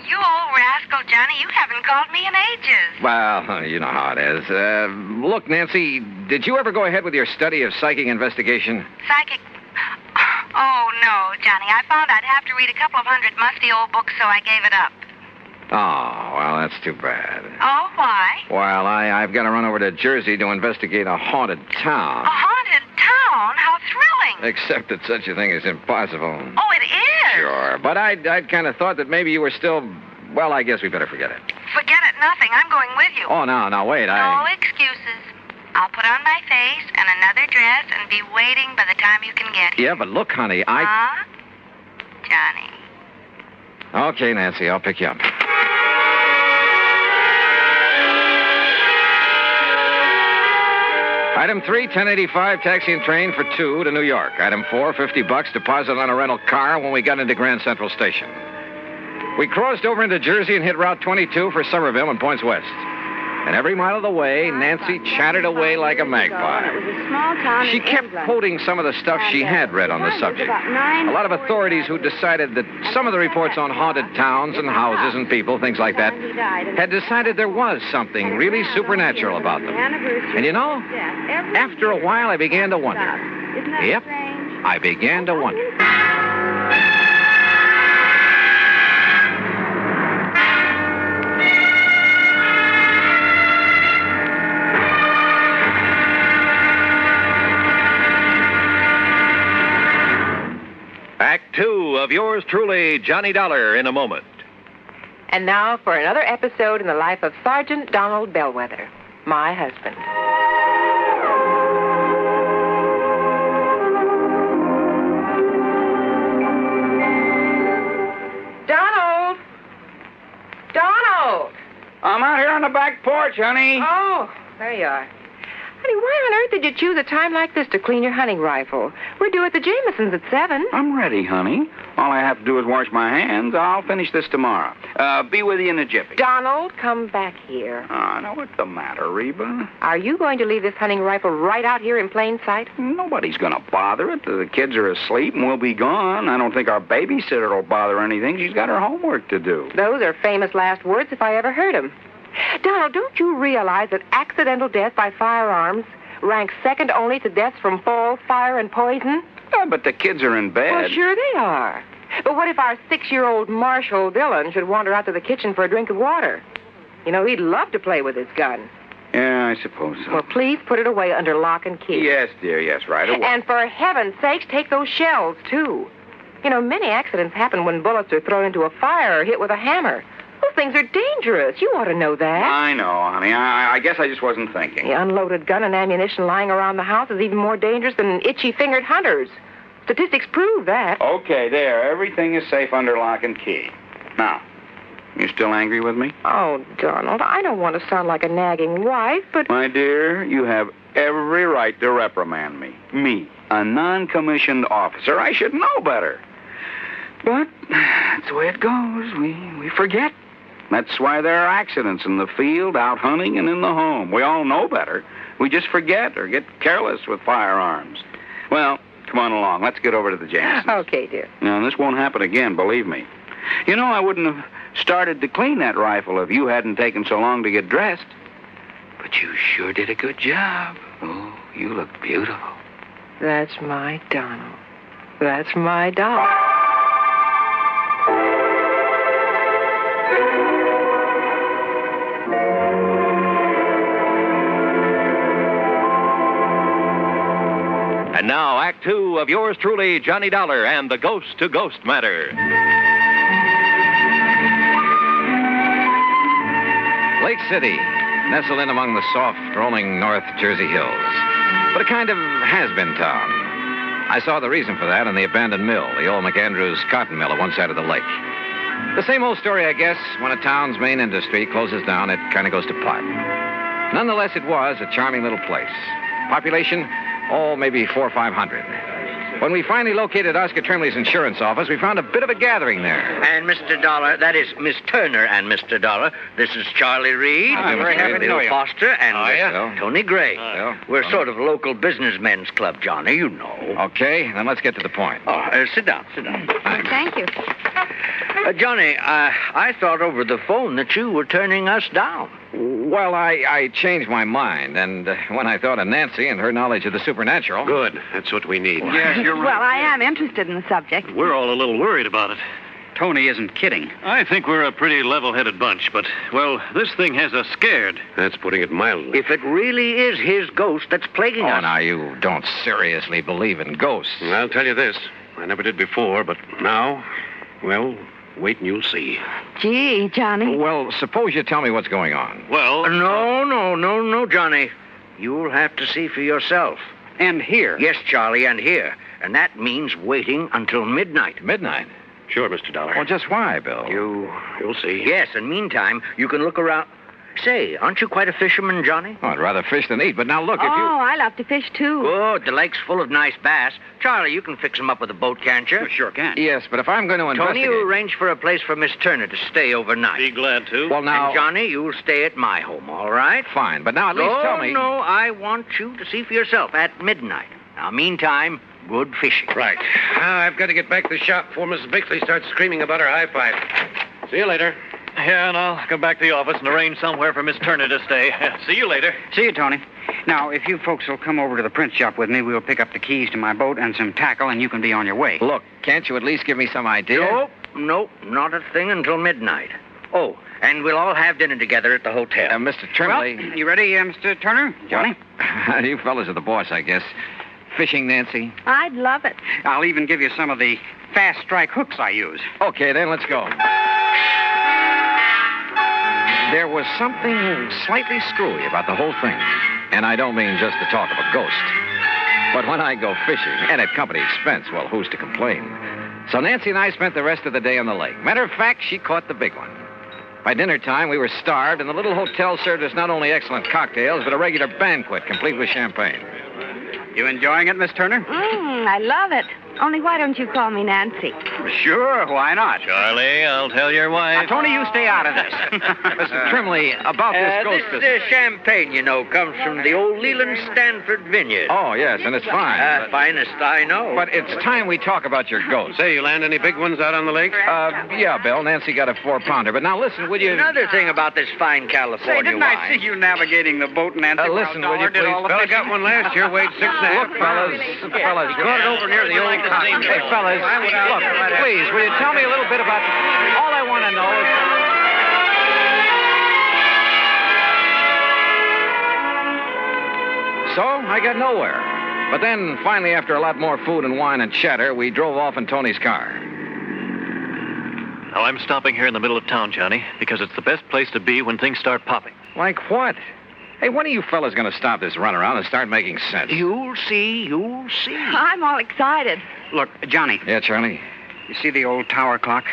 You old rascal, Johnny, you haven't called me in ages. Well, you know how it is. Look, Nancy, did you ever go ahead with your study of psychic investigation? Psychic... Oh, no, Johnny. I found I'd have to read a couple of hundred musty old books, so I gave it up. Oh, well, that's too bad. Oh, why? Well, I've got to run over to Jersey to investigate a haunted town. A haunted town? How thrilling. Except that such a thing is impossible. Oh, it is? Sure, but I'd kind of thought that maybe you were still... Well, I guess we better forget it. Forget it, nothing. I'm going with you. Oh, no, wait, No excuses. I'll put on my face and another dress and be waiting by the time you can get here. Yeah, but look, honey, Huh? Johnny. Okay, Nancy, I'll pick you up. Item 3, 1085, taxi and train for 2 to New York. Item 4, $50, deposit on a rental car when we got into Grand Central Station. We crossed over into Jersey and hit Route 22 for Somerville and points west. And every mile of the way, Nancy chattered away like a magpie. She kept quoting some of the stuff she had read on the subject. A lot of authorities who decided that some of the reports on haunted towns and houses and people, things like that, had decided there was something really supernatural about them. And you know, after a while, I began to wonder. Yep, I began to wonder. Act 2 of yours truly, Johnny Dollar, in a moment. And now for another episode in the life of Sergeant Donald Bellwether, my husband. Donald! Donald! I'm out here on the back porch, honey. Oh, there you are. Honey, why on earth did you choose a time like this to clean your hunting rifle? We're due at the Jamesons at 7. I'm ready, honey. All I have to do is wash my hands. I'll finish this tomorrow. Be with you in a jiffy. Donald, come back here. Oh, now what's the matter, Reba? Are you going to leave this hunting rifle right out here in plain sight? Nobody's going to bother it. The kids are asleep and we'll be gone. I don't think our babysitter will bother anything. She's got her homework to do. Those are famous last words if I ever heard them. Donald, don't you realize that accidental death by firearms ranks second only to deaths from fall, fire, and poison? Yeah, but the kids are in bed. Well, sure they are. But what if our 6-year-old Marshall Dillon should wander out to the kitchen for a drink of water? You know, he'd love to play with his gun. Yeah, I suppose so. Well, please put it away under lock and key. Yes, dear, yes, right away. And for heaven's sakes, take those shells, too. You know, many accidents happen when bullets are thrown into a fire or hit with a hammer. Those things are dangerous. You ought to know that. I know, honey. I guess I just wasn't thinking. The unloaded gun and ammunition lying around the house is even more dangerous than itchy-fingered hunters. Statistics prove that. Okay, there. Everything is safe under lock and key. Now, you still angry with me? Oh, Donald, I don't want to sound like a nagging wife, but... My dear, you have every right to reprimand me. Me, a non-commissioned officer. I should know better. But that's the way it goes. We forget. That's why there are accidents in the field, out hunting, and in the home. We all know better. We just forget or get careless with firearms. Well, come on along. Let's get over to the Jamesons. Okay, dear. Now, this won't happen again, believe me. You know, I wouldn't have started to clean that rifle if you hadn't taken so long to get dressed. But you sure did a good job. Oh, you look beautiful. That's my Donald. That's my doll. And now, Act Two of yours truly, Johnny Dollar and the Ghost to Ghost Matter. Lake City, nestled in among the soft, rolling North Jersey hills. But a kind of has-been town. I saw the reason for that in the abandoned mill, the old McAndrews cotton mill at one side of the lake. The same old story, I guess. When a town's main industry closes down, it kind of goes to pot. Nonetheless, it was a charming little place. Population, maybe 400 or 500. When we finally located Oscar Trimley's insurance office, we found a bit of a gathering there. And Mr. Dollar, that is Miss Turner and Mr. Dollar. This is Charlie Reed. I'm very happy to know you. Foster and Bill. Tony Gray. Bill. We're sort of local businessmen's club, Johnny, you know. Okay, then let's get to the point. Sit down. Thank you. Johnny, I thought over the phone that you were turning us down. Well, I changed my mind, and when I thought of Nancy and her knowledge of the supernatural... Good. That's what we need. Yes, you're right. Well, I am interested in the subject. We're all a little worried about it. Tony isn't kidding. I think we're a pretty level-headed bunch, but, well, this thing has us scared. That's putting it mildly. If it really is his ghost that's plaguing us... Oh, now, you don't seriously believe in ghosts. I'll tell you this. I never did before, but now, well, wait and you'll see. Gee, Johnny. Well, suppose you tell me what's going on. Well... No, Johnny. You'll have to see for yourself. And here? Yes, Charlie, and here. And that means waiting until midnight. Midnight? Sure, Mr. Dollar. Well, just why, Bill? You'll see. Yes, and meantime, you can look around... Say, aren't you quite a fisherman, Johnny? Oh, I'd rather fish than eat, but now look, if you... Oh, I love to fish, too. Good. The lake's full of nice bass. Charlie, you can fix them up with a boat, can't you? Sure can. Yes, but if I'm going to investigate... Tony, you arrange for a place for Miss Turner to stay overnight. Be glad to. Well, now... And Johnny, you'll stay at my home, all right? Fine, but now at least tell me... No, I want you to see for yourself at midnight. Now, meantime, good fishing. Right. Now, I've got to get back to the shop before Mrs. Bixley starts screaming about her high five. See you later. Yeah, and I'll come back to the office and arrange somewhere for Miss Turner to stay. See you later. See you, Tony. Now, if you folks will come over to the print shop with me, we'll pick up the keys to my boat and some tackle, and you can be on your way. Look, can't you at least give me some idea? Nope, not a thing until midnight. Oh, and we'll all have dinner together at the hotel. Mr. Trimley... Well, you ready, Mr. Turner? Johnny? You fellas are the boss, I guess. Fishing, Nancy? I'd love it. I'll even give you some of the fast strike hooks I use. Okay, then, let's go. There was something slightly screwy about the whole thing. And I don't mean just the talk of a ghost. But when I go fishing, and at company expense, well, who's to complain? So Nancy and I spent the rest of the day on the lake. Matter of fact, she caught the big one. By dinner time, we were starved, and the little hotel served us not only excellent cocktails, but a regular banquet, complete with champagne. You enjoying it, Miss Turner? I love it. Only why don't you call me Nancy? Sure, why not? Charlie, I'll tell your wife. Now, Tony, you stay out of this. Mr. Trimley, about this ghost business. This champagne, you know, comes from the old Leland Stanford vineyard. Oh, yes, and it's fine. Finest I know. But it's time we talk about your ghost. Say, you land any big ones out on the lake? Yeah, Bill. Nancy got a 4-pounder. But now listen, will you... Another thing about this fine California Say, didn't wine. I see you navigating the boat, Nancy? Listen, will you please? Fella got one last year, weighed 6.5 Look, fellas, He caught it over near the old cotton. Hey, fellas, look, please, will you tell me a little bit about... All I want to know is... So, I got nowhere. But then, finally, after a lot more food and wine and chatter, we drove off in Tony's car. Now, I'm stopping here in the middle of town, Johnny, because it's the best place to be when things start popping. Like what? Hey, when are you fellas going to stop this runaround and start making sense? You'll see. I'm all excited. Look, Johnny. Yeah, Charlie? You see the old tower clock?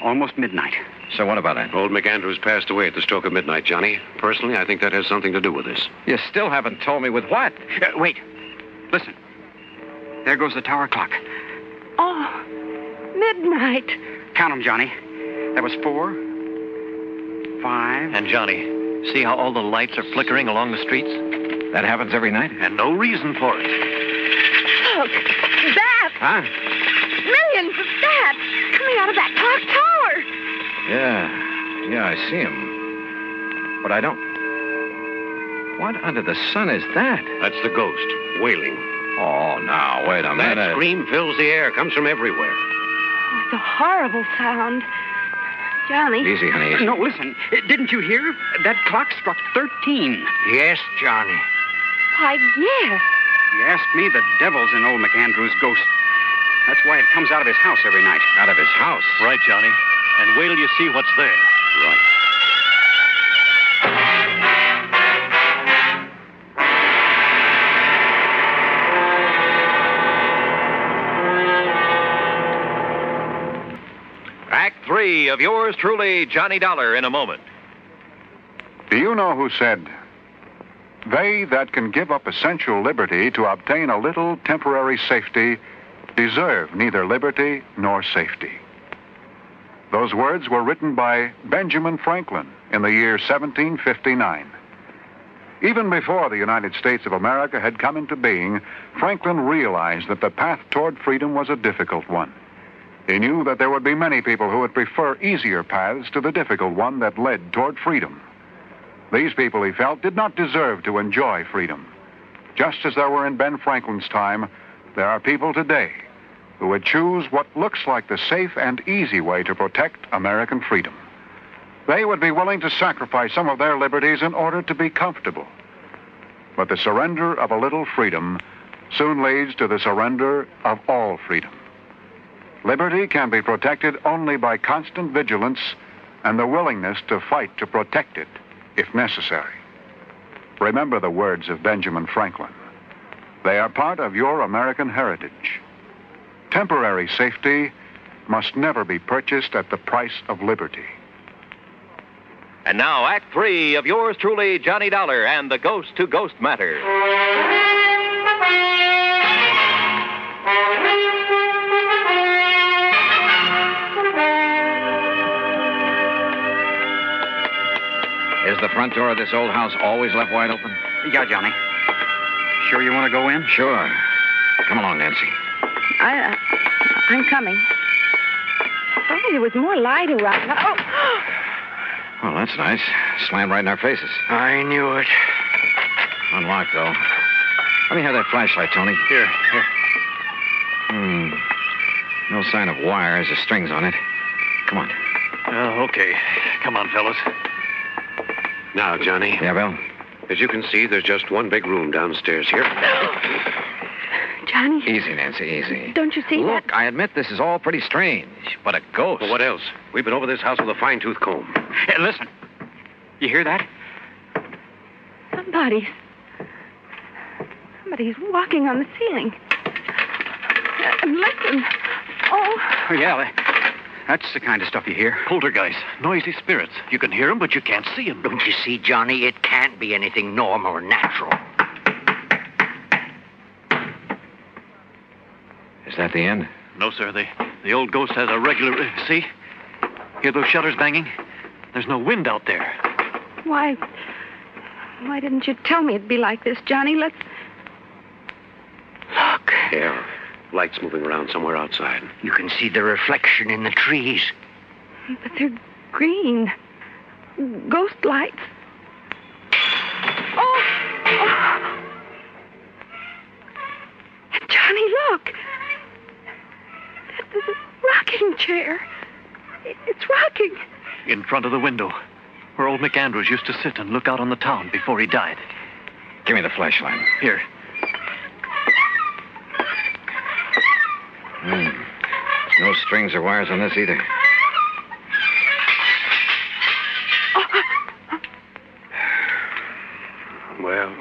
Almost midnight. So what about that? Old McAndrews passed away at the stroke of midnight, Johnny. Personally, I think that has something to do with this. You still haven't told me with what? Wait. Listen. There goes the tower clock. Oh, midnight. Count them, Johnny. That was 4, 5... And, Johnny, see how all the lights are flickering along the streets? That happens every night? And no reason for it. Look, bats. Huh? Millions of bats coming out of that clock tower. Yeah, I see him. But I don't... What under the sun is that? That's the ghost, wailing. Oh, now, wait a minute. That scream fills the air, comes from everywhere. Oh, it's a horrible sound. Johnny. Easy, honey. Easy. No, listen. Didn't you hear? That clock struck 13. Yes, Johnny. Why, yes. You ask me, the devil's in old McAndrew's ghost. That's why it comes out of his house every night. Out of his house? Right, Johnny. And wait till you see what's there. Right. Act 3 of yours truly, Johnny Dollar, in a moment. Do you know who said, "They that can give up essential liberty to obtain a little temporary safety deserve neither liberty nor safety"? Those words were written by Benjamin Franklin in the year 1759. Even before the United States of America had come into being, Franklin realized that the path toward freedom was a difficult one. He knew that there would be many people who would prefer easier paths to the difficult one that led toward freedom. These people, he felt, did not deserve to enjoy freedom. Just as there were in Ben Franklin's time, there are people today who would choose what looks like the safe and easy way to protect American freedom. They would be willing to sacrifice some of their liberties in order to be comfortable. But the surrender of a little freedom soon leads to the surrender of all freedom. Liberty can be protected only by constant vigilance and the willingness to fight to protect it, if necessary. Remember the words of Benjamin Franklin. They are part of your American heritage. Temporary safety must never be purchased at the price of liberty. And now, Act 3 of yours truly, Johnny Dollar, and the Ghost to Ghost Matter. Is the front door of this old house always left wide open? Yeah, Johnny. Sure you want to go in? Sure. Come along, Nancy. I'm coming. If only there was more light around. Oh! Well, that's nice. Slammed right in our faces. I knew it. Unlocked, though. Let me have that flashlight, Tony. Here. No sign of wires or strings on it. Come on. Okay. Come on, fellas. Now, Johnny. Yeah, Bill? As you can see, there's just one big room downstairs here. Johnny. Easy, Nancy, easy. Don't you see that? Look, I admit this is all pretty strange, but a ghost. Well, what else? We've been over this house with a fine-tooth comb. Hey, listen. You hear that? Somebody's walking on the ceiling. Listen. Oh. Yeah, that's the kind of stuff you hear. Poltergeist, noisy spirits. You can hear them, but you can't see them. Don't you see, Johnny? It can't be anything normal or natural. Is that the end? No, sir. The old ghost has a regular... see? Hear those shutters banging? There's no wind out there. Why didn't you tell me it'd be like this, Johnny? Let's... Look. Yeah. Lights moving around somewhere outside. You can see the reflection in the trees. But they're green. Ghost lights. Oh! Johnny, look. There's a rocking chair. It's rocking. In front of the window, where old McAndrews used to sit and look out on the town before he died. Give me the flashlight. Here. No strings or wires on this either. Well,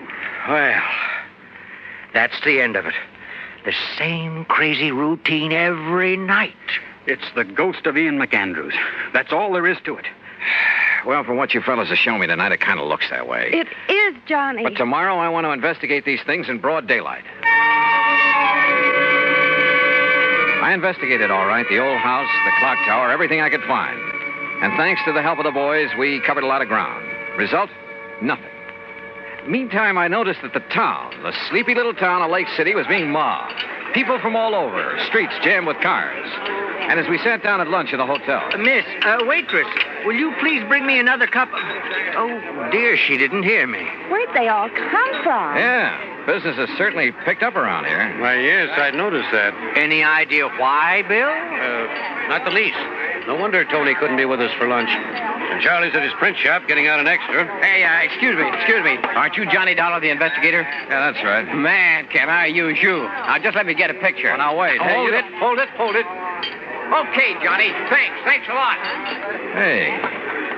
that's the end of it. The same crazy routine every night. It's the ghost of Ian McAndrews. That's all there is to it. Well, from what you fellas have shown me tonight, it kind of looks that way. It is, Johnny. But tomorrow I want to investigate these things in broad daylight. I investigated, all right, the old house, the clock tower, everything I could find. And thanks to the help of the boys, we covered a lot of ground. Result? Nothing. Meantime, I noticed that the town, the sleepy little town of Lake City, was being mobbed. People from all over, streets jammed with cars. And as we sat down at lunch in the hotel... Miss, waitress, will you please bring me another cup of... Oh, dear, she didn't hear me. Where'd they all come from? Yeah, business has certainly picked up around here. Why, yes, I noticed that. Any idea why, Bill? Not the least. No wonder Tony couldn't be with us for lunch. And Charlie's at his print shop getting out an extra. Hey, excuse me. Aren't you Johnny Dollar, the investigator? Yeah, that's right. Man, can I use you? Now, just let me get a picture. Well, now, wait. Hey, Hold it. Okay, Johnny. Thanks a lot. Hey,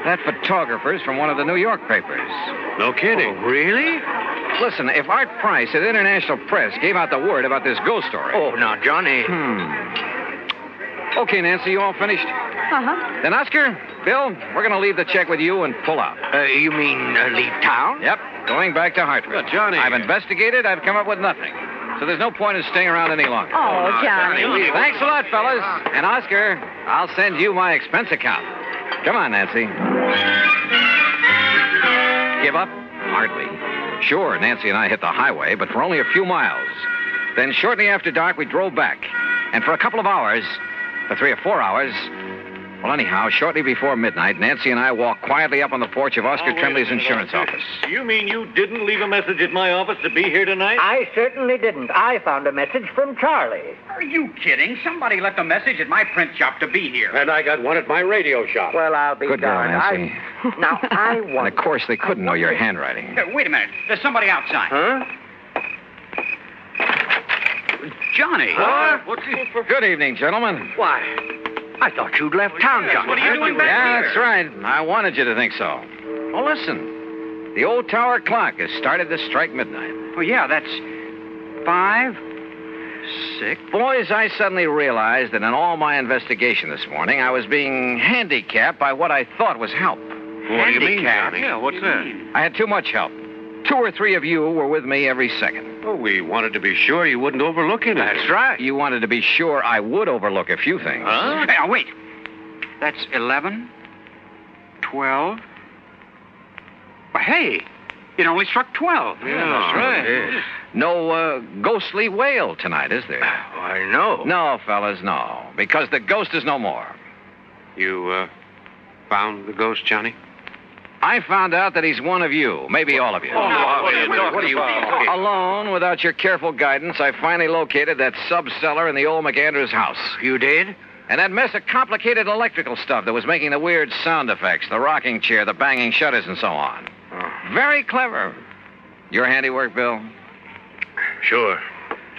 that photographer's from one of the New York papers. No kidding. Oh, really? Listen, if Art Price at International Press gave out the word about this ghost story... Oh, now, Johnny. Okay, Nancy, you all finished? Uh-huh. Then, Oscar, Bill, we're going to leave the check with you and pull out. You mean leave town? Yep, going back to Hartford. Johnny. I've investigated. I've come up with nothing. So there's no point in staying around any longer. Oh, Johnny. Thanks a lot, fellas. And, Oscar, I'll send you my expense account. Come on, Nancy. Give up? Hardly. Sure, Nancy and I hit the highway, but for only a few miles. Then shortly after dark, we drove back. And for a couple of hours, for 3 or 4 hours... Well, anyhow, shortly before midnight, Nancy and I walked quietly up on the porch of Oscar Trembley's insurance office. You mean you didn't leave a message at my office to be here tonight? I certainly didn't. I found a message from Charlie. Are you kidding? Somebody left a message at my print shop to be here. And I got one at my radio shop. Well, I'll be Good girl, darned. Nancy. Now, I And, want... of course, they couldn't know your handwriting. Wait a minute. There's somebody outside. Huh? Johnny. What? What's he for? Good evening, gentlemen. Why, I thought you'd left town, Johnny. What are you doing back here? That's right. I wanted you to think so. Well, listen. The old tower clock has started to strike midnight. Oh, yeah, that's 5, 6. Boys, I suddenly realized that in all my investigation this morning, I was being handicapped by what I thought was help. What do you mean, Johnny? Yeah, what's that? I had too much help. 2 or 3 of you were with me every second. Oh, we wanted to be sure you wouldn't overlook anything. That's right. You wanted to be sure I would overlook a few things. Huh? Now, wait. That's 11, 12. Well, hey, it only struck 12. Yeah, that's right. Yes. No ghostly wail tonight, is there? I know. No, fellas, no. Because the ghost is no more. You, found the ghost, Johnny? I found out that he's one of you, maybe all of you. What are you talking? Alone, without your careful guidance, I finally located that sub-cellar in the old McAndrews house. You did? And that mess of complicated electrical stuff that was making the weird sound effects, the rocking chair, the banging shutters, and so on. Very clever. Your handiwork, Bill? Sure.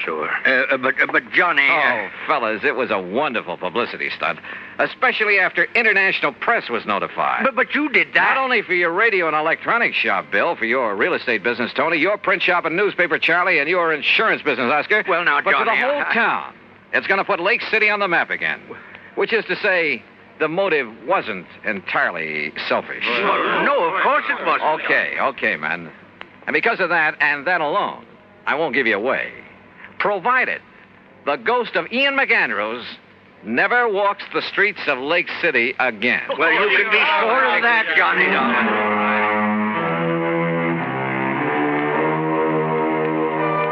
But Johnny... Oh, fellas, it was a wonderful publicity stunt, especially after international press was notified. But you did that. Not only for your radio and electronics shop, Bill, for your real estate business, Tony, your print shop and newspaper, Charlie, and your insurance business, Oscar. Well, now, but Johnny... for the whole town. It's going to put Lake City on the map again. Which is to say, the motive wasn't entirely selfish. No, of course it wasn't. Okay, man. And because of that, and that alone, I won't give you away. Provided the ghost of Ian McAndrews never walks the streets of Lake City again. Well, you can be sure of that, Johnny, darling.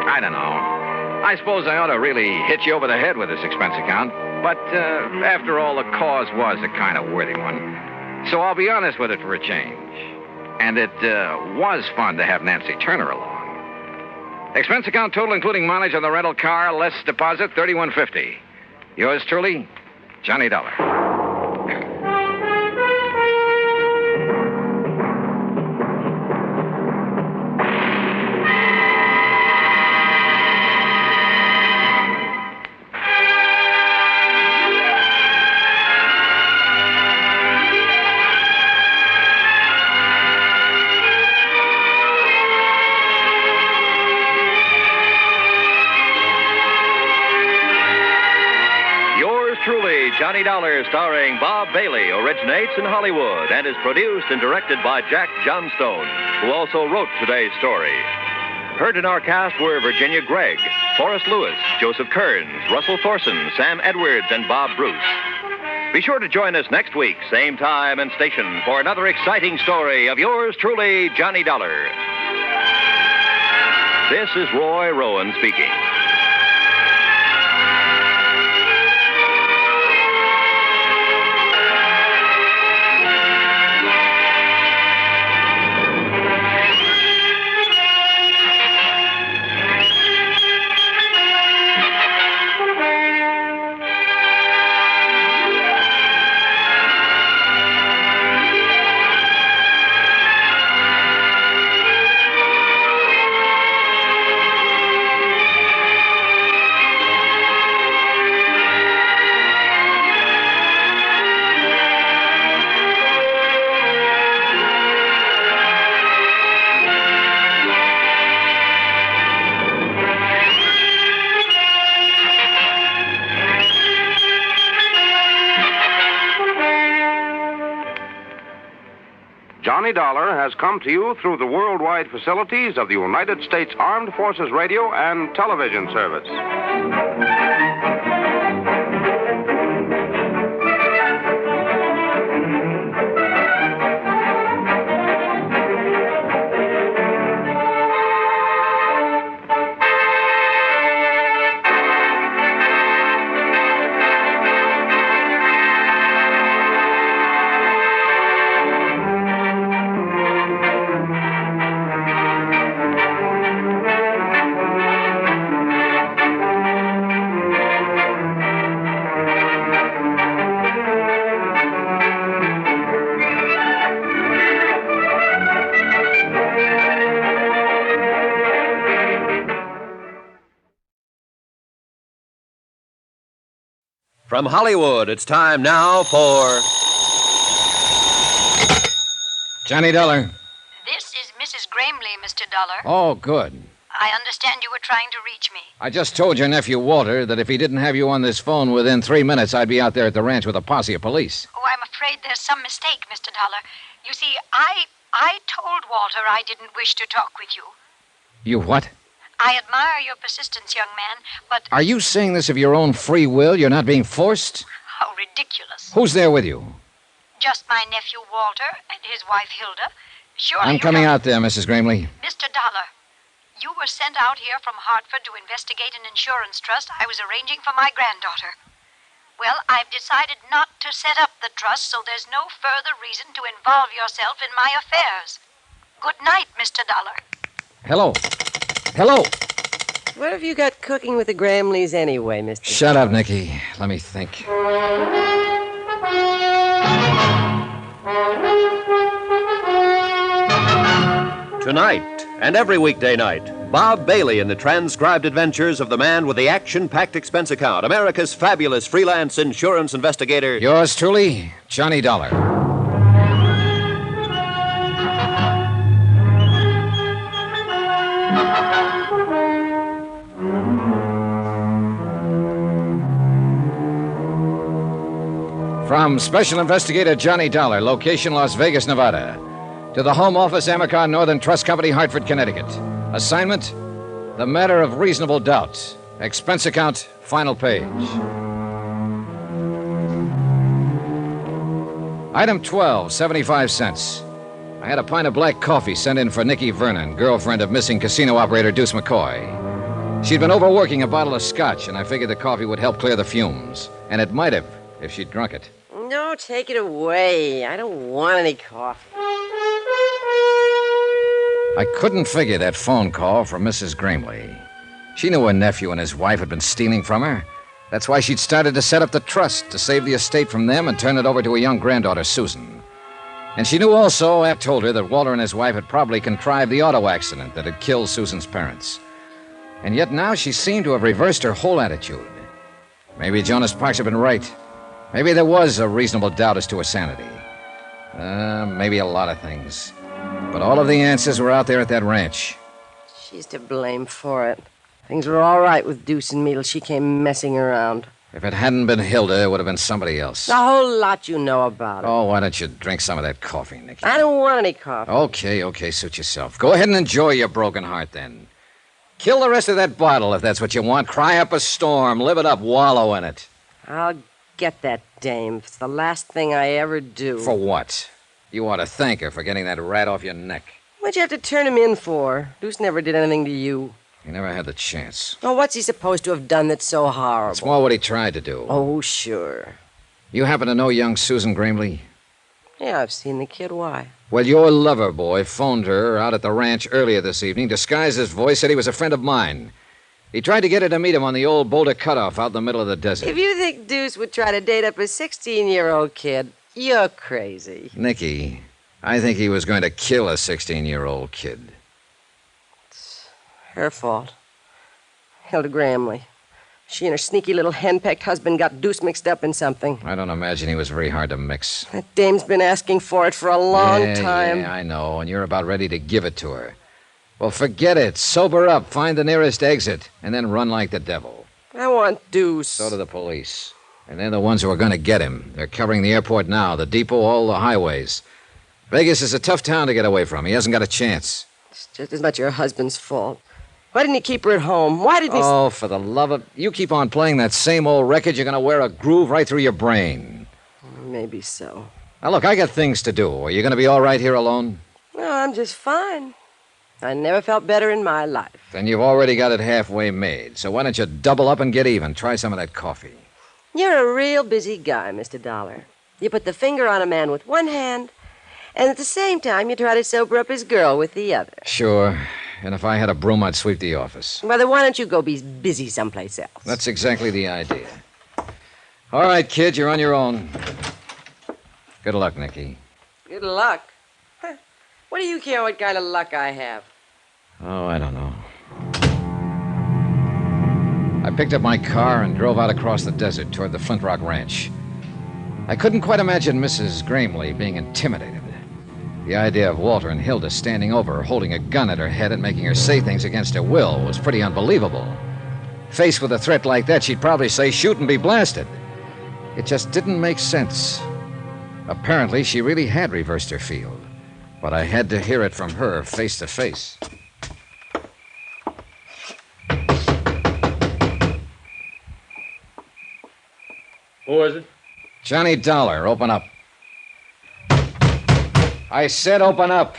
I don't know. I suppose I ought to really hit you over the head with this expense account. But after all, the cause was a kind of worthy one. So I'll be honest with it for a change. And it was fun to have Nancy Turner along. Expense account total, including mileage on the rental car, less deposit, $31.50. Yours truly, Johnny Dollar. Johnny Dollar, starring Bob Bailey, originates in Hollywood and is produced and directed by Jack Johnstone, who also wrote today's story. Heard in our cast were Virginia Gregg, Forrest Lewis, Joseph Kearns, Russell Thorson, Sam Edwards, and Bob Bruce. Be sure to join us next week, same time and station, for another exciting story of yours truly, Johnny Dollar. This is Roy Rowan speaking. Johnny Dollar has come to you through the worldwide facilities of the United States Armed Forces Radio and Television Service. From Hollywood, it's time now for Johnny Dollar. This is Mrs. Gramley, Mr. Dollar. Oh, good. I understand you were trying to reach me. I just told your nephew Walter that if he didn't have you on this phone within 3 minutes, I'd be out there at the ranch with a posse of police. Oh, I'm afraid there's some mistake, Mr. Dollar. You see, I told Walter I didn't wish to talk with you. You what? I admire your persistence, young man, but... Are you saying this of your own free will? You're not being forced? How ridiculous. Who's there with you? Just my nephew Walter and his wife Hilda. Sure, I'm coming out there, Mrs. Gramley. Mr. Dollar, you were sent out here from Hartford to investigate an insurance trust I was arranging for my granddaughter. Well, I've decided not to set up the trust, so there's no further reason to involve yourself in my affairs. Good night, Mr. Dollar. Hello. Hello. What have you got cooking with the Gramleys anyway, Mr. Shut up, Nicky. Let me think. Tonight and every weekday night, Bob Bailey in the transcribed adventures of the man with the action-packed expense account, America's fabulous freelance insurance investigator. Yours truly, Johnny Dollar. From Special Investigator Johnny Dollar, location Las Vegas, Nevada, to the Home Office, Amercon Northern Trust Company, Hartford, Connecticut. Assignment, the matter of reasonable doubt. Expense account, final page. Item 12, 75 cents. I had a pint of black coffee sent in for Nikki Vernon, girlfriend of missing casino operator Deuce McCoy. She'd been overworking a bottle of scotch, and I figured the coffee would help clear the fumes. And it might have, if she'd drunk it. No, take it away. I don't want any coffee. I couldn't figure that phone call from Mrs. Gramley. She knew her nephew and his wife had been stealing from her. That's why she'd started to set up the trust to save the estate from them and turn it over to her young granddaughter, Susan. And she knew also, I told her, that Walter and his wife had probably contrived the auto accident that had killed Susan's parents. And yet now she seemed to have reversed her whole attitude. Maybe Jonas Parks had been right. Maybe there was a reasonable doubt as to her sanity. Maybe a lot of things. But all of the answers were out there at that ranch. She's to blame for it. Things were all right with Deuce and me till she came messing around. If it hadn't been Hilda, it would have been somebody else. A whole lot you know about it. Oh, why don't you drink some of that coffee, Nicky? I don't want any coffee. Okay, suit yourself. Go ahead and enjoy your broken heart, then. Kill the rest of that bottle if that's what you want. Cry up a storm. Live it up. Wallow in it. I'll get that dame. It's the last thing I ever do. For what? You ought to thank her for getting that rat off your neck. What'd you have to turn him in for? Deuce never did anything to you. He never had the chance. Oh, what's he supposed to have done that's so horrible? It's more what he tried to do. Oh, sure. You happen to know young Susan Gramley? Yeah, I've seen the kid. Why? Well, your lover boy phoned her out at the ranch earlier this evening, disguised his voice, said he was a friend of mine. He tried to get her to meet him on the old Boulder Cutoff out in the middle of the desert. If you think Deuce would try to date up a 16-year-old kid, you're crazy. Nicky, I think he was going to kill a 16-year-old kid. It's her fault. Hilda Gramley. She and her sneaky little henpecked husband got Deuce mixed up in something. I don't imagine he was very hard to mix. That dame's been asking for it for a long time. Yeah, I know, and you're about ready to give it to her. Well, forget it. Sober up, find the nearest exit, and then run like the devil. I want Deuce. So do the police. And they're the ones who are going to get him. They're covering the airport now, the depot, all the highways. Vegas is a tough town to get away from. He hasn't got a chance. It's just as much your husband's fault. Why didn't he keep her at home? Why didn't he... Oh, for the love of... You keep on playing that same old record, you're going to wear a groove right through your brain. Maybe so. Now, look, I got things to do. Are you going to be all right here alone? No, I'm just fine. I never felt better in my life. Then you've already got it halfway made. So why don't you double up and get even? Try some of that coffee. You're a real busy guy, Mr. Dollar. You put the finger on a man with one hand, and at the same time you try to sober up his girl with the other. Sure. And if I had a broom, I'd sweep the office. Well, then why don't you go be busy someplace else? That's exactly the idea. All right, kid, you're on your own. Good luck, Nicky. Good luck. Huh. What do you care what kind of luck I have? Oh, I don't know. I picked up my car and drove out across the desert toward the Flint Rock Ranch. I couldn't quite imagine Mrs. Gramley being intimidated. The idea of Walter and Hilda standing over her, holding a gun at her head and making her say things against her will was pretty unbelievable. Faced with a threat like that, she'd probably say, shoot and be blasted. It just didn't make sense. Apparently, she really had reversed her field. But I had to hear it from her face to face. Who is it? Johnny Dollar, open up. I said open up.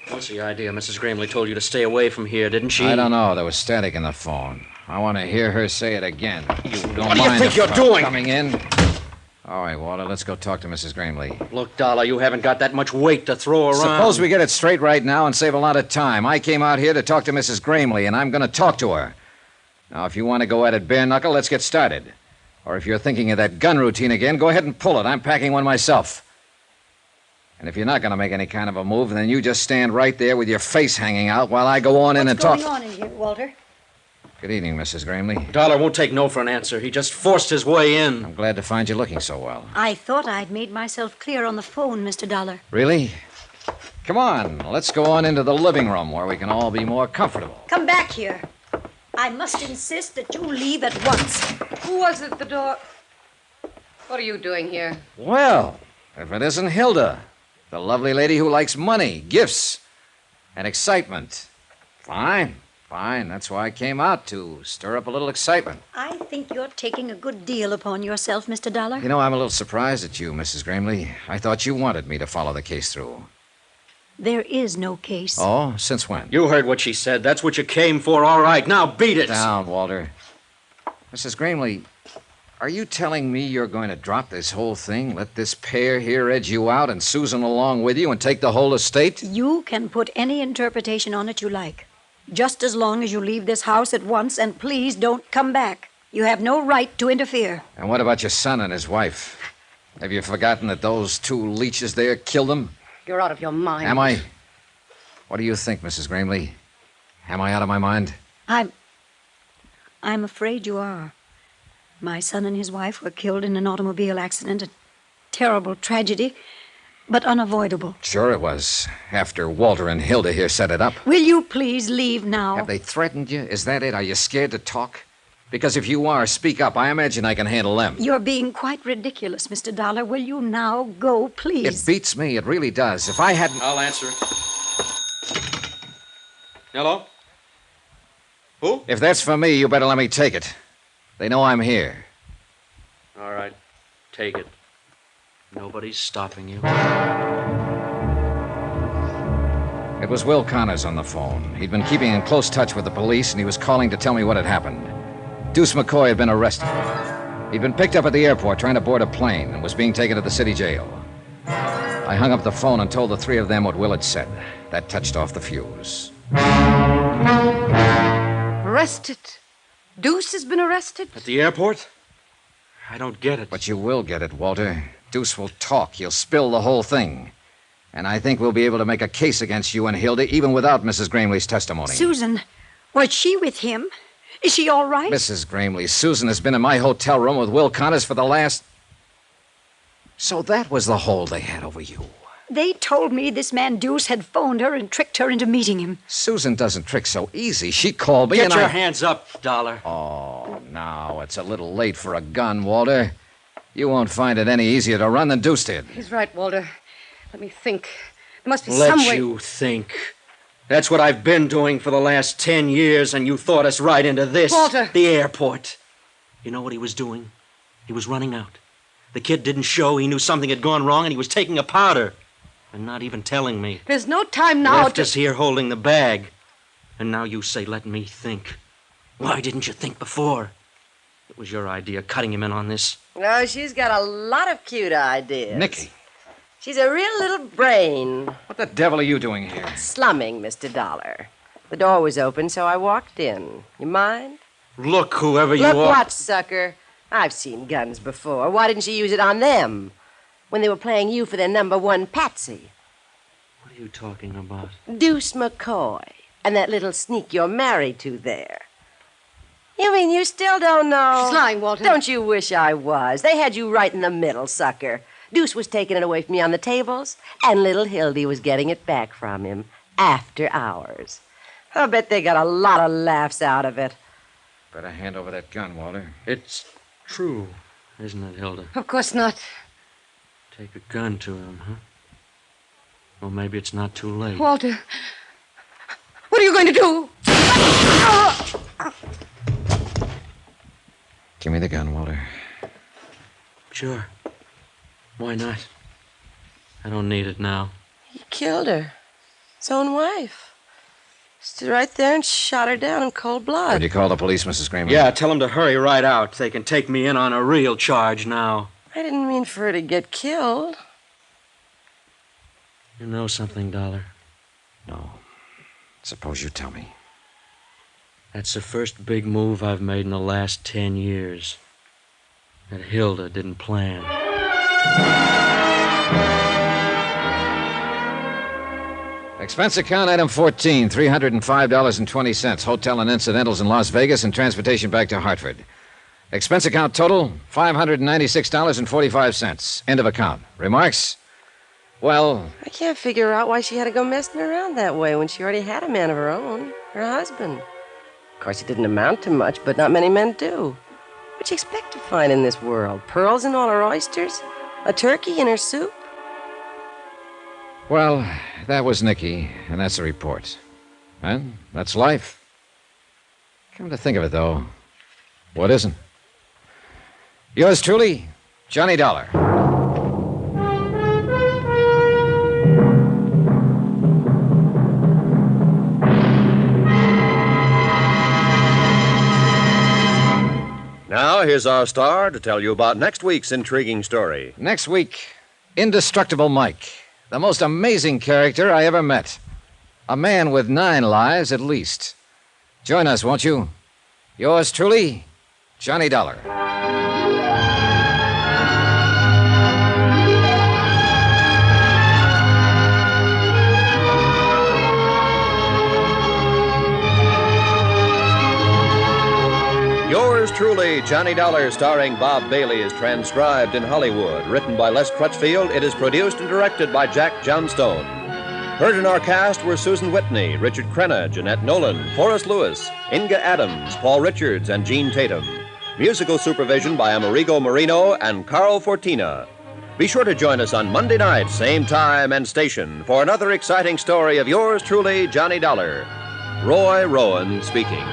What's the idea? Mrs. Gramley told you to stay away from here, didn't she? I don't know. There was static in the phone. I want to hear her say it again. You don't What do you mind think if you're I'm doing? Coming in. All right, Walter, let's go talk to Mrs. Gramley. Look, Dollar, you haven't got that much weight to throw around. Suppose we get it straight right now and save a lot of time. I came out here to talk to Mrs. Gramley, and I'm going to talk to her. Now, if you want to go at it bare knuckle, let's get started. Or if you're thinking of that gun routine again, go ahead and pull it. I'm packing one myself. And if you're not going to make any kind of a move, then you just stand right there with your face hanging out while I go on in and talk. What's going on in here, Walter? Good evening, Mrs. Gramley. Dollar won't take no for an answer. He just forced his way in. I'm glad to find you looking so well. I thought I'd made myself clear on the phone, Mr. Dollar. Really? Come on, let's go on into the living room where we can all be more comfortable. Come back here. I must insist that you leave at once. Who was at the door? What are you doing here? Well, if it isn't Hilda, the lovely lady who likes money, gifts, and excitement. Fine. That's why I came out, to stir up a little excitement. I think you're taking a good deal upon yourself, Mr. Dollar. You know, I'm a little surprised at you, Mrs. Gramley. I thought you wanted me to follow the case through. There is no case. Oh? Since when? You heard what she said. That's what you came for. All right, now beat it. Down, Walter. Mrs. Gramley, are you telling me you're going to drop this whole thing, let this pair here edge you out and Susan along with you and take the whole estate? You can put any interpretation on it you like. Just as long as you leave this house at once, and please don't come back. You have no right to interfere. And what about your son and his wife? Have you forgotten that those two leeches there killed them? You're out of your mind. Am I? What do you think, Mrs. Gramley? Am I out of my mind? I'm afraid you are. My son and his wife were killed in an automobile accident. A terrible tragedy, but unavoidable. Sure it was. After Walter and Hilda here set it up. Will you please leave now? Have they threatened you? Is that it? Are you scared to talk? Because if you are, speak up. I imagine I can handle them. You're being quite ridiculous, Mr. Dollar. Will you now go, please? It beats me. It really does. If I hadn't... I'll answer it. Hello? Who? If that's for me, you better let me take it. They know I'm here. All right. Take it. Nobody's stopping you. It was Will Connors on the phone. He'd been keeping in close touch with the police, and he was calling to tell me what had happened. Deuce McCoy had been arrested. He'd been picked up at the airport trying to board a plane and was being taken to the city jail. I hung up the phone and told the three of them what Will had said. That touched off the fuse. Arrested? Deuce has been arrested? At the airport? I don't get it. But you will get it, Walter. Deuce will talk. He'll spill the whole thing. And I think we'll be able to make a case against you and Hilda even without Mrs. Gramley's testimony. Susan, was she with him? Is she all right? Mrs. Gramley, Susan has been in my hotel room with Will Connors for the last... So that was the hold they had over you. They told me this man Deuce had phoned her and tricked her into meeting him. Susan doesn't trick so easy. She called me Get and your hands up, Dollar. Oh, now it's a little late for a gun, Walter. You won't find it any easier to run than Deuce did. He's right, Walter. Let me think. There must be some way... Let you think. That's what I've been doing for the last 10 years, and you thought us right into this. Walter! The airport. You know what he was doing? He was running out. The kid didn't show. He knew something had gone wrong, and he was taking a powder. And not even telling me. There's no time now Left us here holding the bag. And now you say, let me think. Why didn't you think before? It was your idea, cutting him in on this. Oh, she's got a lot of cute ideas. Nicky. She's a real little brain. What the devil are you doing here? Slumming, Mr. Dollar. The door was open, so I walked in. You mind? Look, whoever you Look are. what, sucker? I've seen guns before. Why didn't you use it on them? When they were playing you for their #1 patsy. What are you talking about? Deuce McCoy. And that little sneak you're married to there. You mean you still don't know? She's lying, Walter. Don't you wish I was? They had you right in the middle, sucker. Deuce was taking it away from me on the tables, and little Hildy was getting it back from him after hours. I'll bet they got a lot of laughs out of it. Better hand over that gun, Walter. It's true, isn't it, Hilda? Of course not. Take a gun to him, huh? Well, maybe it's not too late. Walter, what are you going to do? Give me the gun, Walter. Sure. Why not? I don't need it now. He killed her. His own wife. Stood right there and shot her down in cold blood. Did you call the police, Mrs. Greenman? Yeah, tell them to hurry right out. They can take me in on a real charge now. I didn't mean for her to get killed. You know something, Dollar? No. Suppose you tell me. That's the first big move I've made in the last 10 years. That Hilda didn't plan. Expense account item 14, $305.20. Hotel and incidentals in Las Vegas and transportation back to Hartford. Expense account total, $596.45. End of account. Remarks? Well... I can't figure out why she had to go messing around that way when she already had a man of her own, her husband. Of course, it didn't amount to much, but not many men do. What'd you expect to find in this world? Pearls in all her oysters? A turkey in her soup? Well, that was Nicky, and that's the report. And that's life. Come to think of it, though, what isn't? Yours truly, Johnny Dollar. Now, here's our star to tell you about next week's intriguing story. Next week, Indestructible Mike. The most amazing character I ever met. A man with 9 lives at least. Join us, won't you? Yours truly, Johnny Dollar. Yours truly, Johnny Dollar, starring Bob Bailey, is transcribed in Hollywood. Written by Les Crutchfield, it is produced and directed by Jack Johnstone. Heard in our cast were Susan Whitney, Richard Crenna, Jeanette Nolan, Forrest Lewis, Inga Adams, Paul Richards, and Gene Tatum. Musical supervision by Amerigo Marino and Carl Fortina. Be sure to join us on Monday night, same time and station, for another exciting story of yours truly, Johnny Dollar. Roy Rowan speaking.